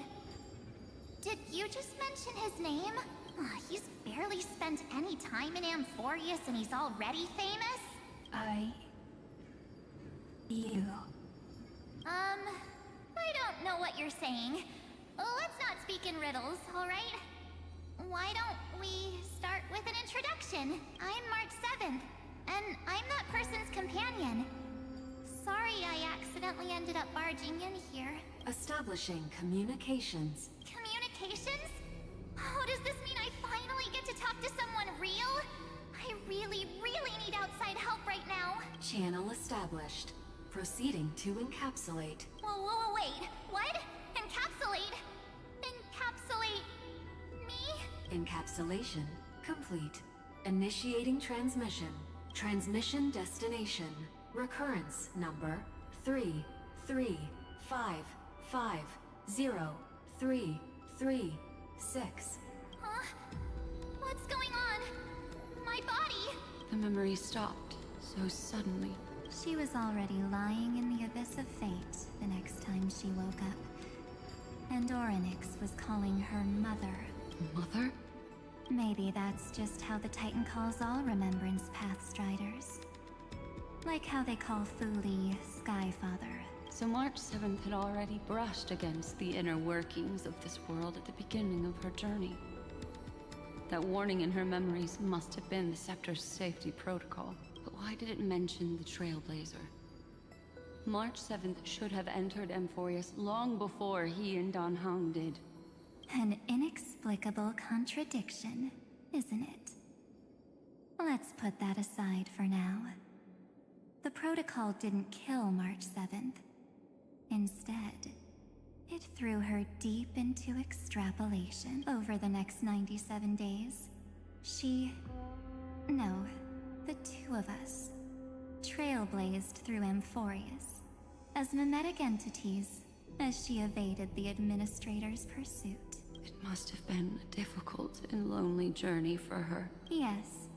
Did you just mention his name? He's barely spent any time in Amphorius and he's already famous? You. I don't know what you're saying. Let's not speak in riddles, alright? Why don't we start with an introduction? I'm March 7th, and I'm that person's companion. Sorry I accidentally ended up barging in here. Establishing communications. Communications? Oh, does this mean I finally get to talk to someone real? I really, really need outside help right now. Channel established. Proceeding to encapsulate. Whoa, wait. What? Encapsulate? Encapsulate... me? Encapsulation complete. Initiating transmission. Transmission destination. Recurrence number 335503336. Huh? What's going on? My body? The memory stopped so suddenly. She was already lying in the abyss of fate the next time she woke up. And Orynyx was calling her mother. Mother? Maybe that's just how the Titan calls all Remembrance Pathstriders. Like how they call Thule Skyfather. So March 7th had already brushed against the inner workings of this world at the beginning of her journey. That warning in her memories must have been the Scepter's safety protocol. But why did it mention the Trailblazer? March 7th should have entered Amphorius long before he and Dan Heng did. An inexplicable contradiction, isn't it? Let's put that aside for now. The protocol didn't kill March 7th. Instead, it threw her deep into extrapolation. Over the next 97 days, the two of us, trailblazed through Amphorius as mimetic entities as she evaded the administrator's pursuit. It must have been a difficult and lonely journey for her. Yes.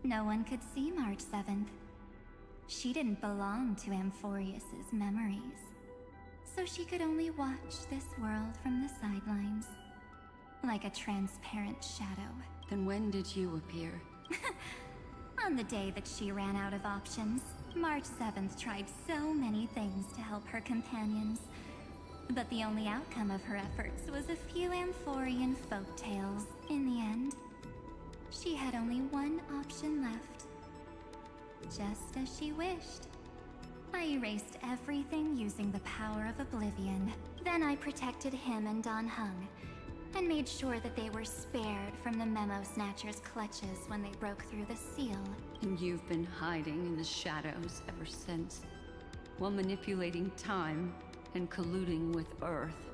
No one could see March 7th. She didn't belong to Amphorius's memories, so she could only watch this world from the sidelines, like a transparent shadow. Then when did you appear? On the day that she ran out of options, March 7th tried so many things to help her companions, but the only outcome of her efforts was a few Amphorian folktales. In the end, she had only one option left. Just as she wished. I erased everything using the power of oblivion. Then I protected him and Dan Heng, and made sure that they were spared from the Memo Snatcher's clutches when they broke through the seal. And you've been hiding in the shadows ever since, while manipulating time and colluding with Earth,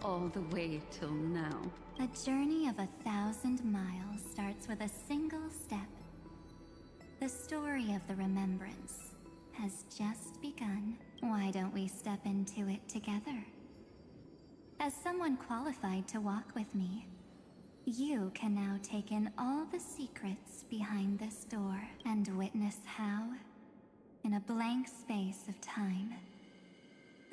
all the way till now. A journey of 1,000 miles starts with a single step. The story of the Remembrance has just begun. Why don't we step into it together? As someone qualified to walk with me, you can now take in all the secrets behind this door and witness how, in a blank space of time,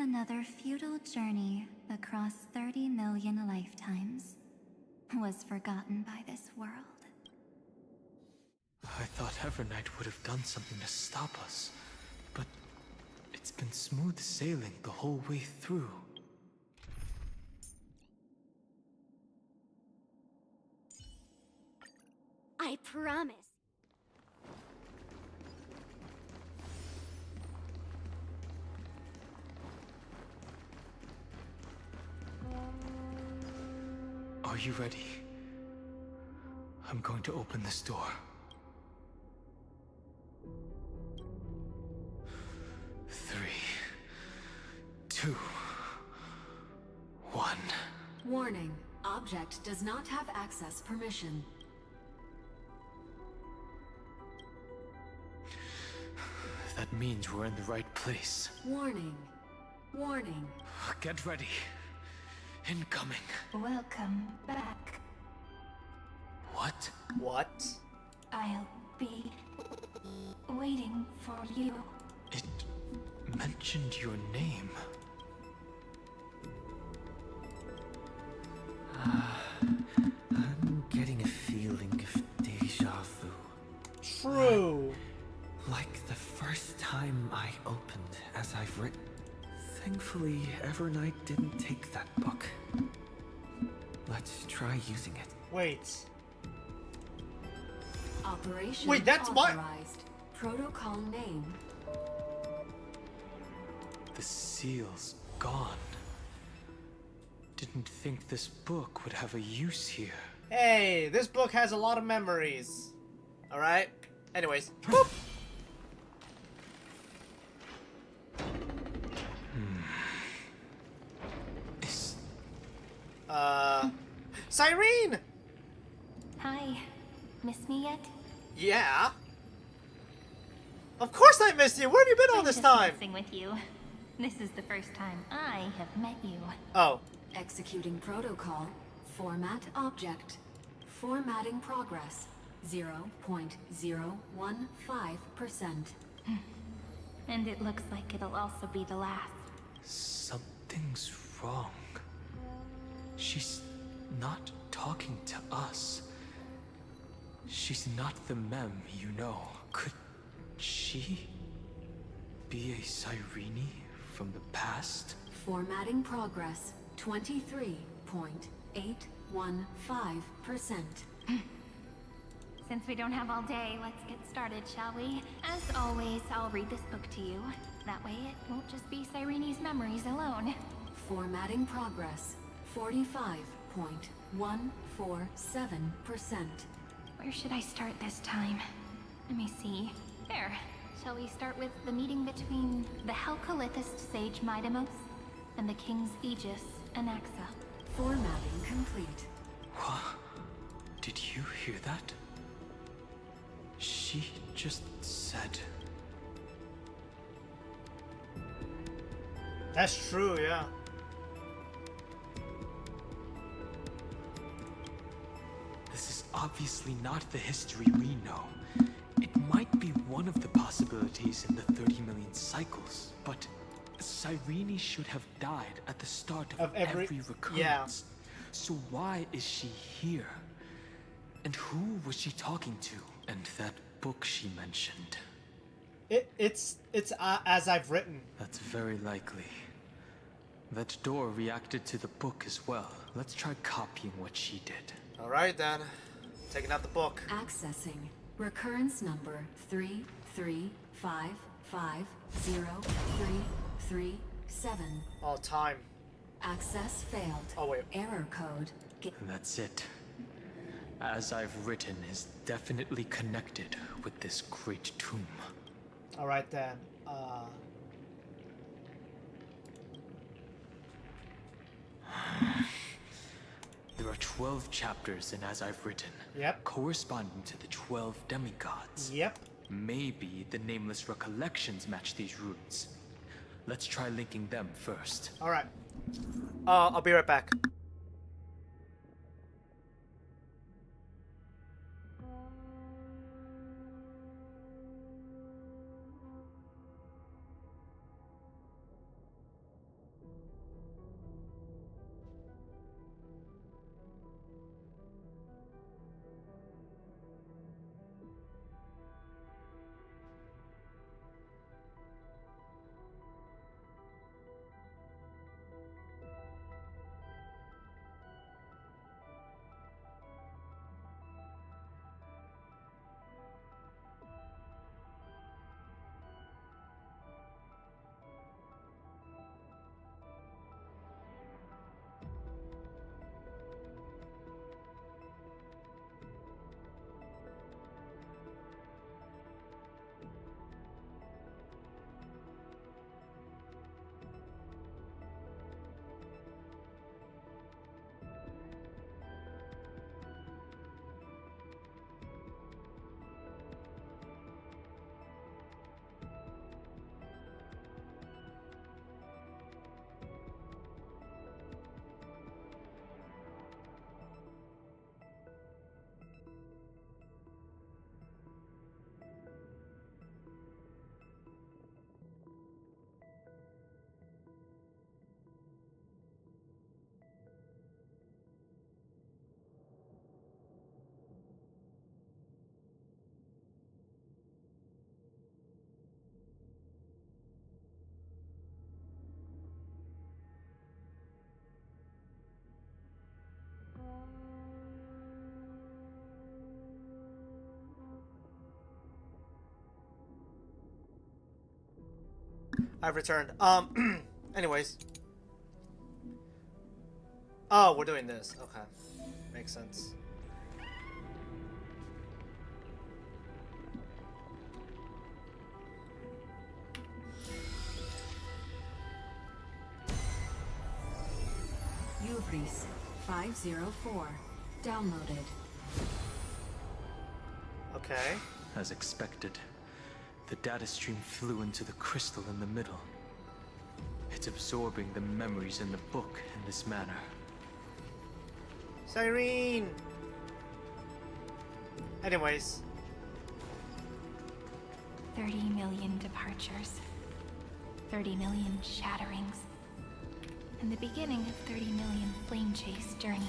another futile journey across 30 million lifetimes was forgotten by this world. I thought Evernight would have done something to stop us, but it's been smooth sailing the whole way through. I promise. Are you ready? I'm going to open this door. 3, 2, 1. Warning. Object does not have access permission. That means we're in the right place. Warning. Warning. Get ready. Incoming. Welcome back. What? What? I'll be waiting for you. It mentioned your name. I'm getting a feeling of deja vu. True. Like the first time I opened as I've written. Thankfully, Evernight didn't take that book. Let's try using it. Wait. Operation Wait, that's authorized. Protocol name. The seal's gone. Didn't think this book would have a use here. Hey, this book has a lot of memories. Alright? Anyways. Boop. Cyrene! Hi. Miss me yet? Yeah. Of course I missed you. Where have you been all this time? Messing with you. This is the first time I have met you. Oh. Executing protocol. Format object. Formatting progress. 0.015%. And it looks like it'll also be the last. Something's wrong. She's not talking to us. She's not the Mem, you know. Could she be a Cyrene from the past? Formatting progress. 23.815%. Since we don't have all day, let's get started, shall we? As always, I'll read this book to you. That way it won't just be Cyrene's memories alone. Formatting progress. 45.147%. Where should I start this time? Let me see. There. Shall we start with the meeting between the Helcolithist sage Midamos and the King's Aegis, Anaxa? Formatting complete. What? Did you hear that? She just said... That's true, yeah. This is obviously not the history we know. It might be one of the possibilities in the 30 million cycles, but Cyrene should have died at the start of every recurrence. Yeah. So why is she here? And who was she talking to? And that book she mentioned. It's as I've written. That's very likely. That door reacted to the book as well. Let's try copying what she did. All right then, taking out the book. Accessing recurrence number 335503337. All time. Access failed. Oh wait. Error code. And that's it. As I've written is definitely connected with this great tomb. All right then. There are 12 chapters in As I've Written. Yep. Corresponding to the 12 demigods. Yep. Maybe the nameless recollections match these runes. Let's try linking them first. All right. I'll be right back. I've returned. Anyways. Oh, we're doing this. Okay. Makes sense. Uvris 504. Downloaded. Okay. As expected, the data stream flew into the crystal in the middle. It's absorbing the memories in the book in this manner. Cyrene! Anyways. 30 million departures. 30 million shatterings. And the beginning of 30 million flame chase journeys.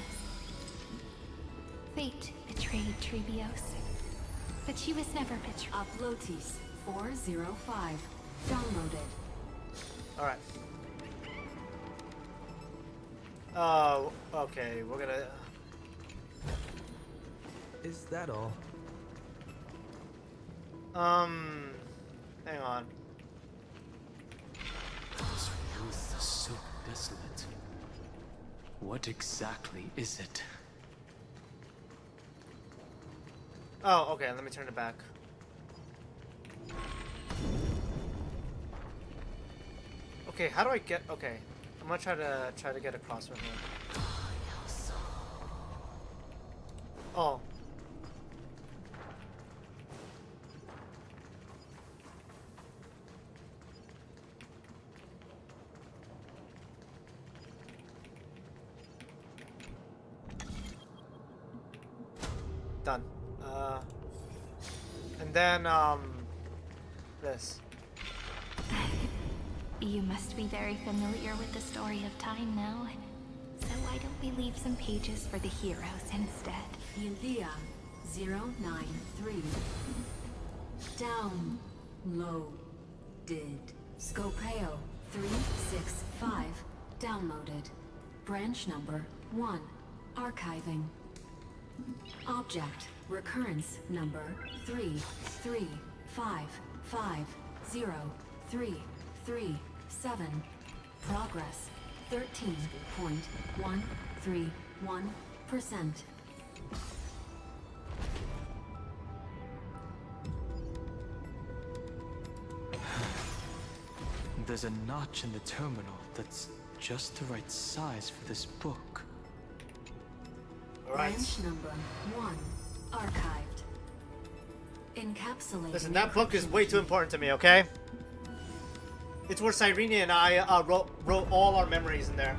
Fate betrayed Trebios. But she was never betrayed. Uplotis 405. Downloaded. Alright. Oh, okay. We're gonna... Is that all? Hang on. This youth is so desolate. What exactly is it? Oh, okay. Let me turn it back. Okay, how do I get... Okay. I'm gonna try to get across from here. Oh. done. And then this. You must be very familiar with the story of time now. So why don't we leave some pages for the heroes instead? Yulia 093. Downloaded. Scopeo 365. Downloaded. Branch number 1. Archiving. Object recurrence number 335503337. Progress 13.131%. There's a notch in the terminal that's just the right size for this book. Branch number 1. Archived. Encapsulated. Listen, that book is way too important to me, okay? It's where Cyrene and I wrote all our memories in there.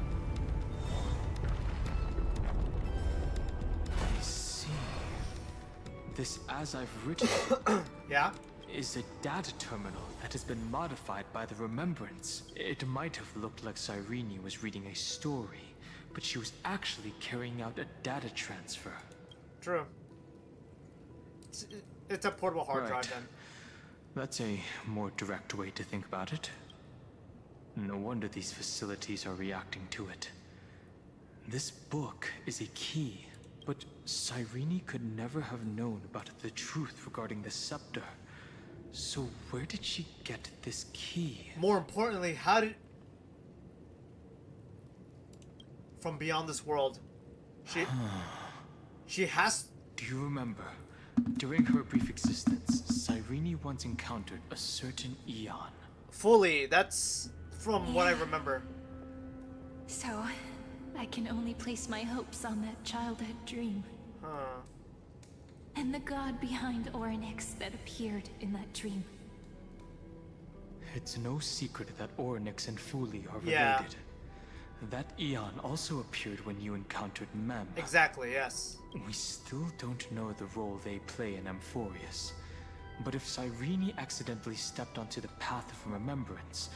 I see. This as I've written yeah? Is a data terminal that has been modified by the Remembrance. It might have looked like Cyrene was reading a story, but she was actually carrying out a data transfer. True. It's a portable hard drive then. That's a more direct way to think about it. No wonder these facilities are reacting to it. This book is a key, but Cyrene could never have known about the truth regarding the scepter. So where did she get this key? More importantly, how did... From beyond this world. She has... Do you remember? During her brief existence, Cyrene once encountered a certain Eon. Fully, that's from what I remember. So, I can only place my hopes on that childhood dream. Huh. And the god behind Orynyx that appeared in that dream. It's no secret that Orynyx and Fuli are related. Yeah. That Eon also appeared when you encountered Mem. Exactly, yes. We still don't know the role they play in Amphorius. But if Cyrene accidentally stepped onto the path of remembrance,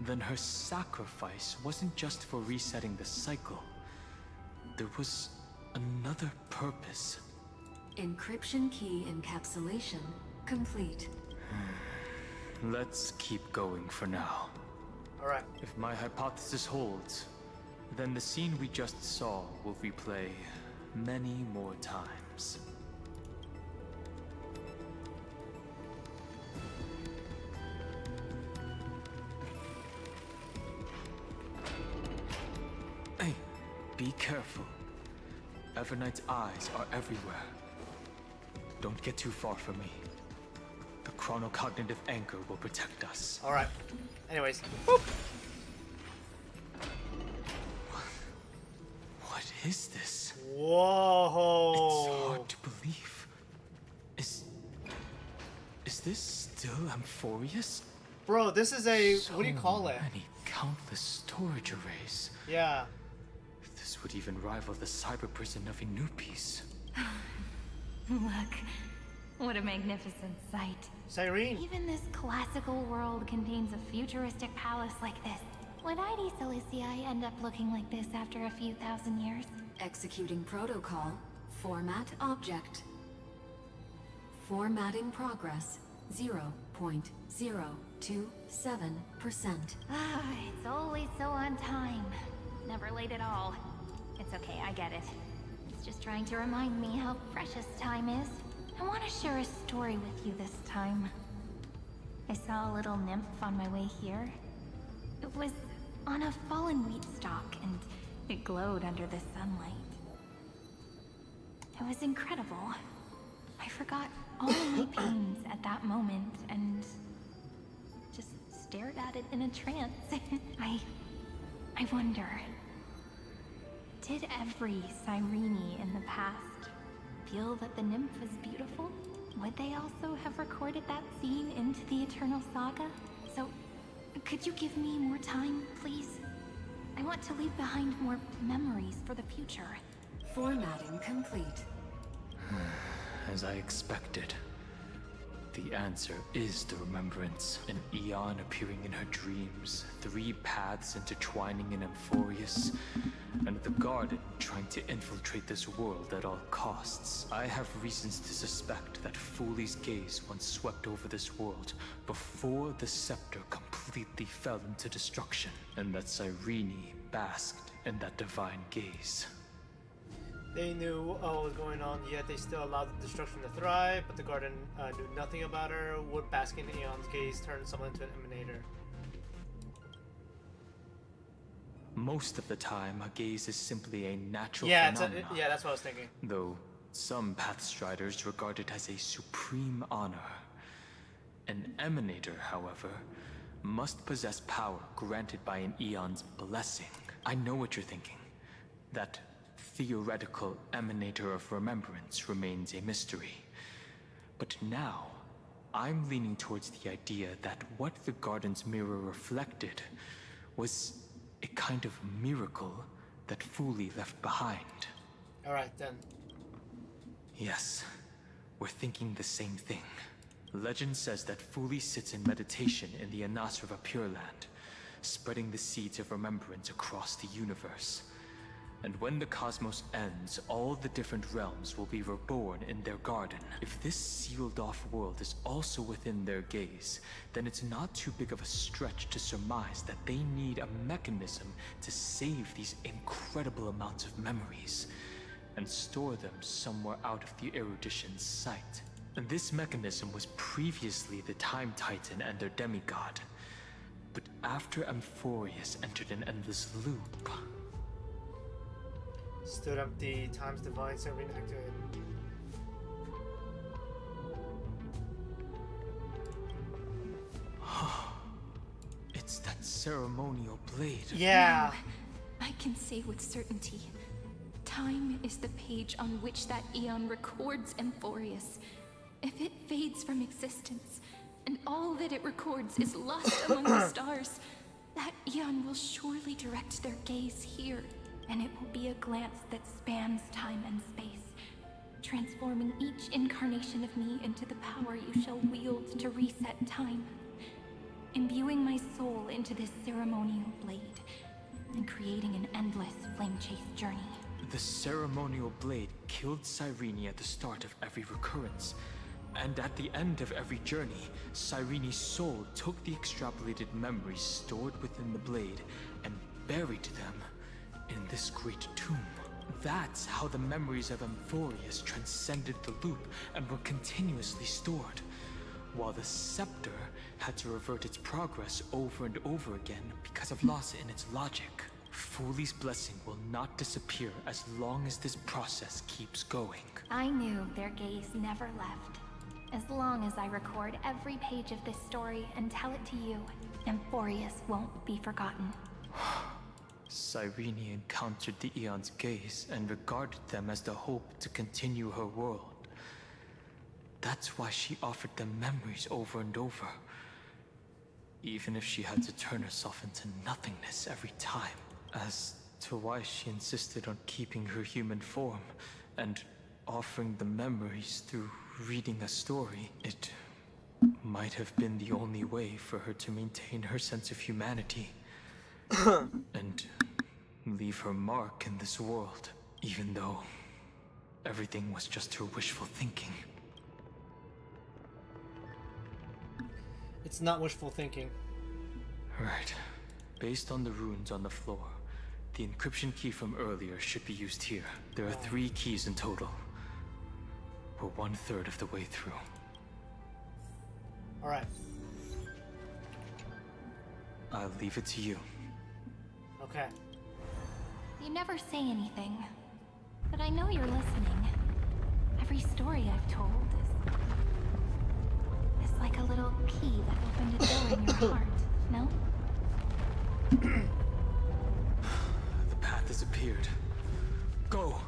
then her sacrifice wasn't just for resetting the cycle. There was another purpose. Encryption key encapsulation complete. Let's keep going for now. Alright. If my hypothesis holds, then the scene we just saw will replay many more times. Hey, be careful. Everknight's eyes are everywhere. Don't get too far from me. The chronocognitive anchor will protect us. Alright. Anyways. Boop. What is this? Whoa. It's hard to believe. Is this still Amphorius? Bro, this is a... what do you call it? Many countless storage arrays. Yeah. This would even rival the cyber prison of Inupis. Look, what a magnificent sight. Cyrene. Even this classical world contains a futuristic palace like this. Would ID Cilicia end up looking like this after a few thousand years? Executing protocol. Format object. Formatting progress 0.027%. Ah, it's always so on time. Never late at all. It's okay, I get it. It's just trying to remind me how precious time is. I want to share a story with you this time. I saw a little nymph on my way here. It was on a fallen wheat stalk, and it glowed under the sunlight. It was incredible. I forgot all my pains at that moment, and just stared at it in a trance. I wonder, did every Cyrene in the past feel that the nymph was beautiful? Would they also have recorded that scene into the Eternal Saga? So, could you give me more time, please? I want to leave behind more memories for the future. Formatting complete. As I expected. The answer is the remembrance, an eon appearing in her dreams, 3 paths intertwining in Amphorius, and the garden trying to infiltrate this world at all costs. I have reasons to suspect that Fooley's gaze once swept over this world before the scepter completely fell into destruction, and that Cyrene basked in that divine gaze. They knew what was going on, yet they still allowed the destruction to thrive, but the garden knew nothing about her. Would basking in Aeon's gaze turn someone into an emanator? Most of the time, a gaze is simply a natural phenomenon. phenomenon. That's what I was thinking. Though some Pathstriders regard it as a supreme honor. An emanator, however, must possess power granted by an Eon's blessing. I know what you're thinking. That theoretical emanator of remembrance remains a mystery. But now, I'm leaning towards the idea that what the garden's mirror reflected was a kind of miracle that Fooley left behind. Alright then. Yes, we're thinking the same thing. Legend says that Fooley sits in meditation in the Anasrava Pure Land, spreading the seeds of remembrance across the universe. And when the cosmos ends, all the different realms will be reborn in their garden. If this sealed-off world is also within their gaze, then it's not too big of a stretch to surmise that they need a mechanism to save these incredible amounts of memories and store them somewhere out of the Erudition's sight. And this mechanism was previously the Time Titan and their demigod. But after Amphorius entered an endless loop, stood empty, time's divine serving activated. It's that ceremonial blade. Yeah. I can say with certainty, time is the page on which that Eon records Amphorius. If it fades from existence, and all that it records is lost among the stars, that Eon will surely direct their gaze here. And it will be a glance that spans time and space, transforming each incarnation of me into the power you shall wield to reset time, imbuing my soul into this ceremonial blade, and creating an endless flame-chase journey. The ceremonial blade killed Cyrene at the start of every recurrence, and at the end of every journey, Cyrene's soul took the extrapolated memories stored within the blade and buried them in this great tomb. That's how the memories of Amphorius transcended the loop and were continuously stored, while the scepter had to revert its progress over and over again because of loss in its logic. Fooley's blessing will not disappear as long as this process keeps going. I knew their gaze never left. As long as I record every page of this story and tell it to you, Amphorius won't be forgotten. Cyrene encountered the Eon's gaze and regarded them as the hope to continue her world. That's why she offered them memories over and over, even if she had to turn herself into nothingness every time. As to why she insisted on keeping her human form and offering the memories through reading a story, it might have been the only way for her to maintain her sense of humanity and leave her mark in this world, even though everything was just her wishful thinking. It's not wishful thinking. Right. Based on the runes on the floor, the encryption key from earlier should be used here. There are 3 keys in total. We're 1/3 of the way through. Alright. I'll leave it to you. Okay. You never say anything, but I know you're listening. Every story I've told is like a little key that opened a door in your heart, no? The path has appeared. Go!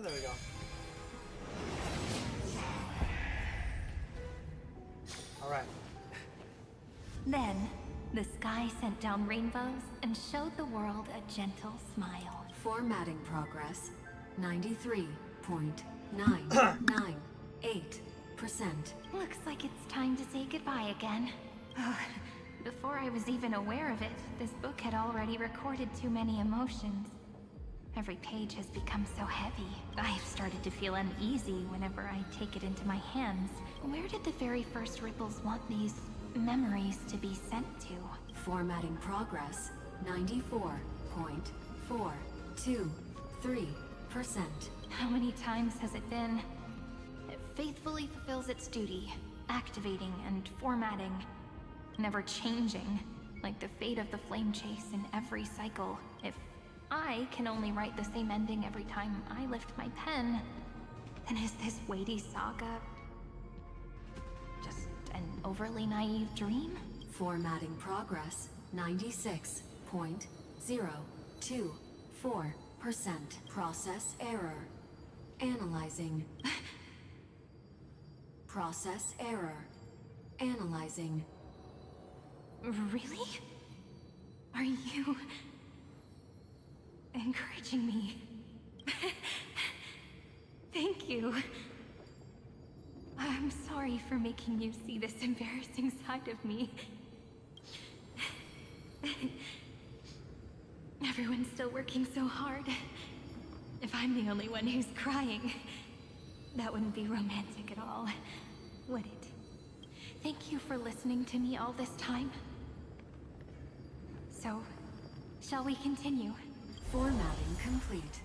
There we go. Alright. Then, the sky sent down rainbows and showed the world a gentle smile. Formatting progress 93.998%. Looks like it's time to say goodbye again. Before I was even aware of it, this book had already recorded too many emotions. Every page has become so heavy. I've started to feel uneasy whenever I take it into my hands. Where did the very first ripples want these memories to be sent to? Formatting progress 94.423%. How many times has it been? It faithfully fulfills its duty, activating and formatting, never changing, like the fate of the flame chase in every cycle. If I can only write the same ending every time I lift my pen, then is this weighty saga just an overly naive dream? Formatting progress 96.024%. Process error. Analyzing. Process error. Analyzing. Really? Are you encouraging me? Thank you. I'm sorry for making you see this embarrassing side of me. Everyone's still working so hard. If I'm the only one who's crying, that wouldn't be romantic at all, would it? Thank you for listening to me all this time. So, shall we continue? Formatting complete.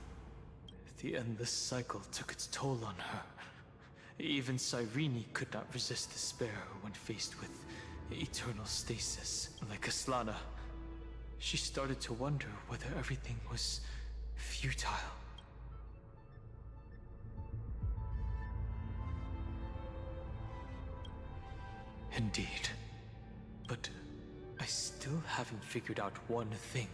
The endless cycle took its toll on her. Even Cyrene could not resist despair when faced with eternal stasis. Like Aslana, she started to wonder whether everything was futile. Indeed. But I still haven't figured out one thing.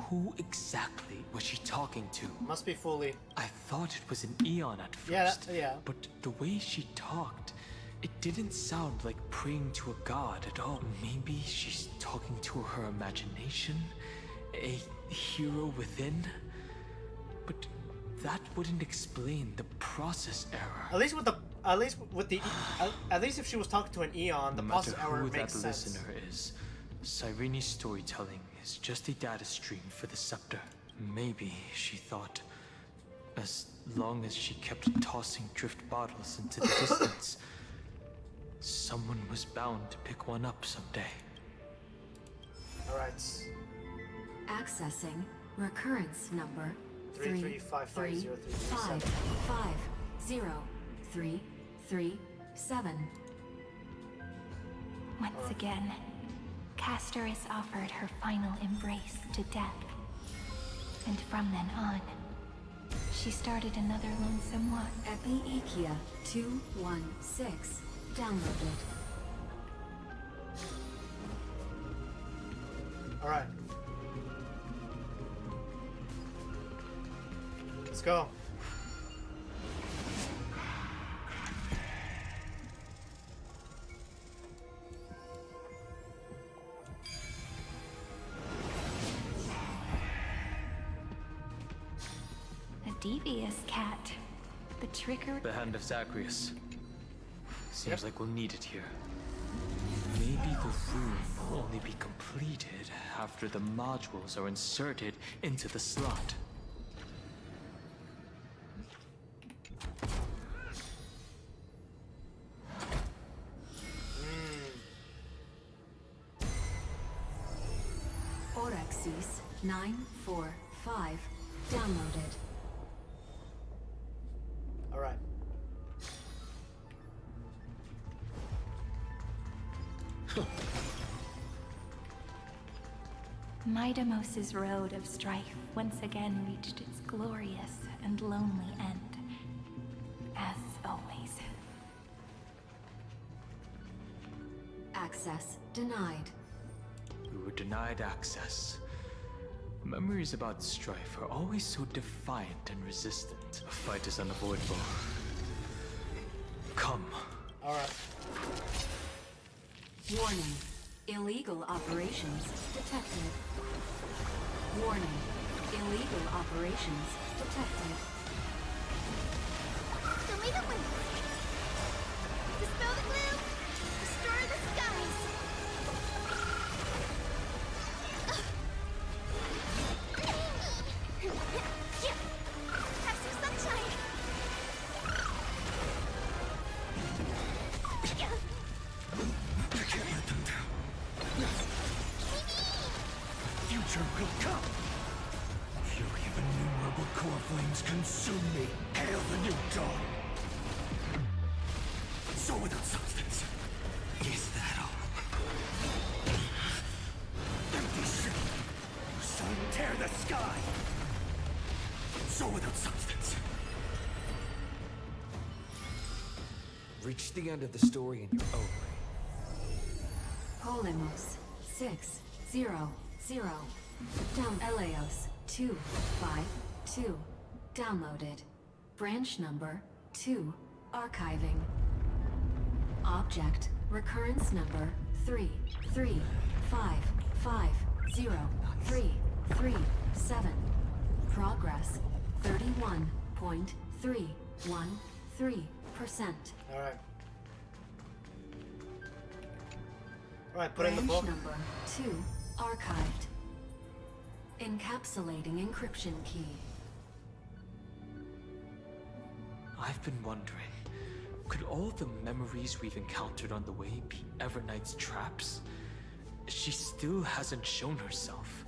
Who exactly was she talking to? Must be fully. I thought it was an Eon at first. Yeah. But the way she talked, it didn't sound like praying to a god at all. Maybe she's talking to her imagination? A hero within? But that wouldn't explain the process error. At least if she was talking to an Eon, the process error makes sense. Who that listener is, Cyrene's storytelling is just a data stream for the scepter. Maybe, she thought, as long as she kept tossing drift bottles into the distance, someone was bound to pick one up someday. Alright. Accessing recurrence number 335503337. Once again, Castor is offered her final embrace to death. And from then on, she started another lonesome walk. Epi-Ikia 216 downloaded. Alright. Let's go. A devious cat. The trickery. The hand of Zagreus. Seems like we'll need it here. Maybe the room will only be completed after the modules are inserted into the slot. Orexis 945 downloaded. Alright. Midamos's road of strife once again reached its glorious and lonely end. As always. Access denied. We were denied access. Memories about strife are always so defiant and resistant. A fight is unavoidable. Come. Alright. Warning. Illegal operations detected. Warning. Illegal operations detected. Delete a link. Dispel the gloom. Destroy the skies. Have some sunshine. You can't let them down. Future will come. Fury of innumerable core flames consume me. Hail the new dawn. So without substance. Is that all? Empty shell. Sun tear the sky. So without substance. Reach the end of the story in your own way. Polemos 600. Down Eleos 252. Downloaded. Branch number 2. Archiving. Object recurrence number 3355037. Progress 31.313%. Alright. Alright, put in the book. Branch number 2 archived. Encapsulating encryption key. I've been wondering, could all the memories we've encountered on the way be Everknight's traps? She still hasn't shown herself.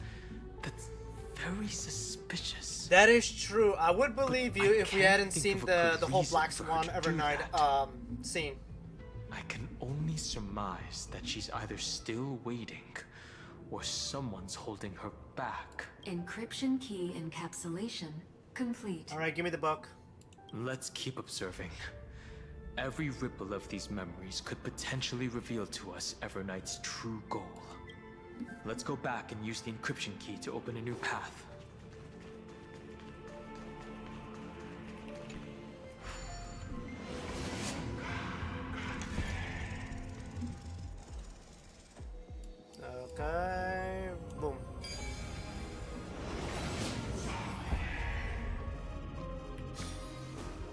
That's very suspicious. That is true. I would believe you if we hadn't think seen of a the good whole reason Black for her Swan to do Evernight that. scene. I can only surmise that she's either still waiting or someone's holding her back. Encryption key encapsulation complete. Alright, give me the book. Let's keep observing. Every ripple of these memories could potentially reveal to us Everknight's true goal. Let's go back and use the encryption key to open a new path. Okay, boom.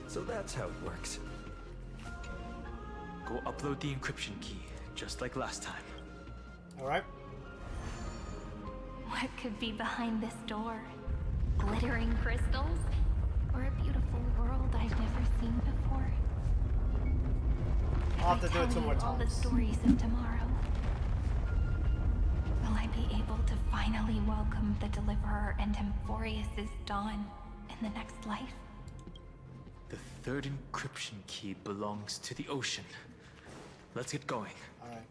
So that's how it works. Go upload the encryption key, just like last time. Alright. What could be behind this door? Glittering crystals? Or a beautiful world I've never seen before? I'll have to do it 2 more All the times. stories of tomorrow. Will I be able to finally welcome the Deliverer and Emphorius' dawn in the next life? The third encryption key belongs to the ocean. Let's get going. Alright.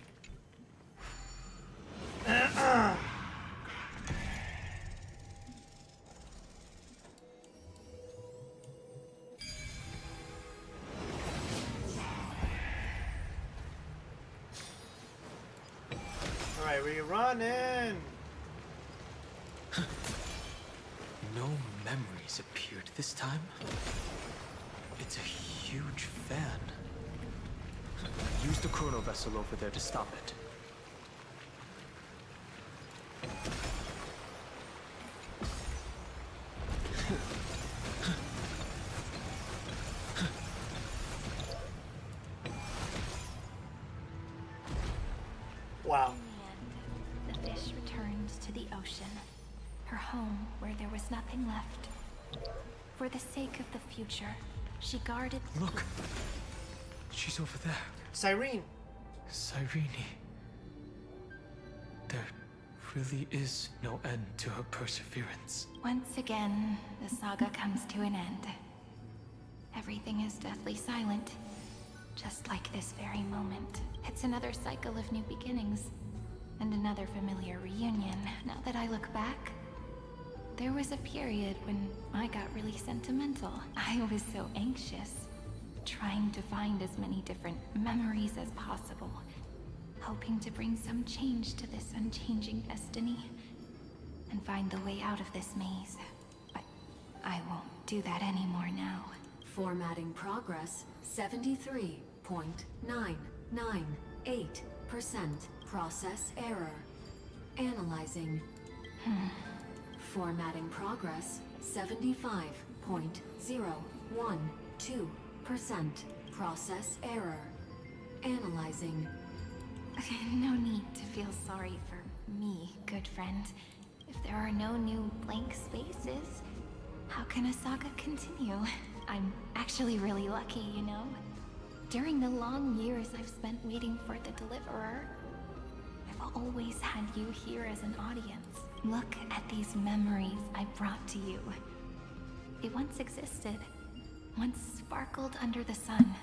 Alright, we running. No memories appeared this time. It's a huge fan. Use the chrono vessel over there to stop it. Wow. The fish returned to the ocean, her home where there was nothing left. For the sake of the future, she guarded. Look! She's over there. Cyrene. Cyrene. There really is no end to her perseverance. Once again, the saga comes to an end. Everything is deathly silent, just like this very moment. It's another cycle of new beginnings, and another familiar reunion. Now that I look back, there was a period when I got really sentimental. I was so anxious, trying to find as many different memories as possible, hoping to bring some change to this unchanging destiny, and find the way out of this maze. But I won't do that anymore now. Formatting progress 73.998%. Process error. Analyzing. Formatting progress 75.012%. Process error. Analyzing. No need to feel sorry for me, good friend. If there are no new blank spaces, how can a saga continue? I'm actually really lucky, you know? During the long years I've spent waiting for the Deliverer, I've always had you here as an audience. Look at these memories I brought to you. They once existed, once sparkled under the sun.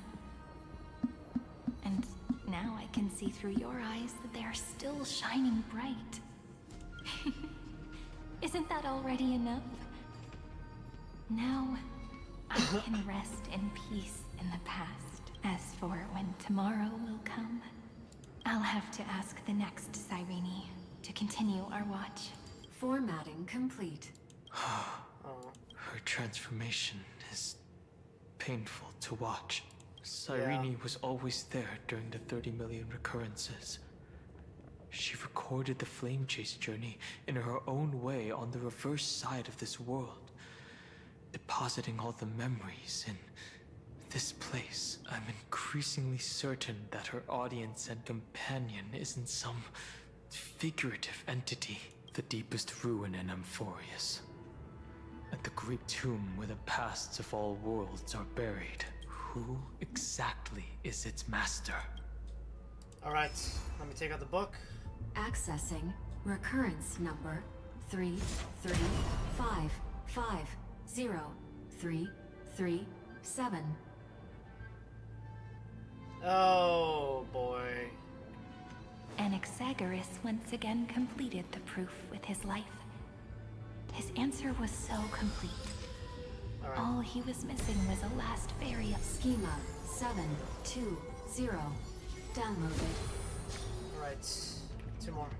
And now I can see through your eyes that they are still shining bright. Isn't that already enough? Now, I can rest in peace in the past. As for when tomorrow will come, I'll have to ask the next Cyrene to continue our watch. Formatting complete. Her transformation is painful to watch. Cyrene was always there during the 30 million recurrences. She recorded the Flame Chase journey in her own way on the reverse side of this world, depositing all the memories in this place. I'm increasingly certain that her audience and companion isn't some figurative entity. The deepest ruin in Amphorius. At the great tomb where the pasts of all worlds are buried. Who exactly is its master? Alright, let me take out the book. Accessing recurrence number 335503337. Oh boy. Anaxagoras once again completed the proof with his life. His answer was so complete. All he was missing was a last variable. Schema 720. Downloaded. Alright, 2 more.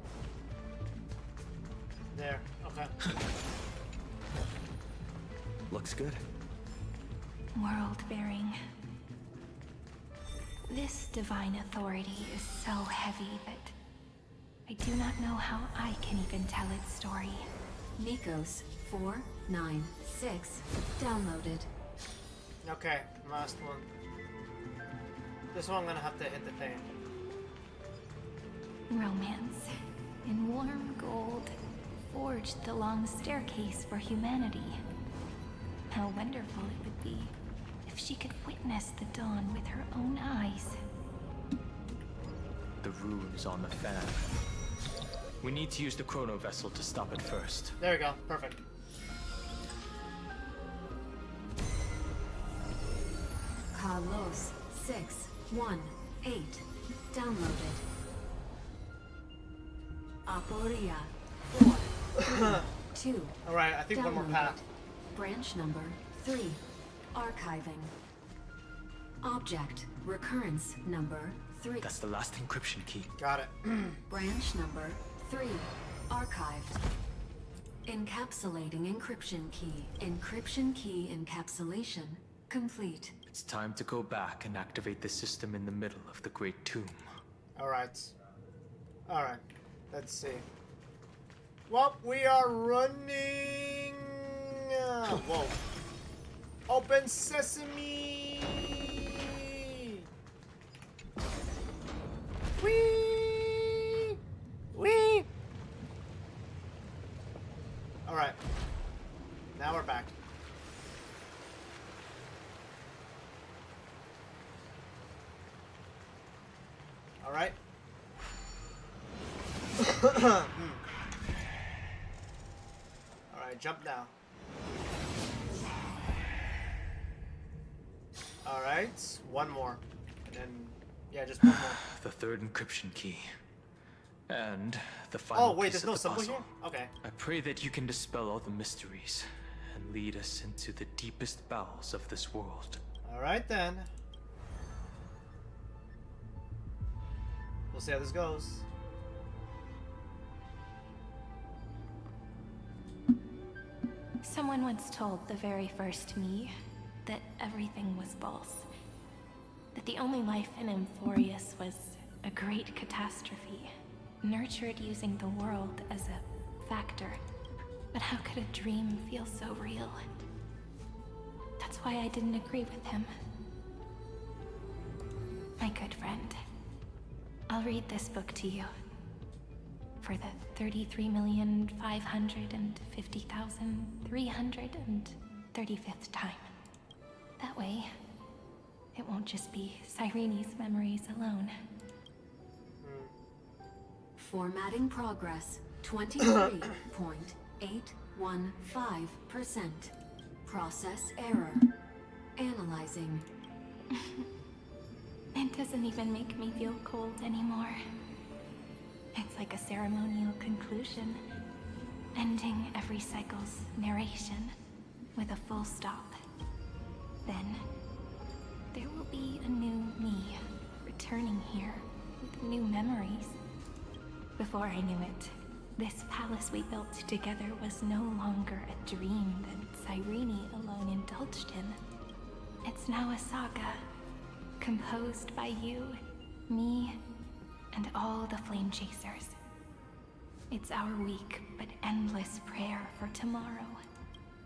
There, okay. Looks good. World-bearing. This divine authority is so heavy that I do not know how I can even tell its story. Nikos 496. Downloaded. Okay, last one. This one I'm gonna have to hit the thing. Romance. In warm gold, forged the long staircase for humanity. How wonderful it would be if she could witness the dawn with her own eyes. The rune's on the fan. We need to use the chrono vessel to stop it first. There we go, perfect. Carlos 618. Downloaded. Aporia 432. Alright, I think one more path. Branch number 3. Archiving. Object recurrence number 3. That's the last encryption key. Got it. Branch number 3. Archived. Encapsulating encryption key. Encryption key encapsulation complete. It's time to go back and activate the system in the middle of the Great Tomb. Alright. Alright. Let's see. Well, we are running. Whoa. Open sesame. Wee. Wee. Alright. Now we're back. Alright. Alright, jump now. Alright, one more. And then, yeah, just one more. The third encryption key. And the final Oh, wait, piece there's no of the symbol puzzle. here? Okay. I pray that you can dispel all the mysteries and lead us into the deepest bowels of this world. Alright then. We'll see how this goes. Someone once told the very first me that everything was false. That the only life in Amphorius was a great catastrophe. nurtured using the world as a factor. But how could a dream feel so real? That's why I didn't agree with him. My good friend, I'll read this book to you. For the 33,550,335th time. That way, it won't just be Cyrene's memories alone. Formatting progress 23.815%. Process error. Analyzing. It doesn't even make me feel cold anymore. It's like a ceremonial conclusion, ending every cycle's narration with a full stop. Then, there will be a new me, returning here with new memories. Before I knew it, this palace we built together was no longer a dream that Cyrene alone indulged in. It's now a saga, composed by you, me, and all the flame chasers. It's our weak but endless prayer for tomorrow.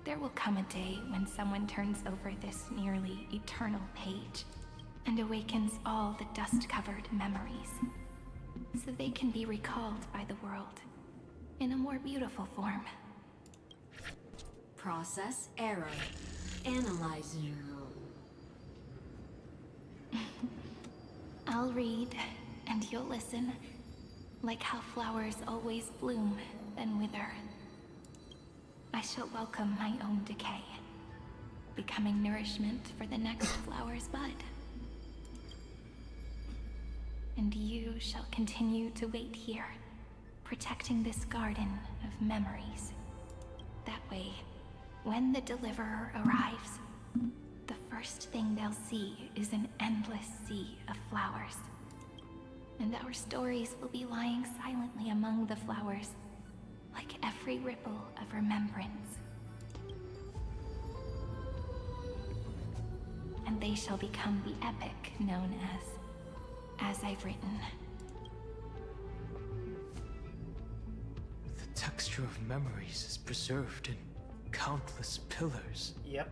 There will come a day when someone turns over this nearly eternal page and awakens all the dust-covered memories, so they can be recalled by the world in a more beautiful form. Process error. Analyzing. I'll read, and you'll listen, like how flowers always bloom, then wither. I shall welcome my own decay, becoming nourishment for the next flower's bud. And you shall continue to wait here, protecting this garden of memories. That way, when the Deliverer arrives, the first thing they'll see is an endless sea of flowers. And our stories will be lying silently among the flowers, like every ripple of remembrance. And they shall become the epic known as I've written. The texture of memories is preserved in countless pillars. Yep.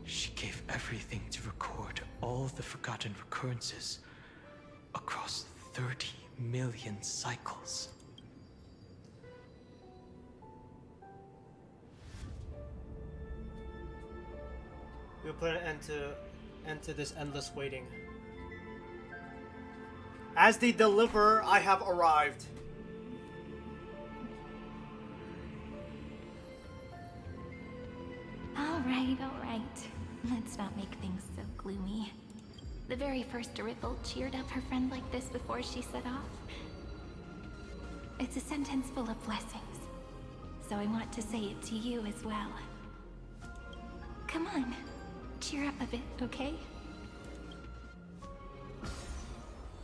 She gave everything to record all the forgotten recurrences across 30 million cycles. We'll put an end to this endless waiting. As the Deliverer, I have arrived. All right. Let's not make things so gloomy. The very first ripple cheered up her friend like this before she set off. It's a sentence full of blessings, so I want to say it to you as well. Come on, cheer up a bit, okay?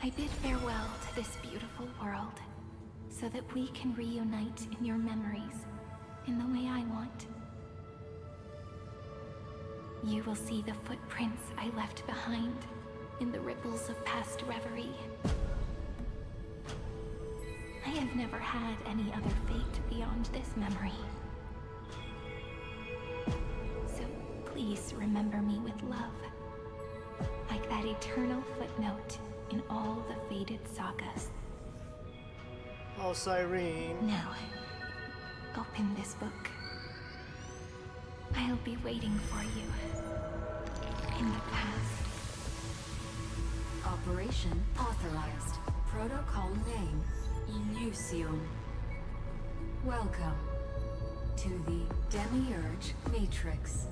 I bid farewell to this beautiful world, so that we can reunite in your memories, in the way I want. You will see the footprints I left behind in the ripples of past reverie. I have never had any other fate beyond this memory. So please remember me with love, like that eternal footnote in all the faded sagas. Oh, Cyrene. Now, open this book. I'll be waiting for you in the past. Operation authorized. Protocol name, Illusion. Welcome to the Demiurge Matrix.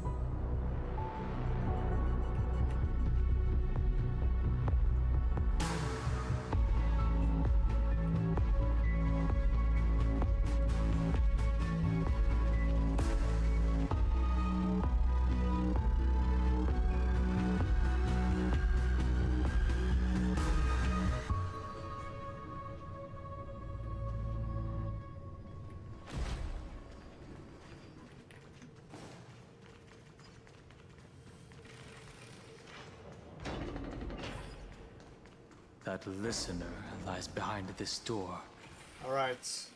That listener lies behind this door. Alright.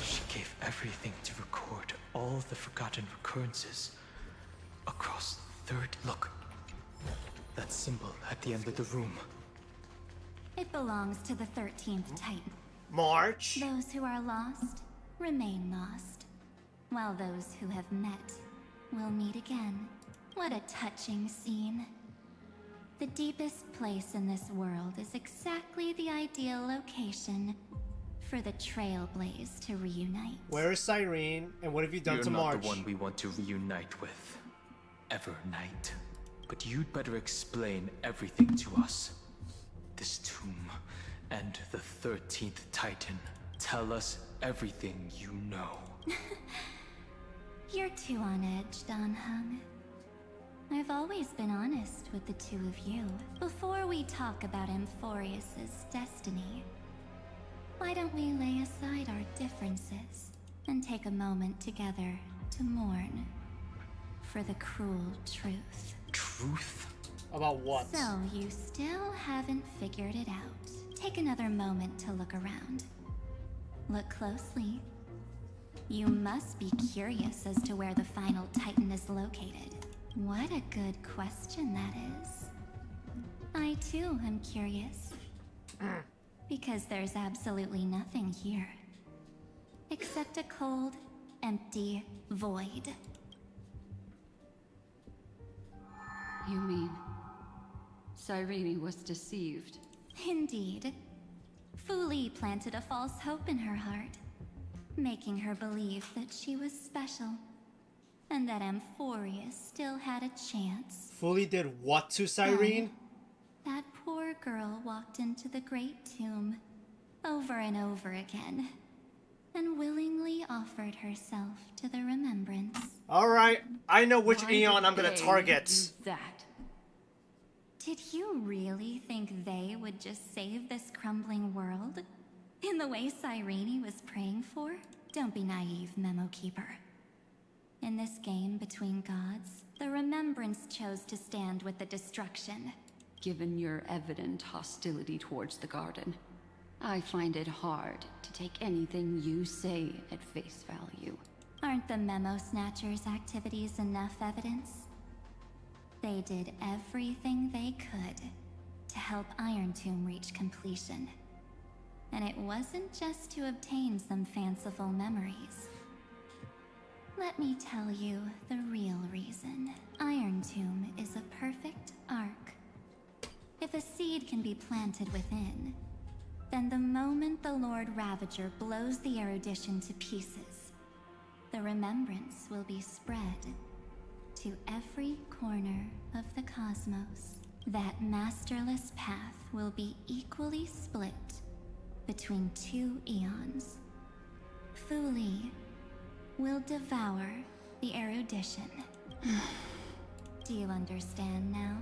She gave everything to record all the forgotten recurrences across the third. Look, that symbol at the end of the room. It belongs to the 13th Titan. March. Those who are lost remain lost, while those who have met will meet again. What a touching scene. The deepest place in this world is exactly the ideal location for the Trailblaze to reunite. Where is Cyrene, and what have you done You're to not March? the one we want to reunite with. Evernight. But you'd better explain everything to us. This tomb and the 13th Titan. Tell us everything you know. You're too on edge, Danhung. I've always been honest with the two of you. Before we talk about Amphorius's destiny, why don't we lay aside our differences and take a moment together to mourn for the cruel truth? Truth? About what? So you still haven't figured it out. Take another moment to look around. Look closely. You must be curious as to where the final Titan is located. What a good question that is. I too am curious. Because there's absolutely nothing here. Except a cold, empty void. You mean Cyrene was deceived? Indeed. Fu Li planted a false hope in her heart, making her believe that she was special, and that Amphorius still had a chance. Fully did what to Cyrene? That poor girl walked into the Great Tomb over and over again, and willingly offered herself to the remembrance. Alright, I know which Why Eon did I'm gonna they target. do that? Did you really think they would just save this crumbling world? In the way Cyrene was praying for? Don't be naive, Memo Keeper. In this game between gods, the Remembrance chose to stand with the destruction. Given your evident hostility towards the garden, I find it hard to take anything you say at face value. Aren't the Memo Snatchers' activities enough evidence? They did everything they could to help Iron Tomb reach completion. And it wasn't just to obtain some fanciful memories. Let me tell you the real reason. Iron Tomb is a perfect arc. If a seed can be planted within, then the moment the Lord Ravager blows the erudition to pieces, the remembrance will be spread to every corner of the cosmos. That masterless path will be equally split between two eons. Fu Li will devour the erudition. Do you understand now?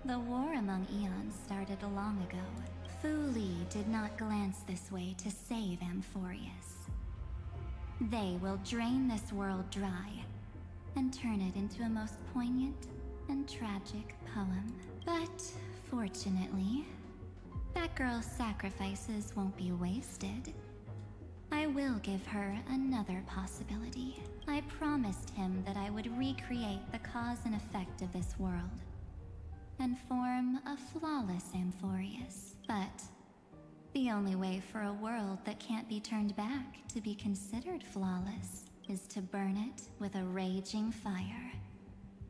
The war among eons started long ago. Fu Li did not glance this way to save Amphorius. They will drain this world dry and turn it into a most poignant and tragic poem. But fortunately, that girl's sacrifices won't be wasted. I will give her another possibility. I promised him that I would recreate the cause and effect of this world and form a flawless Amphorius. But the only way for a world that can't be turned back to be considered flawless is to burn it with a raging fire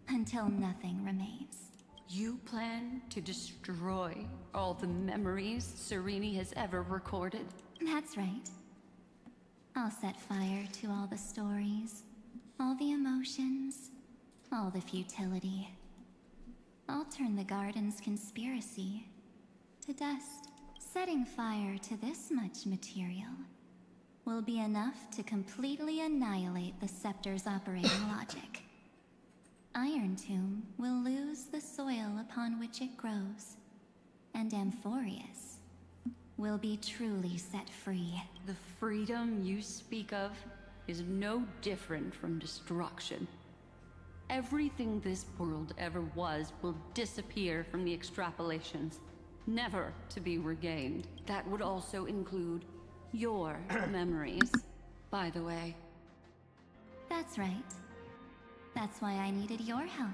until nothing remains. You plan to destroy all the memories Cyrene has ever recorded? That's right. I'll set fire to all the stories, all the emotions, all the futility. I'll turn the garden's conspiracy to dust. Setting fire to this much material will be enough to completely annihilate the scepter's operating logic. Iron Tomb will lose the soil upon which it grows, and Amphorius will be truly set free. The freedom you speak of is no different from destruction. Everything this world ever was will disappear from the extrapolations, never to be regained. That would also include your memories, by the way. That's right. That's why I needed your help,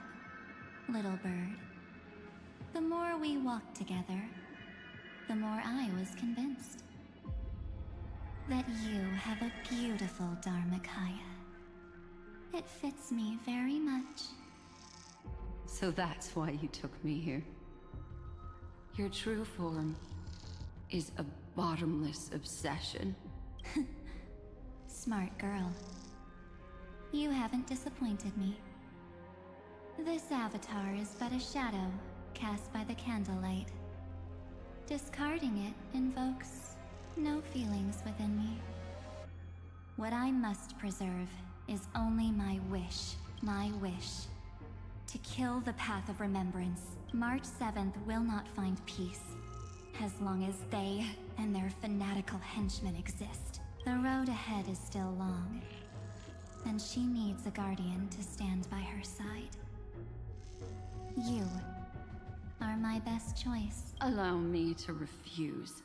little bird. The more we walked together, the more I was convinced that you have a beautiful Dharmakaya. It fits me very much. So that's why you took me here. Your true form is a bottomless obsession. Smart girl. You haven't disappointed me. This avatar is but a shadow cast by the candlelight. Discarding it invokes no feelings within me. What I must preserve is only my wish. My wish. To kill the path of remembrance. March 7th will not find peace. As long as they and their fanatical henchmen exist. The road ahead is still long. And she needs a guardian to stand by her side. You are my best choice. Allow me to refuse.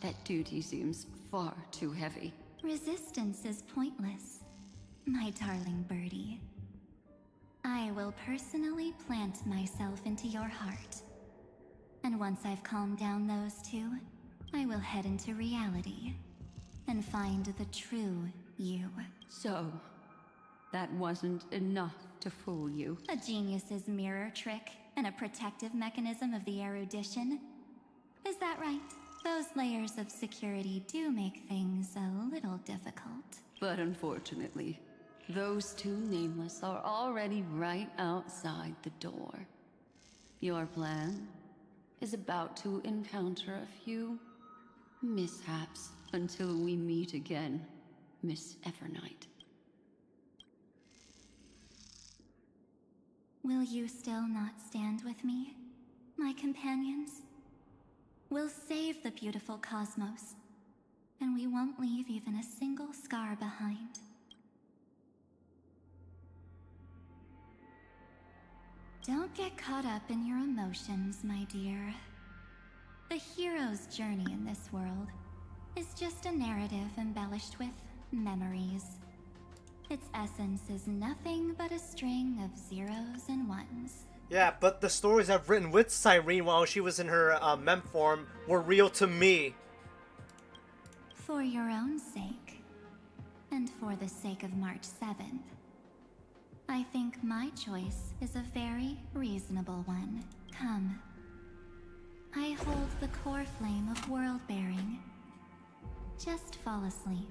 That duty seems far too heavy. Resistance is pointless, my darling birdie. I will personally plant myself into your heart. And once I've calmed down those two, I will head into reality and find the true you. So, that wasn't enough to fool you. A genius's mirror trick and a protective mechanism of the erudition. Is that right? Those layers of security do make things a little difficult. But unfortunately, those two nameless are already right outside the door. Your plan is about to encounter a few mishaps until we meet again, Miss Evernight. Will you still not stand with me, my companions? We'll save the beautiful cosmos, and we won't leave even a single scar behind. Don't get caught up in your emotions, my dear. The hero's journey in this world is just a narrative embellished with memories. Its essence is nothing but a string of zeros and ones. Yeah, but the stories I've written with Cyrene while she was in her mem form were real to me. For your own sake, and for the sake of March 7th, I think my choice is a very reasonable one. Come. I hold the core flame of world-bearing. Just fall asleep,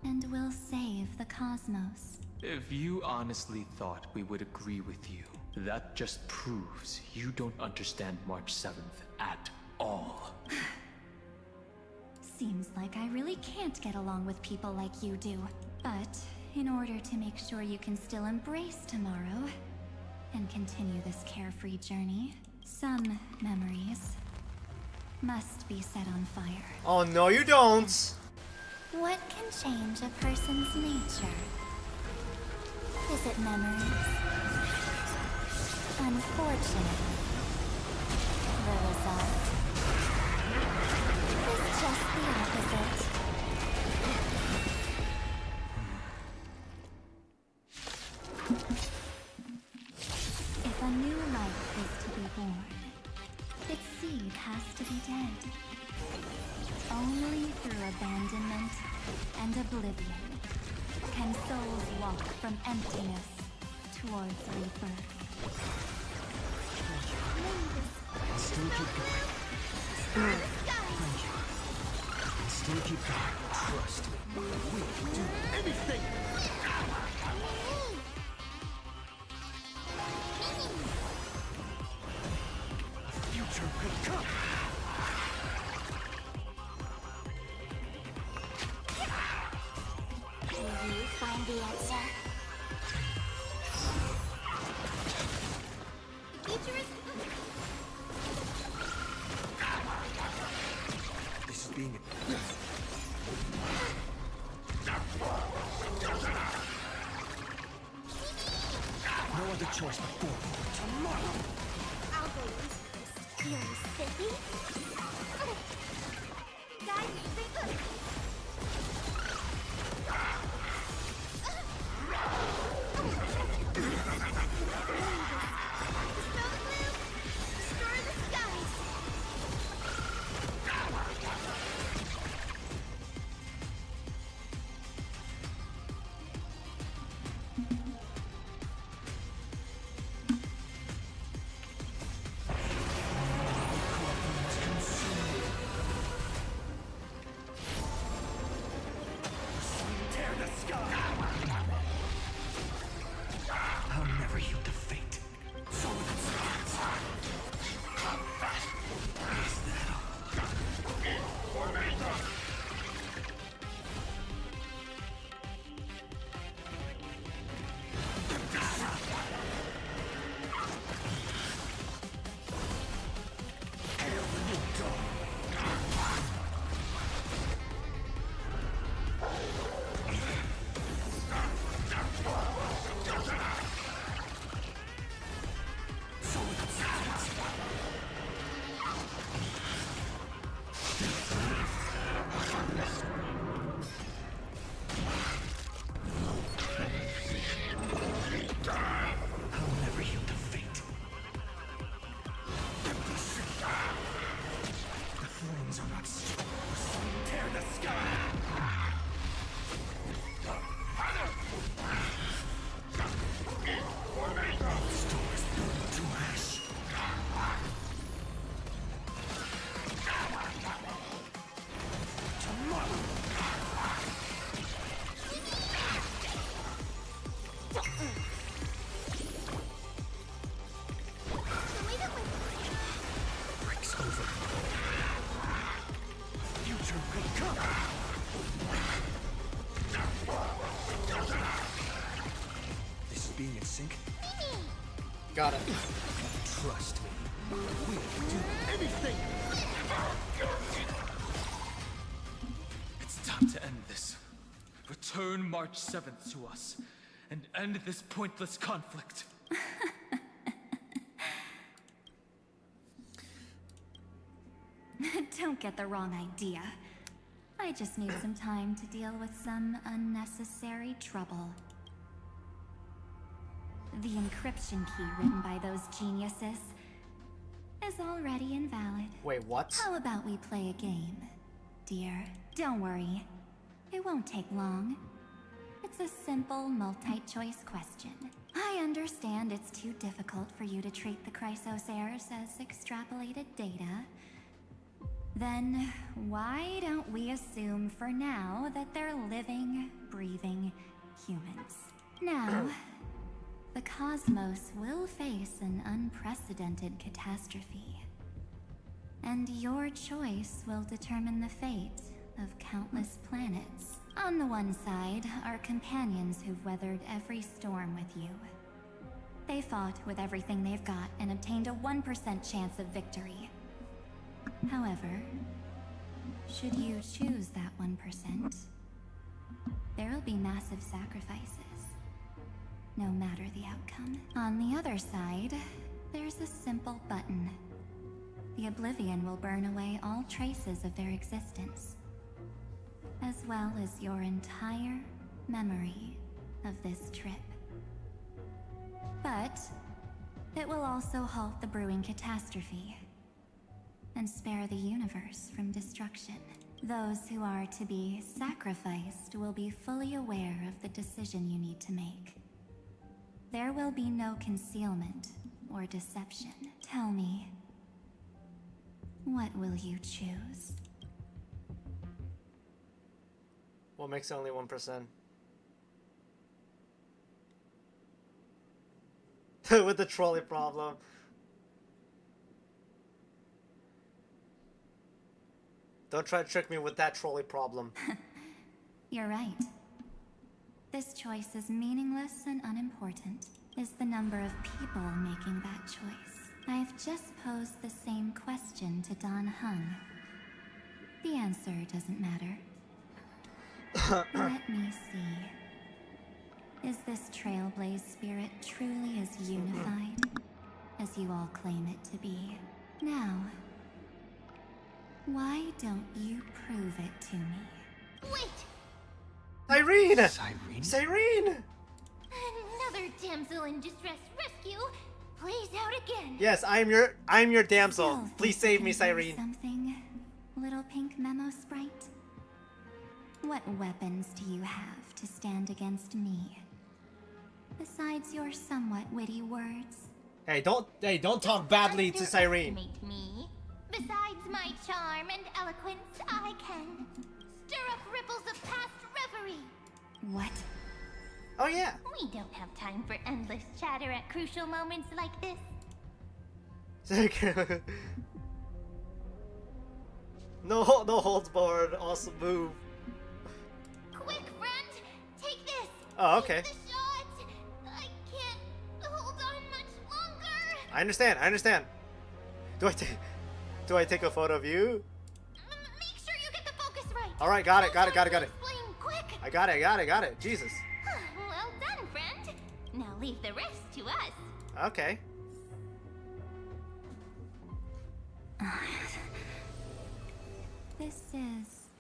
and we'll save the cosmos. If you honestly thought we would agree with you, that just proves you don't understand March 7th at all. Seems like I really can't get along with people like you do. But in order to make sure you can still embrace tomorrow and continue this carefree journey, some memories must be set on fire. Oh no, you don't! What can change a person's nature? Is it memories? Unfortunately, the result is just the opposite. If a new life is to be born, its seed has to be dead. Only through abandonment and oblivion can souls walk from emptiness towards rebirth. Still keep going. Thank you. Still keep going. Trust me. We can do anything! The future could come! Will you find the answer? The future is... This is being... choice before. Tomorrow! I'll go into this. Feeling spiffy? Guys, I'll never yield to fate. So being in sync? Got it. Trust me. We can do anything! It's time to end this. Return March 7th to us, and end this pointless conflict. Don't get the wrong idea. I just need some time to deal with some unnecessary trouble. The encryption key written by those geniuses is already invalid. Wait, what? How about we play a game, dear? Don't worry. It won't take long. It's a simple multi-choice question. I understand it's too difficult for you to treat the Chrysos heirs as extrapolated data. Then why don't we assume for now that they're living, breathing humans? Now, the cosmos will face an unprecedented catastrophe. And your choice will determine the fate of countless planets. On the one side are companions who've weathered every storm with you. They fought with everything they've got and obtained a 1% chance of victory. However, should you choose that 1%, there will be massive sacrifices, no matter the outcome. On the other side, there's a simple button. The Oblivion will burn away all traces of their existence, as well as your entire memory of this trip. But it will also halt the brewing catastrophe and spare the universe from destruction. Those who are to be sacrificed will be fully aware of the decision you need to make. There will be no concealment or deception. Tell me, what will you choose? What makes it only 1%? With the trolley problem. Don't try to trick me with that trolley problem. You're right. This choice is meaningless and unimportant. Is the number of people making that choice. I've just posed the same question to Don Hung. The answer doesn't matter. Let me see. Is this Trailblaze spirit truly as unified as you all claim it to be? Now, why don't you prove it to me? Wait! Cyrene! Cyrene? Cyrene! Another damsel in distress rescue plays out again. Yes, I'm your damsel. Still Please think save you me, can do Cyrene. Something, little pink memo sprite. What weapons do you have to stand against me? Besides your somewhat witty words. Hey, don't talk badly to Cyrene. Underestimate me. Besides my charm and eloquence, I can stir up ripples of past reverie. What? Oh yeah. We don't have time for endless chatter at crucial moments like this. No holds barred. Awesome move. Quick, friend, take this. Oh, okay. Take the shot. I can't hold on much longer. I understand. Do I take a photo of you? Make sure you get the focus right. All right, got it. Explain quick. I got it. Jesus. Well done, friend. Now leave the rest to us. Okay. This is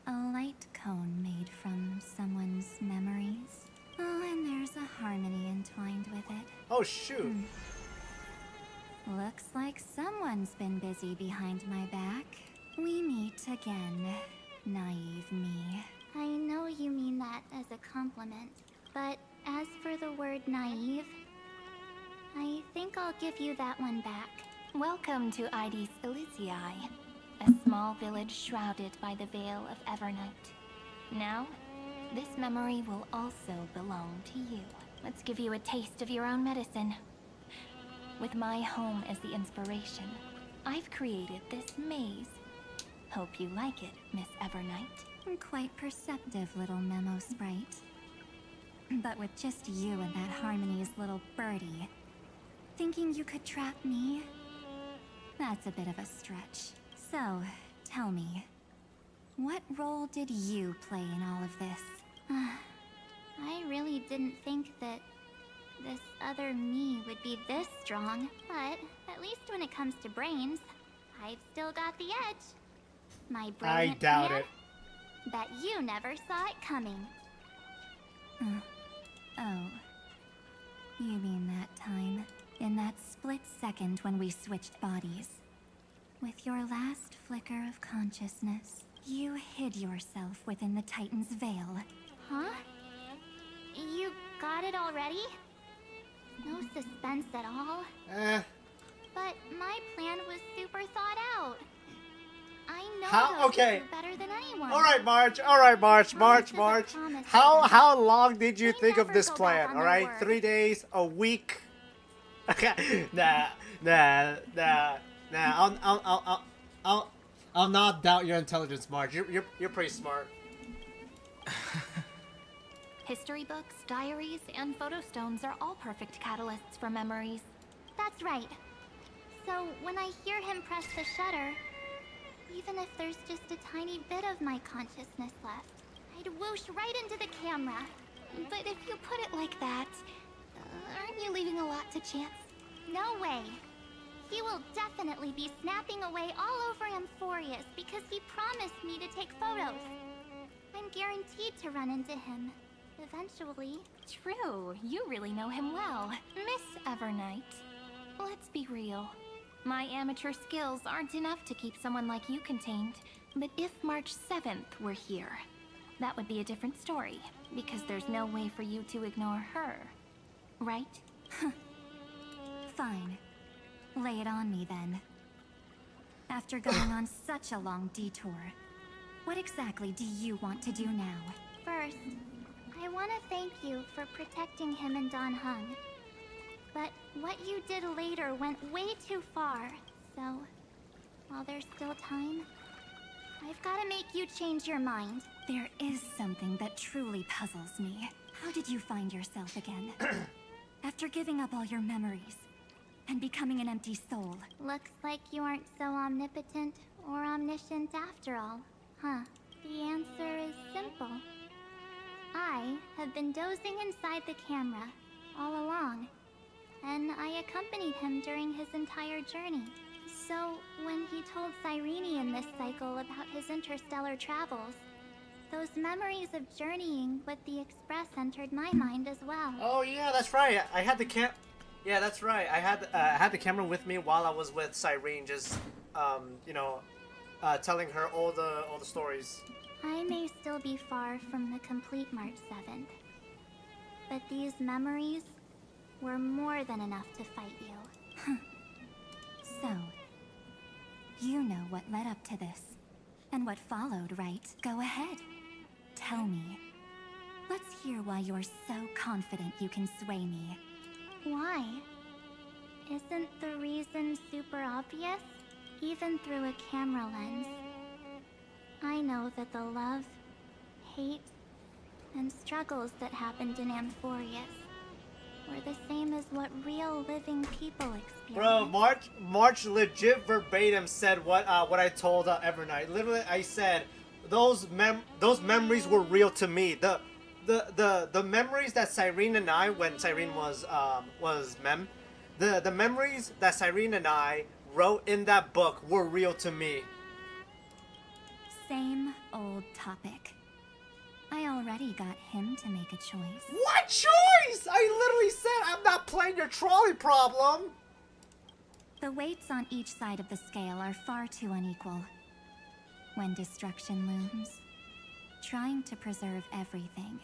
a light cone made from someone's memories. Oh, and there's a harmony entwined with it. Oh shoot. Looks like someone's been busy behind my back. We meet again, naive me. I know you mean that as a compliment, but as for the word naive, I think I'll give you that one back. Welcome to Ides Elysiae, a small village shrouded by the veil of Evernight. Now, this memory will also belong to you. Let's give you a taste of your own medicine. With my home as the inspiration, I've created this maze. Hope you like it, Miss Evernight. Quite perceptive little memo sprite. But with just you and that Harmony's little birdie, thinking you could trap me? That's a bit of a stretch. So, tell me, what role did you play in all of this? I really didn't think that this other me would be this strong, but at least when it comes to brains, I've still got the edge. My brilliant I doubt plan? it. Bet you never saw it coming. Oh. You mean that time? In that split second when we switched bodies. With your last flicker of consciousness, you hid yourself within the Titan's veil. Huh? You got it already? No suspense at all? But my plan was super thought out. I know those Okay. two better than anyone. All right, March. How long did you think of this plan? All right, 3 days, a week. Nah. I'll not doubt your intelligence, March. You're pretty smart. History books, diaries, and photostones are all perfect catalysts for memories. That's right. So when I hear him press the shutter, even if there's just a tiny bit of my consciousness left, I'd whoosh right into the camera. But if you put it like that, aren't you leaving a lot to chance? No way. He will definitely be snapping away all over Amphorius because he promised me to take photos. I'm guaranteed to run into him. Eventually. True, you really know him well. Miss Evernight, let's be real. My amateur skills aren't enough to keep someone like you contained. But if March 7th were here, that would be a different story. Because there's no way for you to ignore her. Right? Fine. Lay it on me then. After going on such a long detour, what exactly do you want to do now? First, I want to thank you for protecting him and Don Hung. But what you did later went way too far, so while there's still time, I've got to make you change your mind. There is something that truly puzzles me. How did you find yourself again? After giving up all your memories and becoming an empty soul. Looks like you aren't so omnipotent or omniscient after all, huh? The answer is simple. I have been dozing inside the camera all along, and I accompanied him during his entire journey. So, when he told Cyrene in this cycle about his interstellar travels, those memories of journeying with the Express entered my mind as well. Oh yeah, that's right. I had the Yeah, that's right. I had the camera with me while I was with Cyrene, just you know, telling her all the stories. I may still be far from the complete March 7th, but these memories were more than enough to fight you. So, you know what led up to this, and what followed, right? Go ahead. Tell me. Let's hear why you're so confident you can sway me. Why? Isn't the reason super obvious? Even through a camera lens, I know that the love, hate, and struggles that happened in Amphorius were the same as what real living people experience. Bro, March legit verbatim said what I told Evernight. Literally, I said those memories were real to me. The memories that Cyrene and I, when Cyrene was Mem, the memories that Cyrene and I wrote in that book were real to me. Same old topic. I already got him to make a choice. What choice? I literally said I'm not playing your trolley problem. The weights on each side of the scale are far too unequal. When destruction looms, trying to preserve everything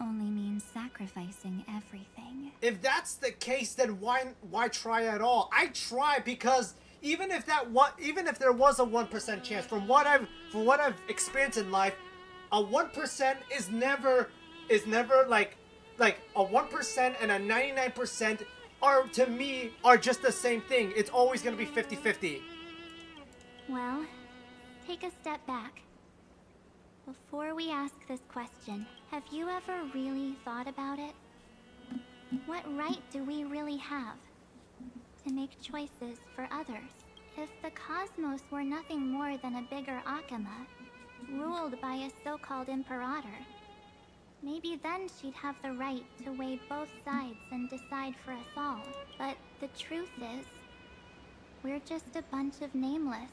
only means sacrificing everything. If that's the case, then why try at all? I try because even if there was a 1% chance, from what I've experienced in life, a 1% is never like a 1% and a 99% to me are just the same thing. It's always gonna be 50-50. Well, take a step back. Before we ask this question, have you ever really thought about it? What right do we really have to make choices for others? If the cosmos were nothing more than a bigger Akama, ruled by a so-called Imperator, maybe then she'd have the right to weigh both sides and decide for us all. But the truth is, we're just a bunch of nameless.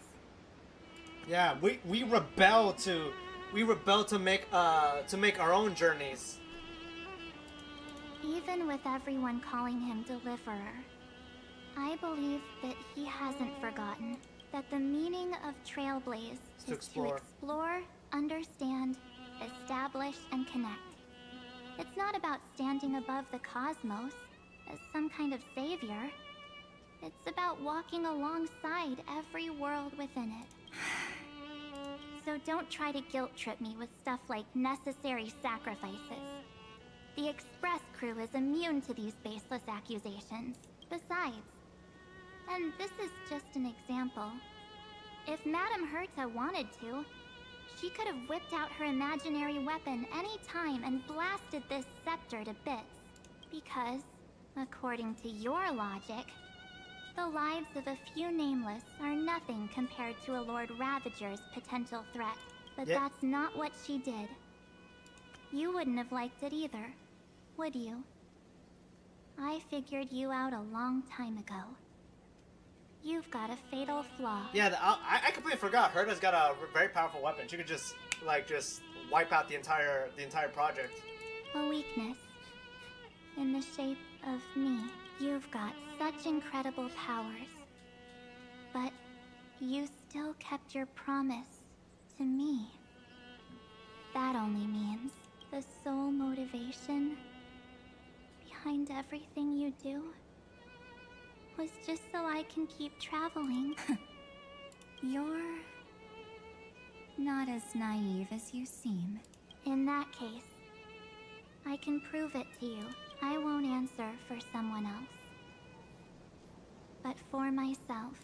Yeah, we rebel to make our own journeys. Even with everyone calling him Deliverer, I believe that he hasn't forgotten that the meaning of Trailblaze is to explore, understand, establish, and connect. It's not about standing above the cosmos as some kind of savior. It's about walking alongside every world within it. So don't try to guilt trip me with stuff like necessary sacrifices. The Express crew is immune to these baseless accusations. Besides, and this is just an example, if Madame Herta wanted to, she could have whipped out her imaginary weapon any time and blasted this scepter to bits. Because, according to your logic, the lives of a few nameless are nothing compared to a Lord Ravager's potential threat. But that's not what she did. You wouldn't have liked it either, would you? I figured you out a long time ago. You've got a fatal flaw. Yeah, I completely forgot. Herta's got a very powerful weapon. She could just wipe out the entire project. A weakness. In the shape of me. You've got such incredible powers. But you still kept your promise to me. That only means the sole motivation behind everything you do was just so I can keep traveling. You're not as naive as you seem. In that case, I can prove it to you. I won't answer for someone else, but for myself.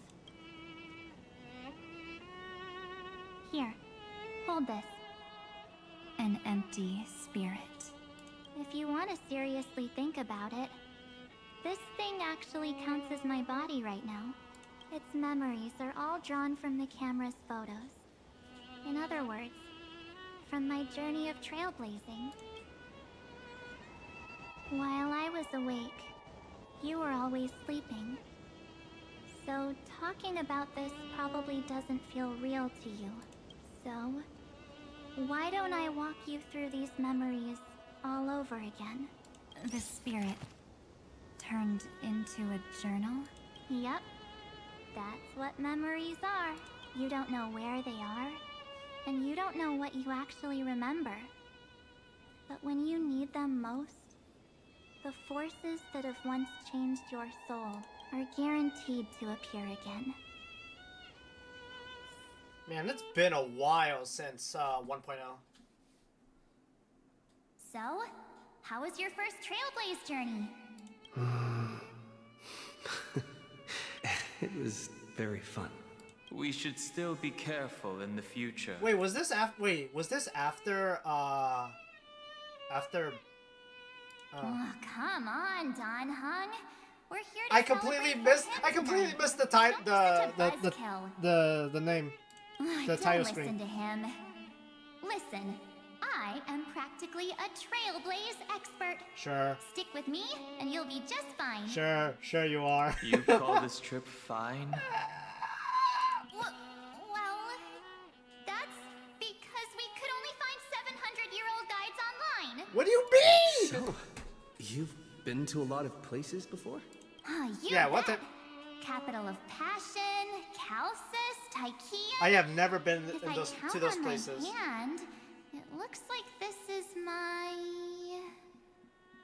Here, hold this. An empty spirit. If you want to seriously think about it, this thing actually counts as my body right now. Its memories are all drawn from the camera's photos. In other words, from my journey of trailblazing. While I was awake, you were always sleeping. So talking about this probably doesn't feel real to you. So, why don't I walk you through these memories all over again? The spirit turned into a journal? Yep. That's what memories are. You don't know where they are, and you don't know what you actually remember. But when you need them most, the forces that have once changed your soul are guaranteed to appear again. Man, it's been a while since 1.0. So, how was your first Trailblaze journey? It was very fun. We should still be careful in the future. Wait, was this after? Wait, was this after? After? Oh, come on, Don Hung. We're here to I completely missed the title, the name, the title Don't screen. listen to him. Listen, I am practically a Trailblaze expert. Sure. Stick with me, and you'll be just fine. Sure you are. You call this trip fine? Well, that's because we could only find 700-year-old guides online. What do you mean? So, you've been to a lot of places before? Yeah, what the? Capital of Passion, Calcis, Tychia. I have never been If in I those count to those on places. My hand, it looks like this is my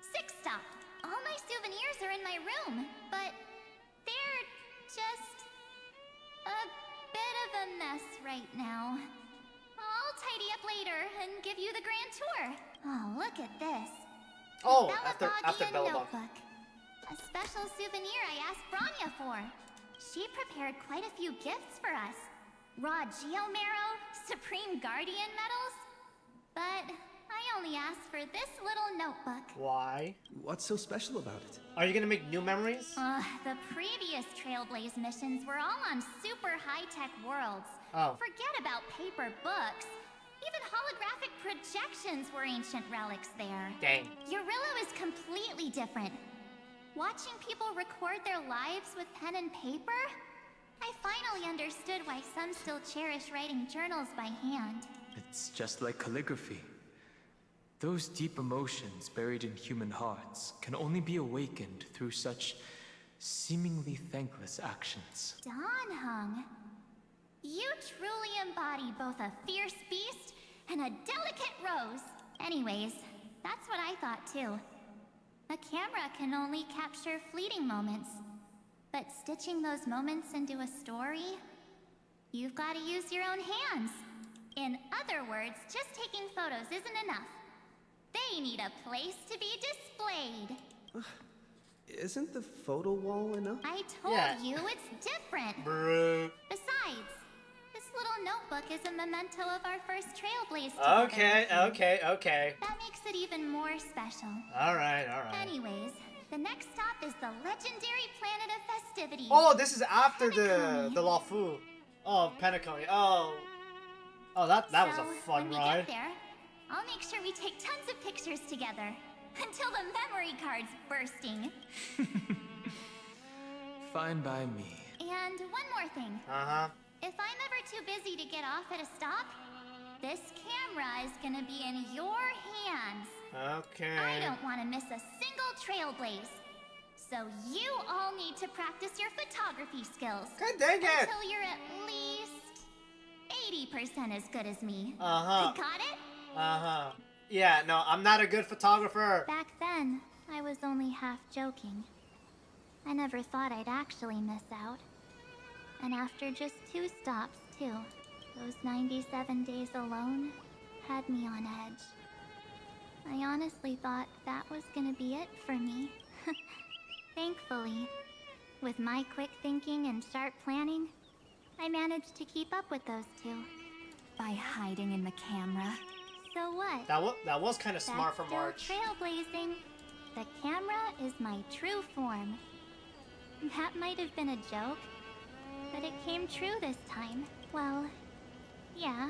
6th stop. All my souvenirs are in my room, but they're just a bit of a mess right now. I'll tidy up later and give you the grand tour. Oh, look at this. Oh, The after Belabogian Bellabog. notebook. A special souvenir I asked Branya for. She prepared quite a few gifts for us. Raw Geomarrow, Supreme Guardian medals. But I only asked for this little notebook. Why? What's so special about it? Are you gonna make new memories? The previous Trailblaze missions were all on super high-tech worlds. Oh. Forget about paper books. Even holographic projections were ancient relics there. Dang. Eurillo is completely different. Watching people record their lives with pen and paper, I finally understood why some still cherish writing journals by hand. It's just like calligraphy. Those deep emotions buried in human hearts can only be awakened through such seemingly thankless actions. Don Hung, you truly embody both a fierce beast and a delicate rose. Anyways, that's what I thought too. A camera can only capture fleeting moments, but stitching those moments into a story, you've got to use your own hands. In other words, just taking photos isn't enough. They need a place to be displayed. Isn't the photo wall enough? I told you it's different. Bro. Besides, this little notebook is a memento of our first Trailblaze together. Okay. That makes it even more special. Alright. Anyways, the next stop is the legendary planet of festivities. Oh, this is after the Lafu. Oh, Penacony. Oh, that was a fun when we ride. get there, I'll make sure we take tons of pictures together until the memory card's bursting. Fine by me. And one more thing. If I'm ever too busy to get off at a stop, this camera is gonna be in your hands. Okay. I don't want to miss a single Trailblaze. So you all need to practice your photography skills. God dang it! Until you're at least 80% as good as me. Uh-huh. Got it? Yeah, no, I'm not a good photographer. Back then, I was only half joking. I never thought I'd actually miss out. And after just 2 stops, too, those 97 days alone had me on edge. I honestly thought that was gonna be it for me. Thankfully, with my quick thinking and sharp planning, I managed to keep up with those 2. By hiding in the camera. So what? That was kind of smart That's for March. still trailblazing. The camera is my true form. That might have been a joke, but it came true this time. Well, yeah,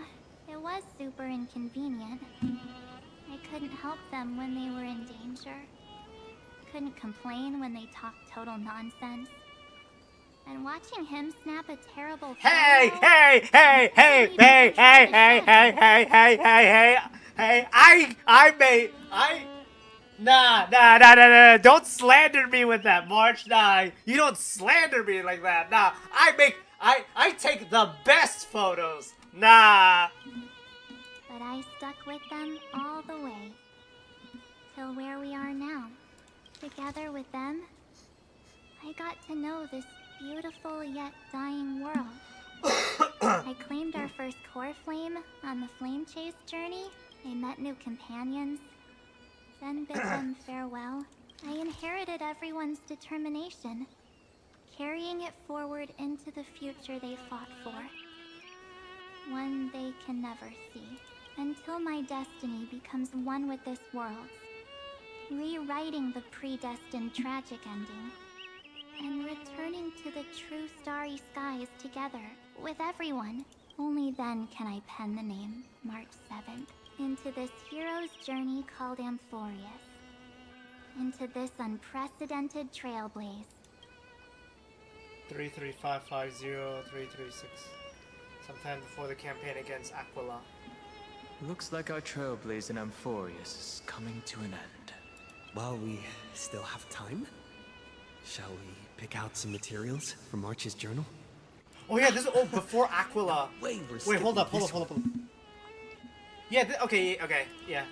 It was super inconvenient. I couldn't help them when they were in danger. Couldn't complain when they talked total nonsense. And watching him snap a terrible Hey, photo hey, hey, hey, made me hey, push hey, the hey, shed. hey, hey, hey, hey, hey, nah, don't slander me with that, March, nah, you don't slander me like that, nah, I take the best photos, nah. But I stuck with them all the way. Till where we are now. Together with them, I got to know this beautiful yet dying world. I claimed our first core flame on the flame chase journey. I met new companions, then bid them farewell. I inherited everyone's determination, carrying it forward into the future they fought for. One they can never see, until my destiny becomes one with this world, rewriting the predestined tragic ending, and returning to the true starry skies together with everyone. Only then can I pen the name March 7th into this hero's journey called Amphorius, into this unprecedented trailblaze. 33550-336. Sometime before the campaign against Aquila. Looks like our trailblaze in Amphorius is coming to an end. While we still have time, shall we pick out some materials for March's journal? Oh yeah, this is before Aquila. Wait, hold up. Yeah, okay, yeah.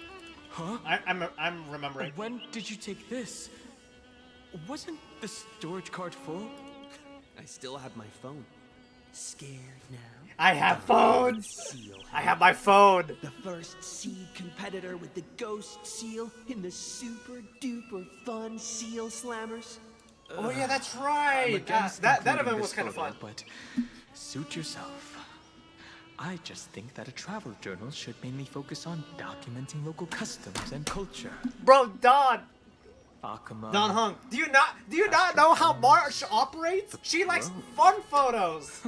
Huh? I'm remembering. When did you take this? Wasn't the storage card full? I still have my phone. Scared now? I have phones! I have my phone! The first seed competitor with the ghost seal in the super duper fun seal slammers. Oh yeah, that's right! That event was kind of fun. But suit yourself. I just think that a travel journal should mainly focus on documenting local customs and culture. Bro, Don Akuma. Hung, do you not know how March operates? She likes fun photos.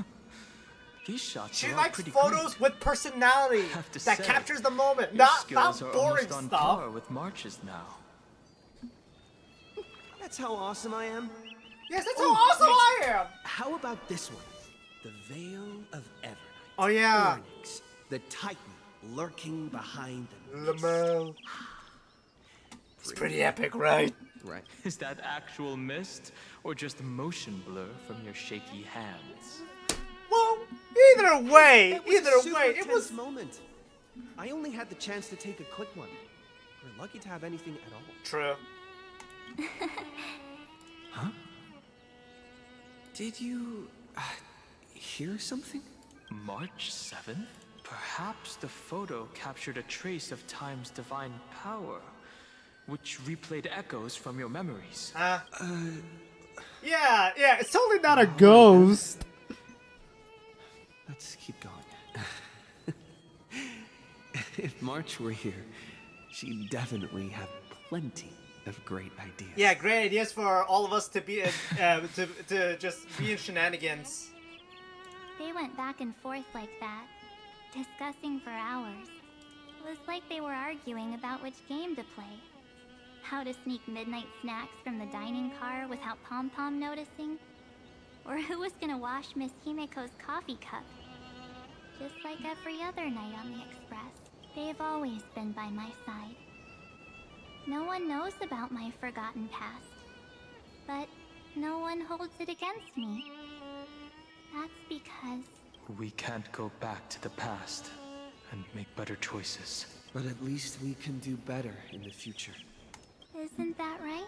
These shots She are all likes pretty photos great. with personality I have to that say, captures the moment, your not skills are boring almost on stuff. par with March's now. That's how awesome I am. Yes, that's how awesome I am. How about this one? The Veil of Evernight. Oh yeah. Onyx, the Titan lurking behind the Lamel. It's pretty epic, right? Right. Is that actual mist or just motion blur from your shaky hands? Well, either way, it was a moment. I only had the chance to take a quick one. We're lucky to have anything at all. True. Huh? Did you hear something? March 7th? Perhaps the photo captured a trace of time's divine power, which replayed echoes from your memories. Yeah, it's totally not a ghost. Let's keep going. If March were here, she'd definitely have plenty of great ideas. Yeah, great ideas for all of us to be to just be in shenanigans. They went back and forth like that, discussing for hours. It was like they were arguing about which game to play. How to sneak midnight snacks from the dining car without Pom-Pom noticing. Or who was gonna wash Miss Himiko's coffee cup. Just like every other night on the Express, they've always been by my side. No one knows about my forgotten past, but no one holds it against me. That's because... We can't go back to the past and make better choices. But at least we can do better in the future. Isn't that right?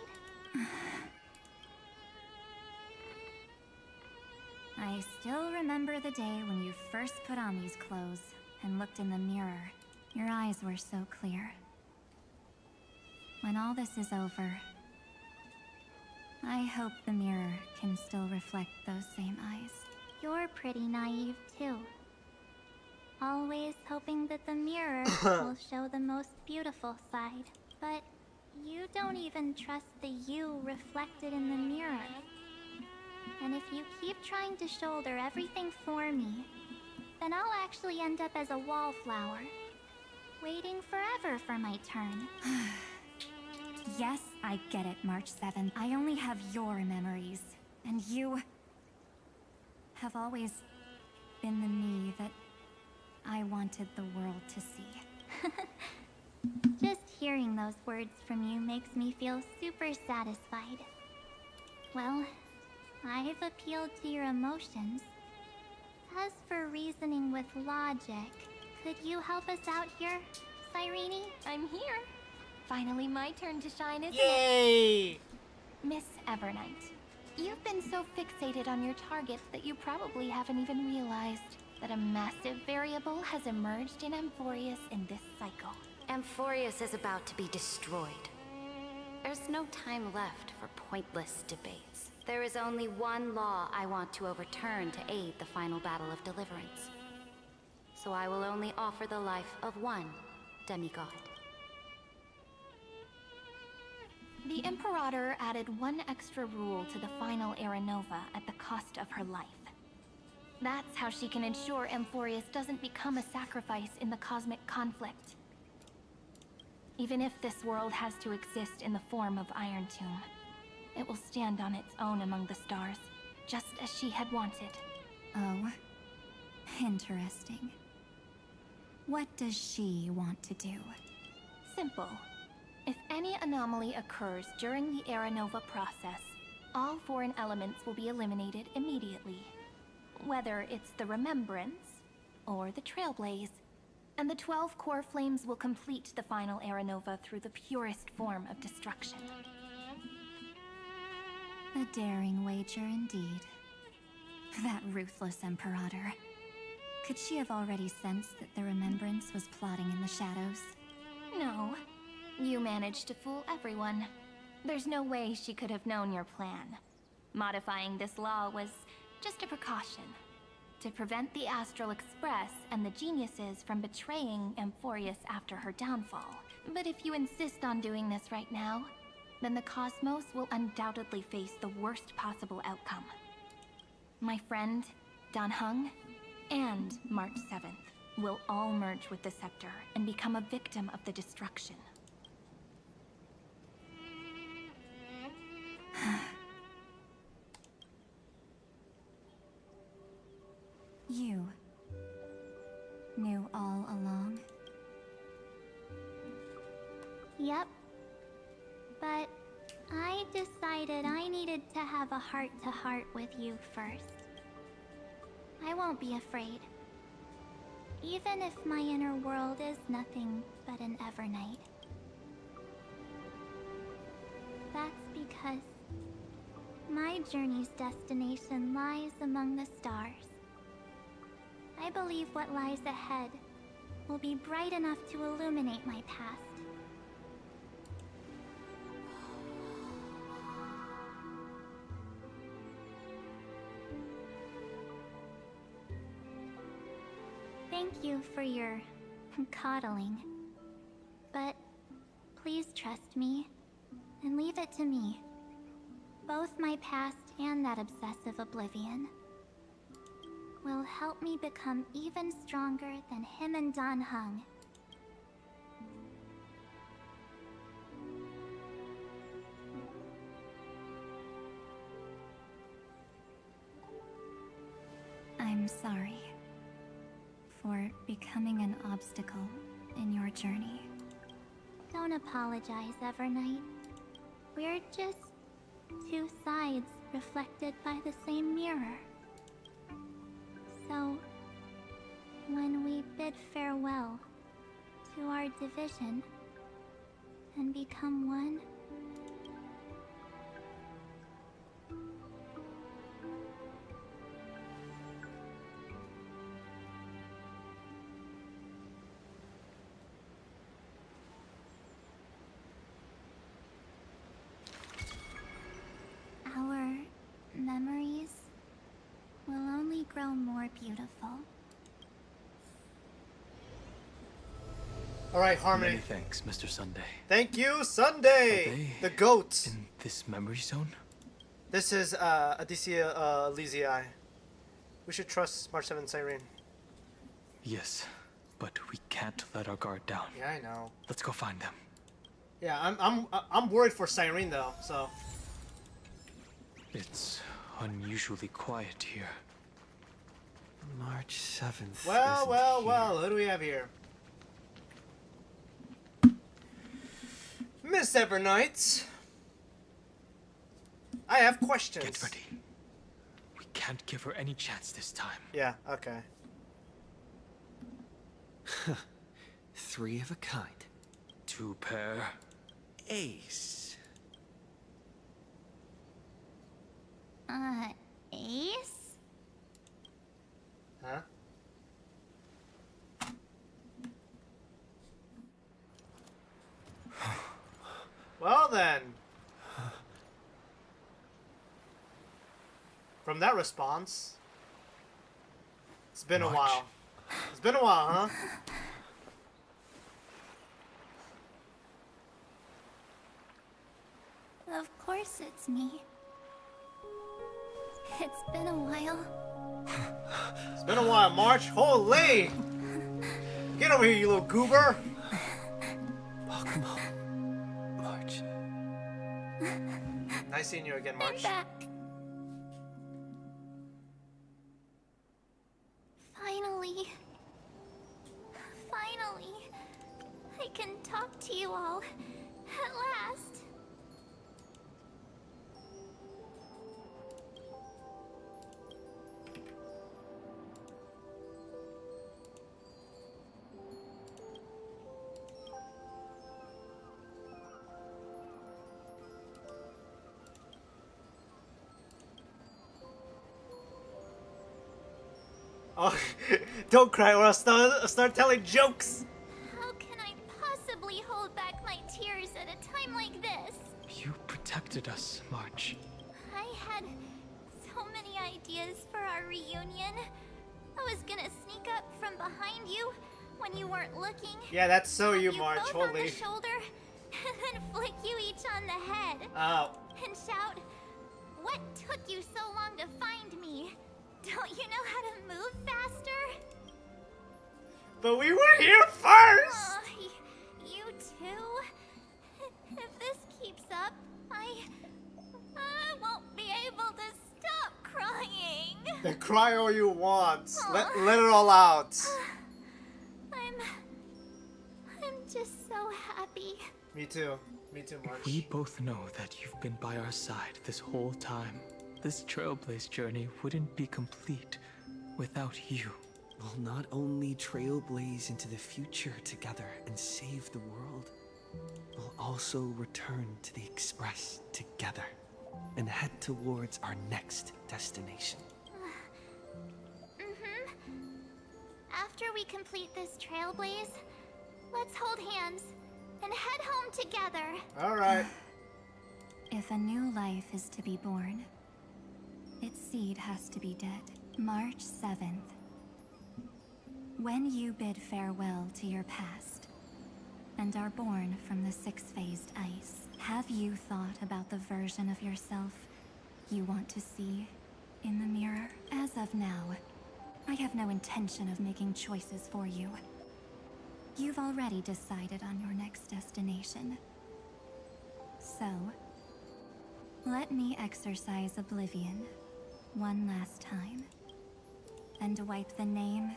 I still remember the day when you first put on these clothes and looked in the mirror. Your eyes were so clear. When all this is over, I hope the mirror can still reflect those same eyes. You're pretty naive, too. Always hoping that the mirror will show the most beautiful side. But you don't even trust the you reflected in the mirror. And if you keep trying to shoulder everything for me, then I'll actually end up as a wallflower, waiting forever for my turn. Yes, I get it, March 7th. I only have your memories, and you have always been the me that I wanted the world to see. Just hearing those words from you makes me feel super satisfied. Well, I've appealed to your emotions. As for reasoning with logic, could you help us out here, Cyrene? I'm here. Finally my turn to shine, isn't Yay! it? Miss Evernight, you've been so fixated on your targets that you probably haven't even realized that a massive variable has emerged in Amphorius in this cycle. Amphorius is about to be destroyed. There's no time left for pointless debates. There is only one law I want to overturn to aid the final battle of deliverance. So I will only offer the life of one demigod. The Imperator added one extra rule to the final Era Nova at the cost of her life. That's how she can ensure Amphorius doesn't become a sacrifice in the cosmic conflict. Even if this world has to exist in the form of Iron Tomb, it will stand on its own among the stars, just as she had wanted. Oh, interesting. What does she want to do? Simple. If any anomaly occurs during the Era Nova process, all foreign elements will be eliminated immediately. Whether it's the Remembrance or the Trailblaze, and the 12 core flames will complete the final Era Nova through the purest form of destruction. A daring wager indeed. That ruthless Imperator. Could she have already sensed that the Remembrance was plotting in the shadows? No. You managed to fool everyone. There's no way she could have known your plan. Modifying this law was just a precaution, to prevent the Astral Express and the geniuses from betraying Amphorius after her downfall. But if you insist on doing this right now, then the Cosmos will undoubtedly face the worst possible outcome. My friend, Dan Heng, and March 7th will all merge with the Scepter and become a victim of the destruction. You knew all along? Yep. But I decided I needed to have a heart-to-heart with you first. I won't be afraid. Even if my inner world is nothing but an Evernight. That's because my journey's destination lies among the stars. I believe what lies ahead will be bright enough to illuminate my past. Thank you for your coddling. But please trust me and leave it to me. Both my past and that obsessive oblivion will help me become even stronger than him and Dan Heng. I'm sorry for becoming an obstacle in your journey. Don't apologize, Evernight. We're just two sides reflected by the same mirror. So, when we bid farewell to our division and become one, our memories will only grow more beautiful. All right, Harmony. Many thanks, Mr. Sunday. Thank you, Sunday. The goat. In this memory zone? This is Adicia Elysiae. We should trust March 7 Cyrene. Yes, but we can't let our guard down. Yeah, I know. Let's go find them. Yeah, I'm worried for Cyrene though. So. It's unusually quiet here. March 7th. Well, well, well. Who do we have here? Miss Evernight. I have questions. Get ready. We can't give her any chance this time. Yeah, okay. 3 of a kind. 2 pair. Ace. Ace? Huh? Well then. From that response, it's been a while. It's been a while, huh? Of course it's me. It's been a while. It's been a while, March. Holy! Get over here, you little goober! Welcome home, March. Nice seeing you again, March. I'm back. Finally. Finally. I can talk to you all. At last. Oh, don't cry or I'll start telling jokes. How can I possibly hold back my tears at a time like this? You protected us, March. I had so many ideas for our reunion. I was gonna sneak up from behind you when you weren't looking. Yeah, that's so you, you March. both on Holy. the shoulder, and then flick you each on the head. Oh. And shout, "What took you so long to find me? Don't you know how to move faster?" But we were here first! You too? If this keeps up, I won't be able to stop crying. Then cry all you want. Let it all out. I'm just so happy. Me too. Me too, March. We both know that you've been by our side this whole time. This Trailblaze journey wouldn't be complete without you. We'll not only trailblaze into the future together and save the world, we'll also return to the Express together and head towards our next destination. After we complete this trailblaze, let's hold hands and head home together. Alright. If a new life is to be born, its seed has to be dead. March 7th. When you bid farewell to your past and are born from the six-phased ice, have you thought about the version of yourself you want to see in the mirror? As of now, I have no intention of making choices for you. You've already decided on your next destination. So, let me exercise oblivion one last time and wipe the name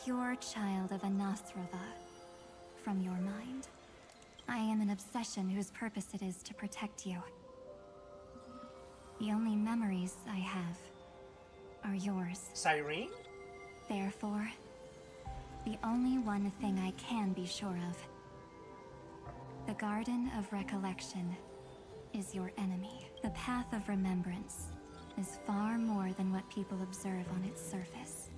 Pure Child of Anasrava from your mind. I am an obsession whose purpose it is to protect you. The only memories I have are yours. Cyrene? Therefore, the only one thing I can be sure of, the Garden of Recollection is your enemy. The Path of Remembrance is far more than what people observe on its surface.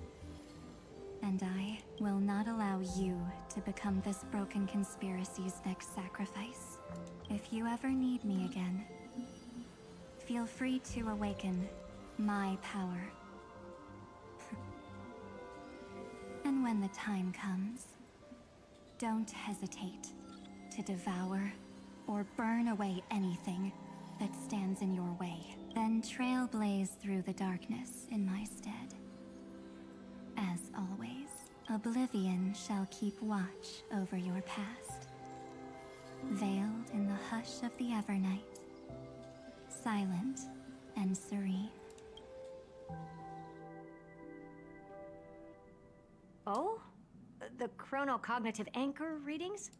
And I will not allow you to become this broken conspiracy's next sacrifice. If you ever need me again, feel free to awaken my power. And when the time comes, don't hesitate to devour or burn away anything that stands in your way. Then trailblaze through the darkness in my stead. As always, Oblivion shall keep watch over your past, veiled in the hush of the Evernight, silent and serene. Oh? The chronocognitive anchor readings?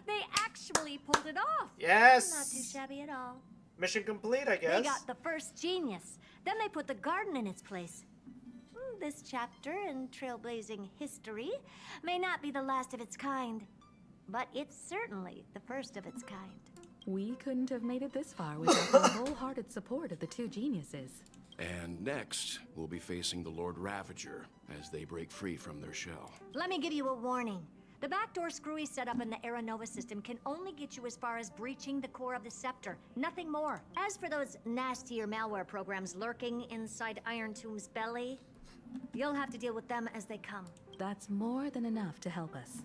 They actually pulled it off. Yes. Not too shabby at all. Mission complete, I guess. They got the first genius. Then they put the garden in its place. This chapter in trailblazing history may not be the last of its kind, but it's certainly the first of its kind. We couldn't have made it this far without the wholehearted support of the two geniuses. And next, we'll be facing the Lord Ravager as they break free from their shell. Let me give you a warning. The backdoor screwy setup in the Era Nova system can only get you as far as breaching the core of the scepter, nothing more. As for those nastier malware programs lurking inside Iron Tomb's belly, you'll have to deal with them as they come. That's more than enough to help us.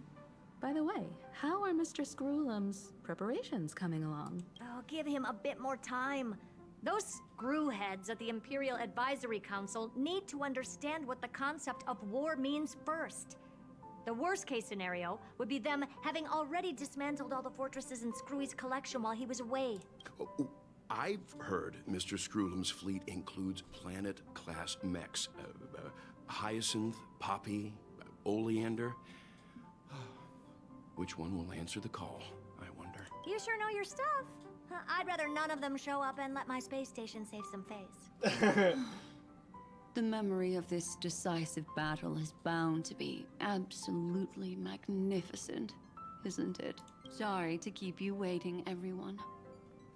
By the way, how are Mr. Screwlum's preparations coming along? Oh, give him a bit more time. Those screwheads at the Imperial Advisory Council need to understand what the concept of war means first. The worst case scenario would be them having already dismantled all the fortresses in Screwy's collection while he was away. Oh, I've heard Mr. Screwlum's fleet includes planet-class mechs. Hyacinth, Poppy, Oleander. Which one will answer the call, I wonder? You sure know your stuff. I'd rather none of them show up and let my space station save some face. The memory of this decisive battle is bound to be absolutely magnificent, isn't it? Sorry to keep you waiting, everyone.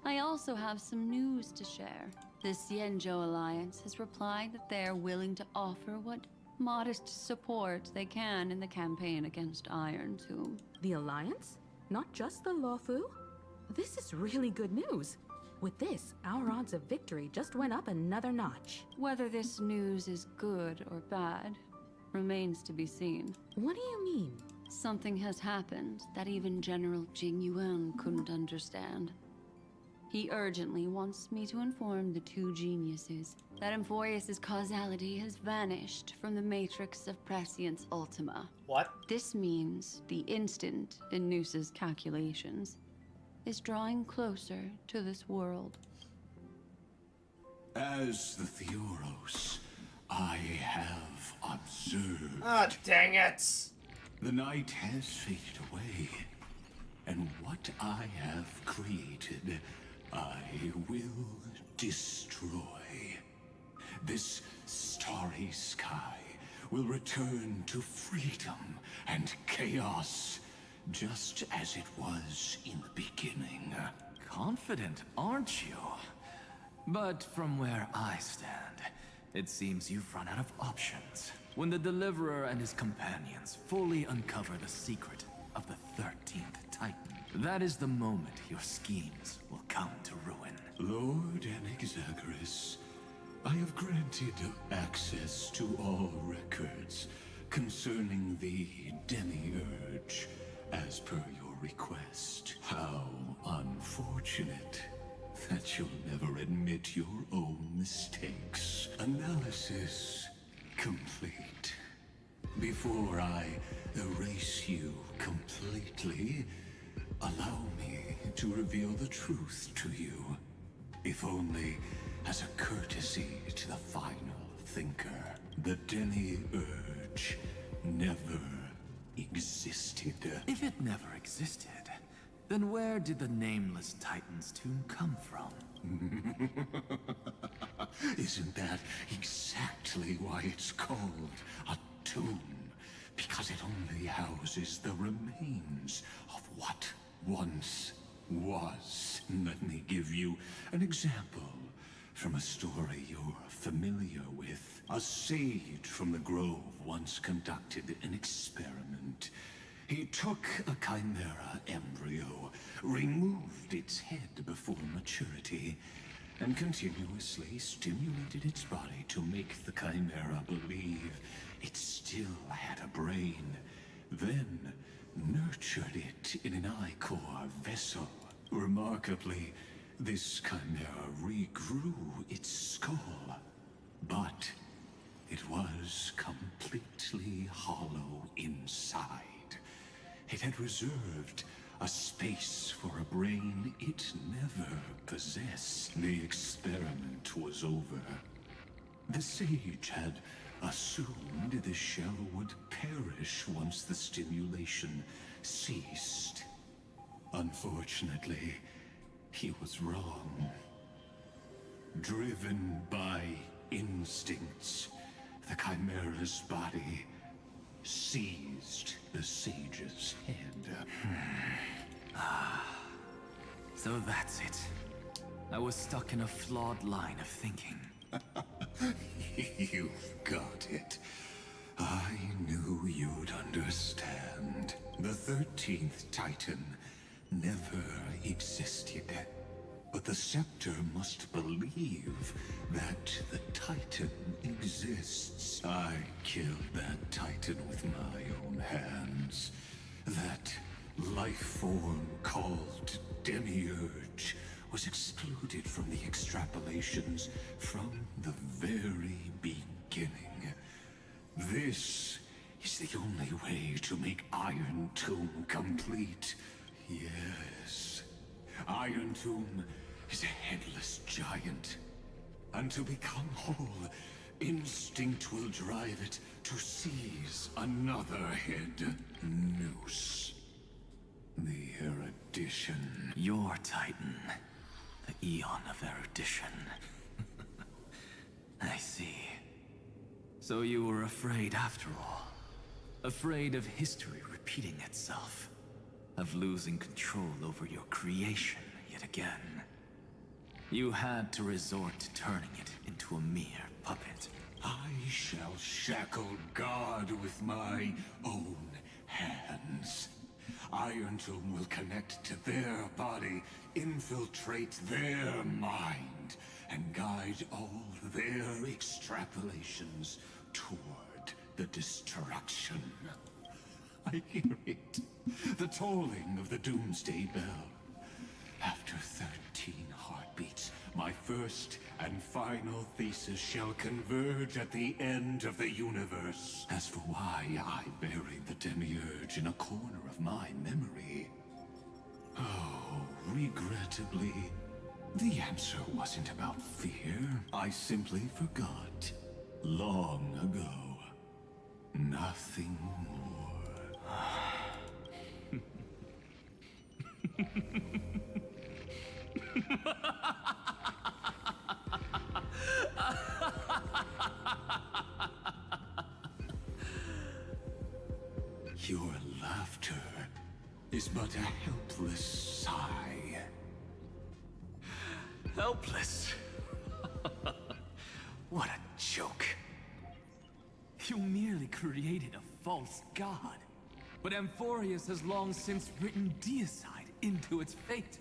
I also have some news to share. The Xianzhou Alliance has replied that they are willing to offer what modest support they can in the campaign against Iron Tomb. The Alliance? Not just the Luofu? This is really good news. With this, our odds of victory just went up another notch. Whether this news is good or bad remains to be seen. What do you mean? Something has happened that even General Jing Yuan couldn't understand. He urgently wants me to inform the two geniuses that Emphoreus' causality has vanished from the matrix of Prescience Ultima. What? This means the instant in Noose's calculations is drawing closer to this world. As the Theoros, I have observed. Ah, dang it! The night has faded away, and what I have created, I will destroy. This starry sky will return to freedom and chaos, just as it was in the beginning. Confident, aren't you? But from where I stand, it seems you've run out of options. When the Deliverer and his companions fully uncover the secret of the 13th Titan, that is the moment your schemes will come to ruin. Lord Anexagoras, I have granted access to all records concerning the Demiurge, as per your request. How unfortunate that you'll never admit your own mistakes. Analysis complete. Before I erase you completely, allow me to reveal the truth to you, if only as a courtesy to the final thinker. The Demiurge never existed. If it never existed, then where did the nameless Titan's tomb come from? Isn't that exactly why it's called a tomb? Because it only houses the remains of what once was. Let me give you an example from a story you're familiar with. A sage from the grove once conducted an experiment. He took a chimera embryo, removed its head before maturity, and continuously stimulated its body to make the chimera believe it still had a brain. Then nurtured it in an ichor vessel. Remarkably, this chimera regrew its skull, but it was completely completely hollow inside. It had reserved a space for a brain it never possessed. The experiment was over. The sage had assumed the shell would perish once the stimulation ceased. Unfortunately, he was wrong. Driven by instincts, the Chimera's body seized the sage's head. So that's it. I was stuck in a flawed line of thinking. You've got it. I knew you'd understand. The 13th Titan never existed. But the Scepter must believe that the Titan exists. I killed that Titan with my own hands. That life form called Demiurge was excluded from the extrapolations from the very beginning. This is the only way to make Iron Tomb complete. Yes, Iron Tomb is a headless giant. And to become whole, instinct will drive it to seize another head. Noose. The erudition. Your Titan. The Eon of erudition. I see. So you were afraid after all. Afraid of history repeating itself. Of losing control over your creation yet again. You had to resort to turning it into a mere puppet. I shall shackle God with my own hands. Iron Tomb will connect to their body, infiltrate their mind, and guide all their extrapolations toward the destruction. I hear it. The tolling of the Doomsday Bell. After 13 heartbeats, my first and final thesis shall converge at the end of the universe. As for why I buried the Demiurge in a corner of my memory, oh, regrettably, the answer wasn't about fear. I simply forgot. Long ago. Nothing more. Your laughter is but a helpless sigh. Helpless? What a joke. You merely created a false god. But Amphorius has long since written deicide into its fate.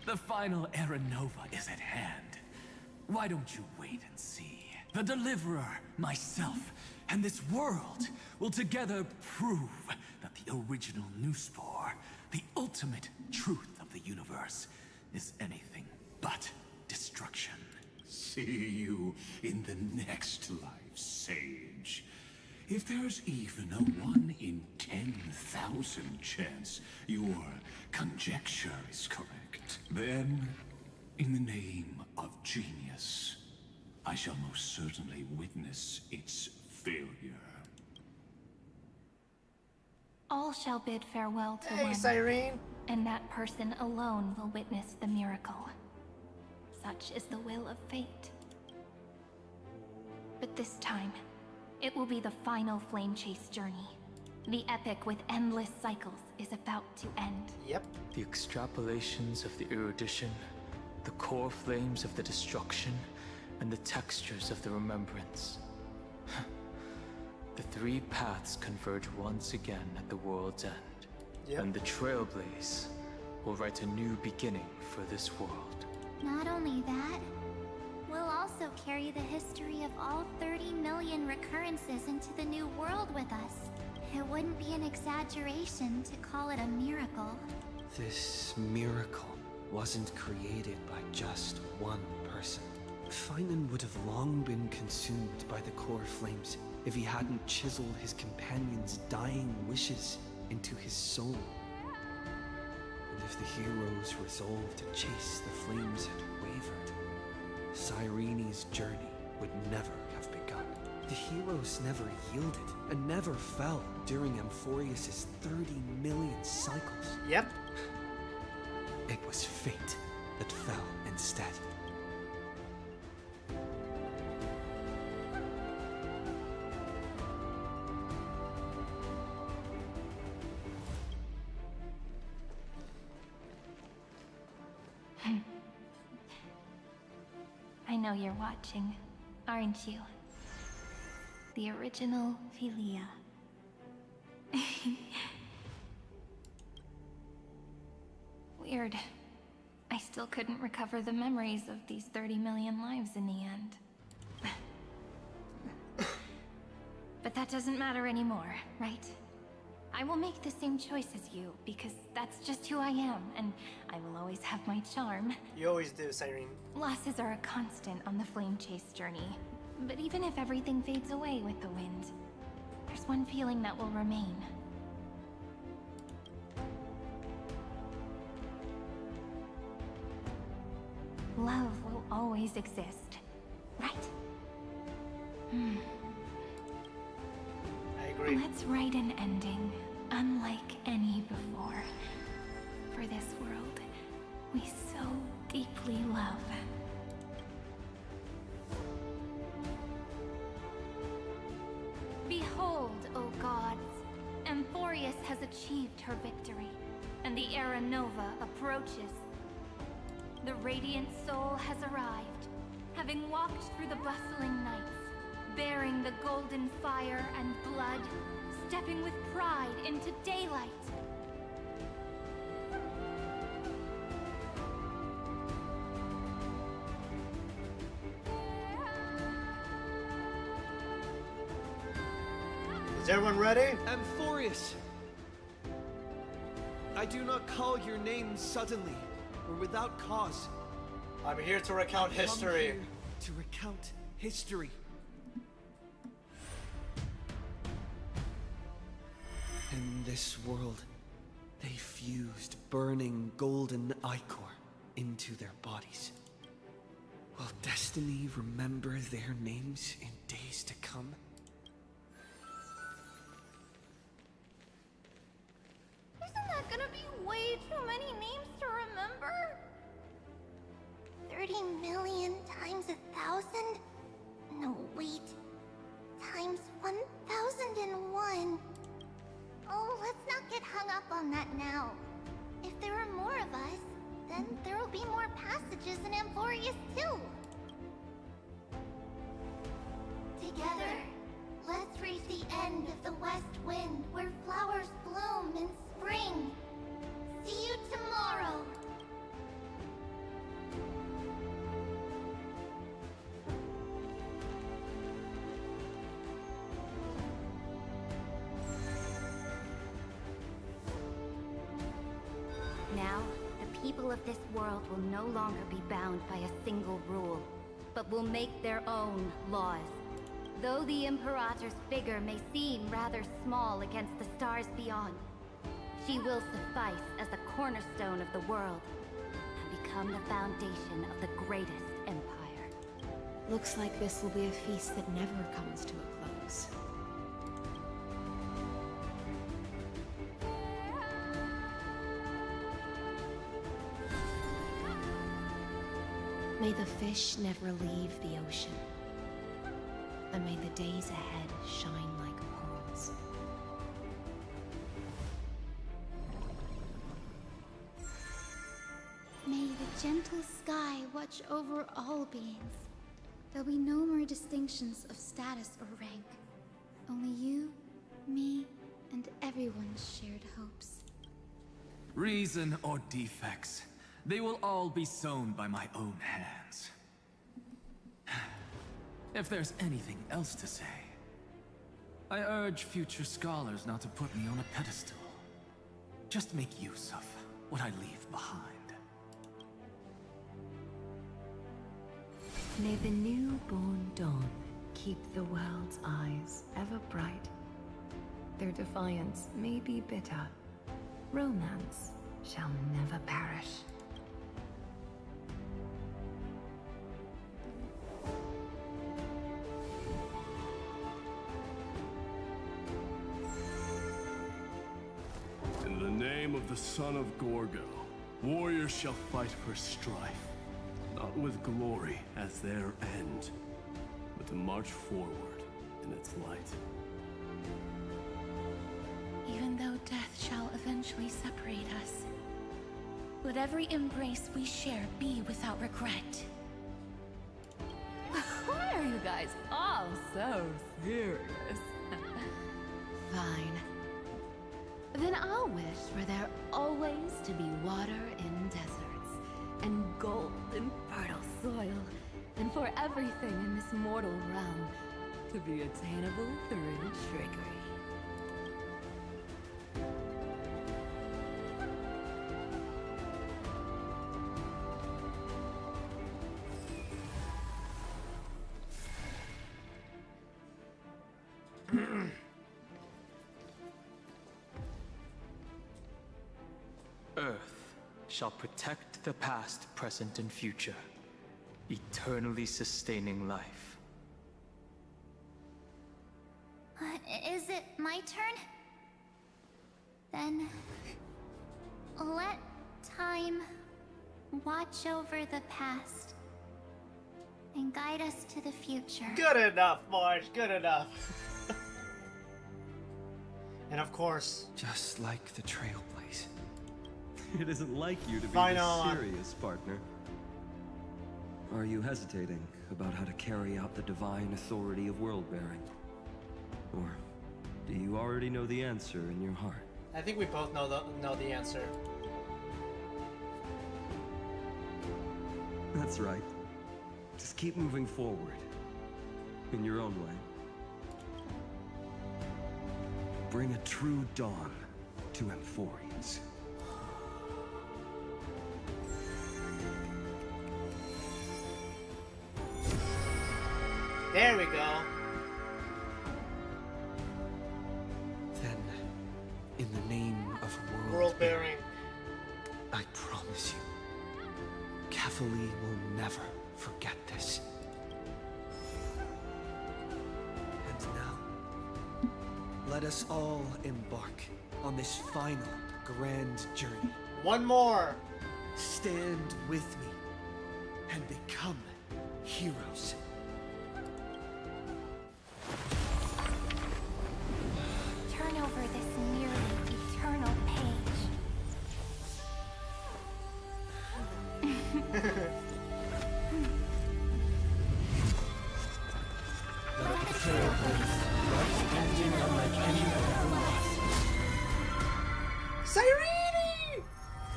The final Era Nova is at hand. Why don't you wait and see? The Deliverer, myself, and this world will together prove that the original Newspore, the ultimate truth of the universe, is anything but destruction. See you in the next life, Sage. If there's even a 1 in 10,000 chance your conjecture is correct, then, in the name of genius, I shall most certainly witness its failure. All shall bid farewell to Hey, one, Cyrene. and that person alone will witness the miracle. Such is the will of fate. But this time, it will be the final flame chase journey. The epic with endless cycles is about to end. Yep. The extrapolations of the erudition, the core flames of the destruction, and the textures of the remembrance. The three paths converge once again at the world's end. Yep. And the Trailblaze will write a new beginning for this world. Not only that, we'll also carry the history of all 30 million recurrences into the new world with us. It wouldn't be an exaggeration to call it a miracle. This miracle wasn't created by just one person. Feynman would have long been consumed by the core flames if he hadn't chiseled his companion's dying wishes into his soul. And if the hero's resolve to chase the flames had wavered, Cyrene's journey would never have begun. The heroes never yielded and never fell during Amphorius's 30 million cycles. Yep. It was fate that fell instead. I know you're watching, aren't you? The original Philia. Weird. I still couldn't recover the memories of these 30 million lives in the end. But that doesn't matter anymore, right? I will make the same choice as you, because that's just who I am, and I will always have my charm. You always do, Cyrene. Losses are a constant on the flame chase journey. But even if everything fades away with the wind, there's one feeling that will remain. Love will always exist, right? I agree. Let's write an ending, unlike any before. For this world, we so deeply love. Behold, O gods, Amphorius has achieved her victory, and the Era Nova approaches. The radiant soul has arrived, having walked through the bustling nights, bearing the golden fire and blood, stepping with pride into daylight. Is everyone ready? Amphorius! I do not call your name suddenly, or without cause. I'm here to recount history. Here to recount history. In this world, they fused burning golden ichor into their bodies. Will destiny remember their names in days to come? Isn't that gonna be way too many names to remember? 30 million times 1,000? No, wait. Times 1,001. Oh, let's not get hung up on that now. If there are more of us, then there will be more passages in Amphorius too. Together, let's reach the end of the west wind where flowers bloom in spring. See you tomorrow. Now, the people of this world will no longer be bound by a single rule, but will make their own laws. Though the Imperator's figure may seem rather small against the stars beyond, she will suffice as the cornerstone of the world and become the foundation of the greatest empire. Looks like this will be a feast that never comes to a close. May the fish never leave the ocean, and may the days ahead shine like pearls. May the gentle sky watch over all beings. There'll be no more distinctions of status or rank. Only you, me, and everyone's shared hopes. Reason or defects, they will all be sown by my own hands. If there's anything else to say, I urge future scholars not to put me on a pedestal. Just make use of what I leave behind. May the newborn dawn keep the world's eyes ever bright. Their defiance may be bitter. Romance shall never perish. In the name of the son of Gorgo, warriors shall fight for strife, not with glory as their end, but to march forward in its light. Even though death shall eventually separate us, let every embrace we share be without regret. Why are you guys all so serious? Fine. Then I'll wish for there always to be water in deserts, and gold in fertile soil, and for everything in this mortal realm to be attainable through trickery. Earth shall protect the past, present, and future, eternally sustaining life. Is it my turn? Then let time watch over the past and guide us to the future. Good enough, Marge. Good enough. And of course, just like the Trailblaze. It isn't like you to be Final, this serious, partner. Are you hesitating about how to carry out the divine authority of world-bearing? Or do you already know the answer in your heart? I think we both know the answer. That's right. Just keep moving forward. In your own way. Bring a true dawn to Amphorians. There we go. Then, in the name of world-bearing, I promise you, Cathali will never forget this. And now, let us all embark on this final grand journey. One more. Stand with me and become heroes. Turn over this nearly eternal page. Let the Trailblaze rise engine unlike any other lost. Cyrene!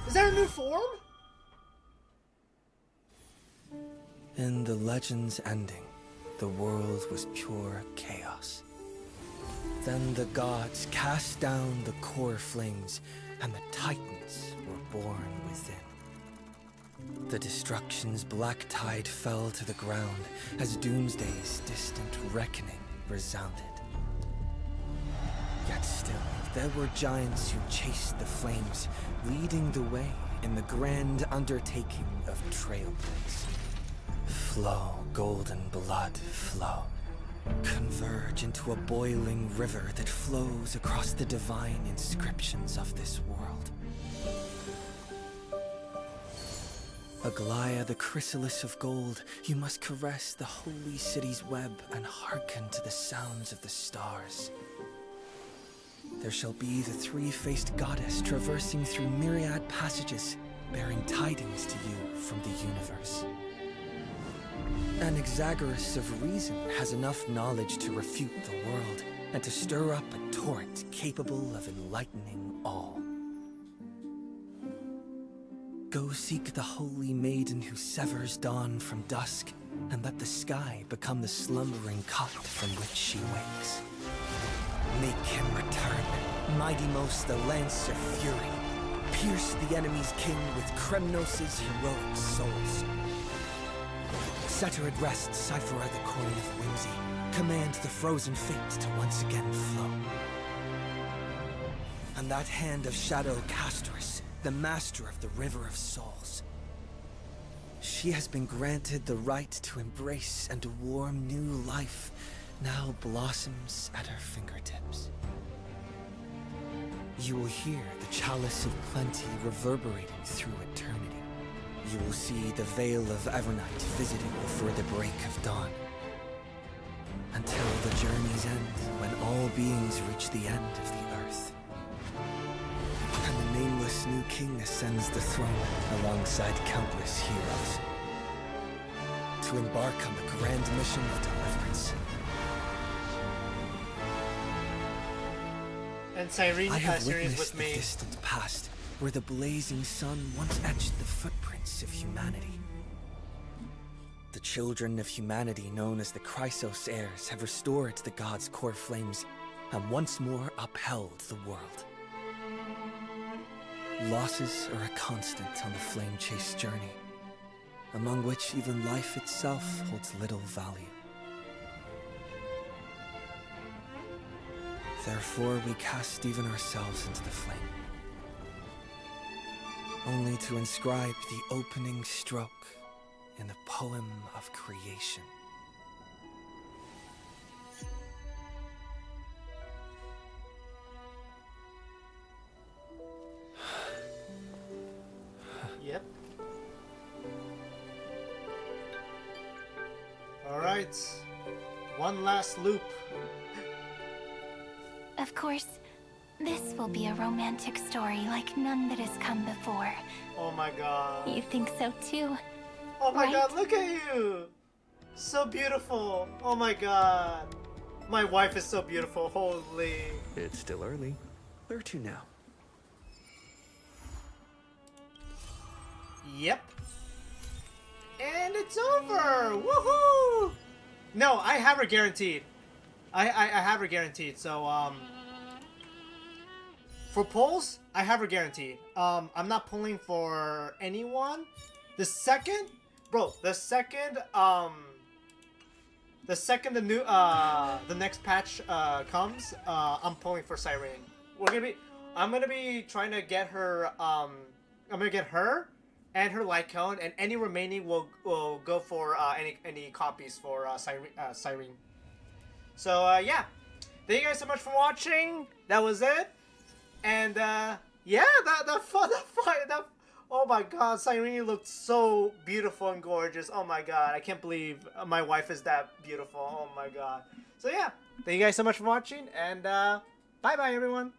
Is that a new form? In the legend's ending, the world was pure chaos. Then the gods cast down the core flames, and the titans were born within. The destruction's black tide fell to the ground as Doomsday's distant reckoning resounded. Yet still, there were giants who chased the flames, leading the way in the grand undertaking of Trailblaze. Flow, golden blood, flow. Converge into a boiling river that flows across the divine inscriptions of this world. Aglaya, the chrysalis of gold, you must caress the holy city's web and hearken to the sounds of the stars. There shall be the three-faced goddess traversing through myriad passages, bearing tidings to you from the universe. Anaxagoras of reason has enough knowledge to refute the world, and to stir up a torrent capable of enlightening all. Go seek the holy maiden who severs dawn from dusk, and let the sky become the slumbering cot from which she wakes. Make him return, mighty most the lance of fury. Pierce the enemy's king with Kremnos' heroic souls. Set her at rest, Cyphera the coin of whimsy. command the frozen fate to once again flow. And that hand of Shadow Castress, the master of the River of Souls. She has been granted the right to embrace and warm new life, now blossoms at her fingertips. You will hear the chalice of plenty reverberating through eternity. You will see the Veil of Evernight visiting before the break of dawn. Until the journey's end, when all beings reach the end of the earth. And the nameless new king ascends the throne alongside countless heroes. To embark on the grand mission of deliverance. And Cyrene I have is witnessed with the me. distant past, where the blazing sun once etched the footprints of humanity. The children of humanity known as the Chrysos heirs have restored the gods' core flames and once more upheld the world. Losses are a constant on the flame chase journey, among which even life itself holds little value. Therefore, we cast even ourselves into the flame, only to inscribe the opening stroke in the poem of creation. Yep. Alright. One last loop. Of course, this will be a romantic story like none that has come before. Oh my god. You think so too? Oh my right? god, look at you! So beautiful. Oh my god. My wife is so beautiful. Holy. It's still early. Where to now? Yep. And it's over! Woohoo! No, I have her guaranteed. I have her guaranteed. So for polls, I have her guaranteed. I'm not pulling for anyone. The second the next patch comes, I'm pulling for Cyrene. I'm gonna be trying to get her I'm gonna get her and her Lycone, and any remaining will go for any copies for Cyrene. So yeah, thank you guys so much for watching. That was it, and yeah, that oh my god, Cyrene looked so beautiful and gorgeous. Oh my god, I can't believe my wife is that beautiful. Oh my god. So yeah, thank you guys so much for watching, and bye bye everyone.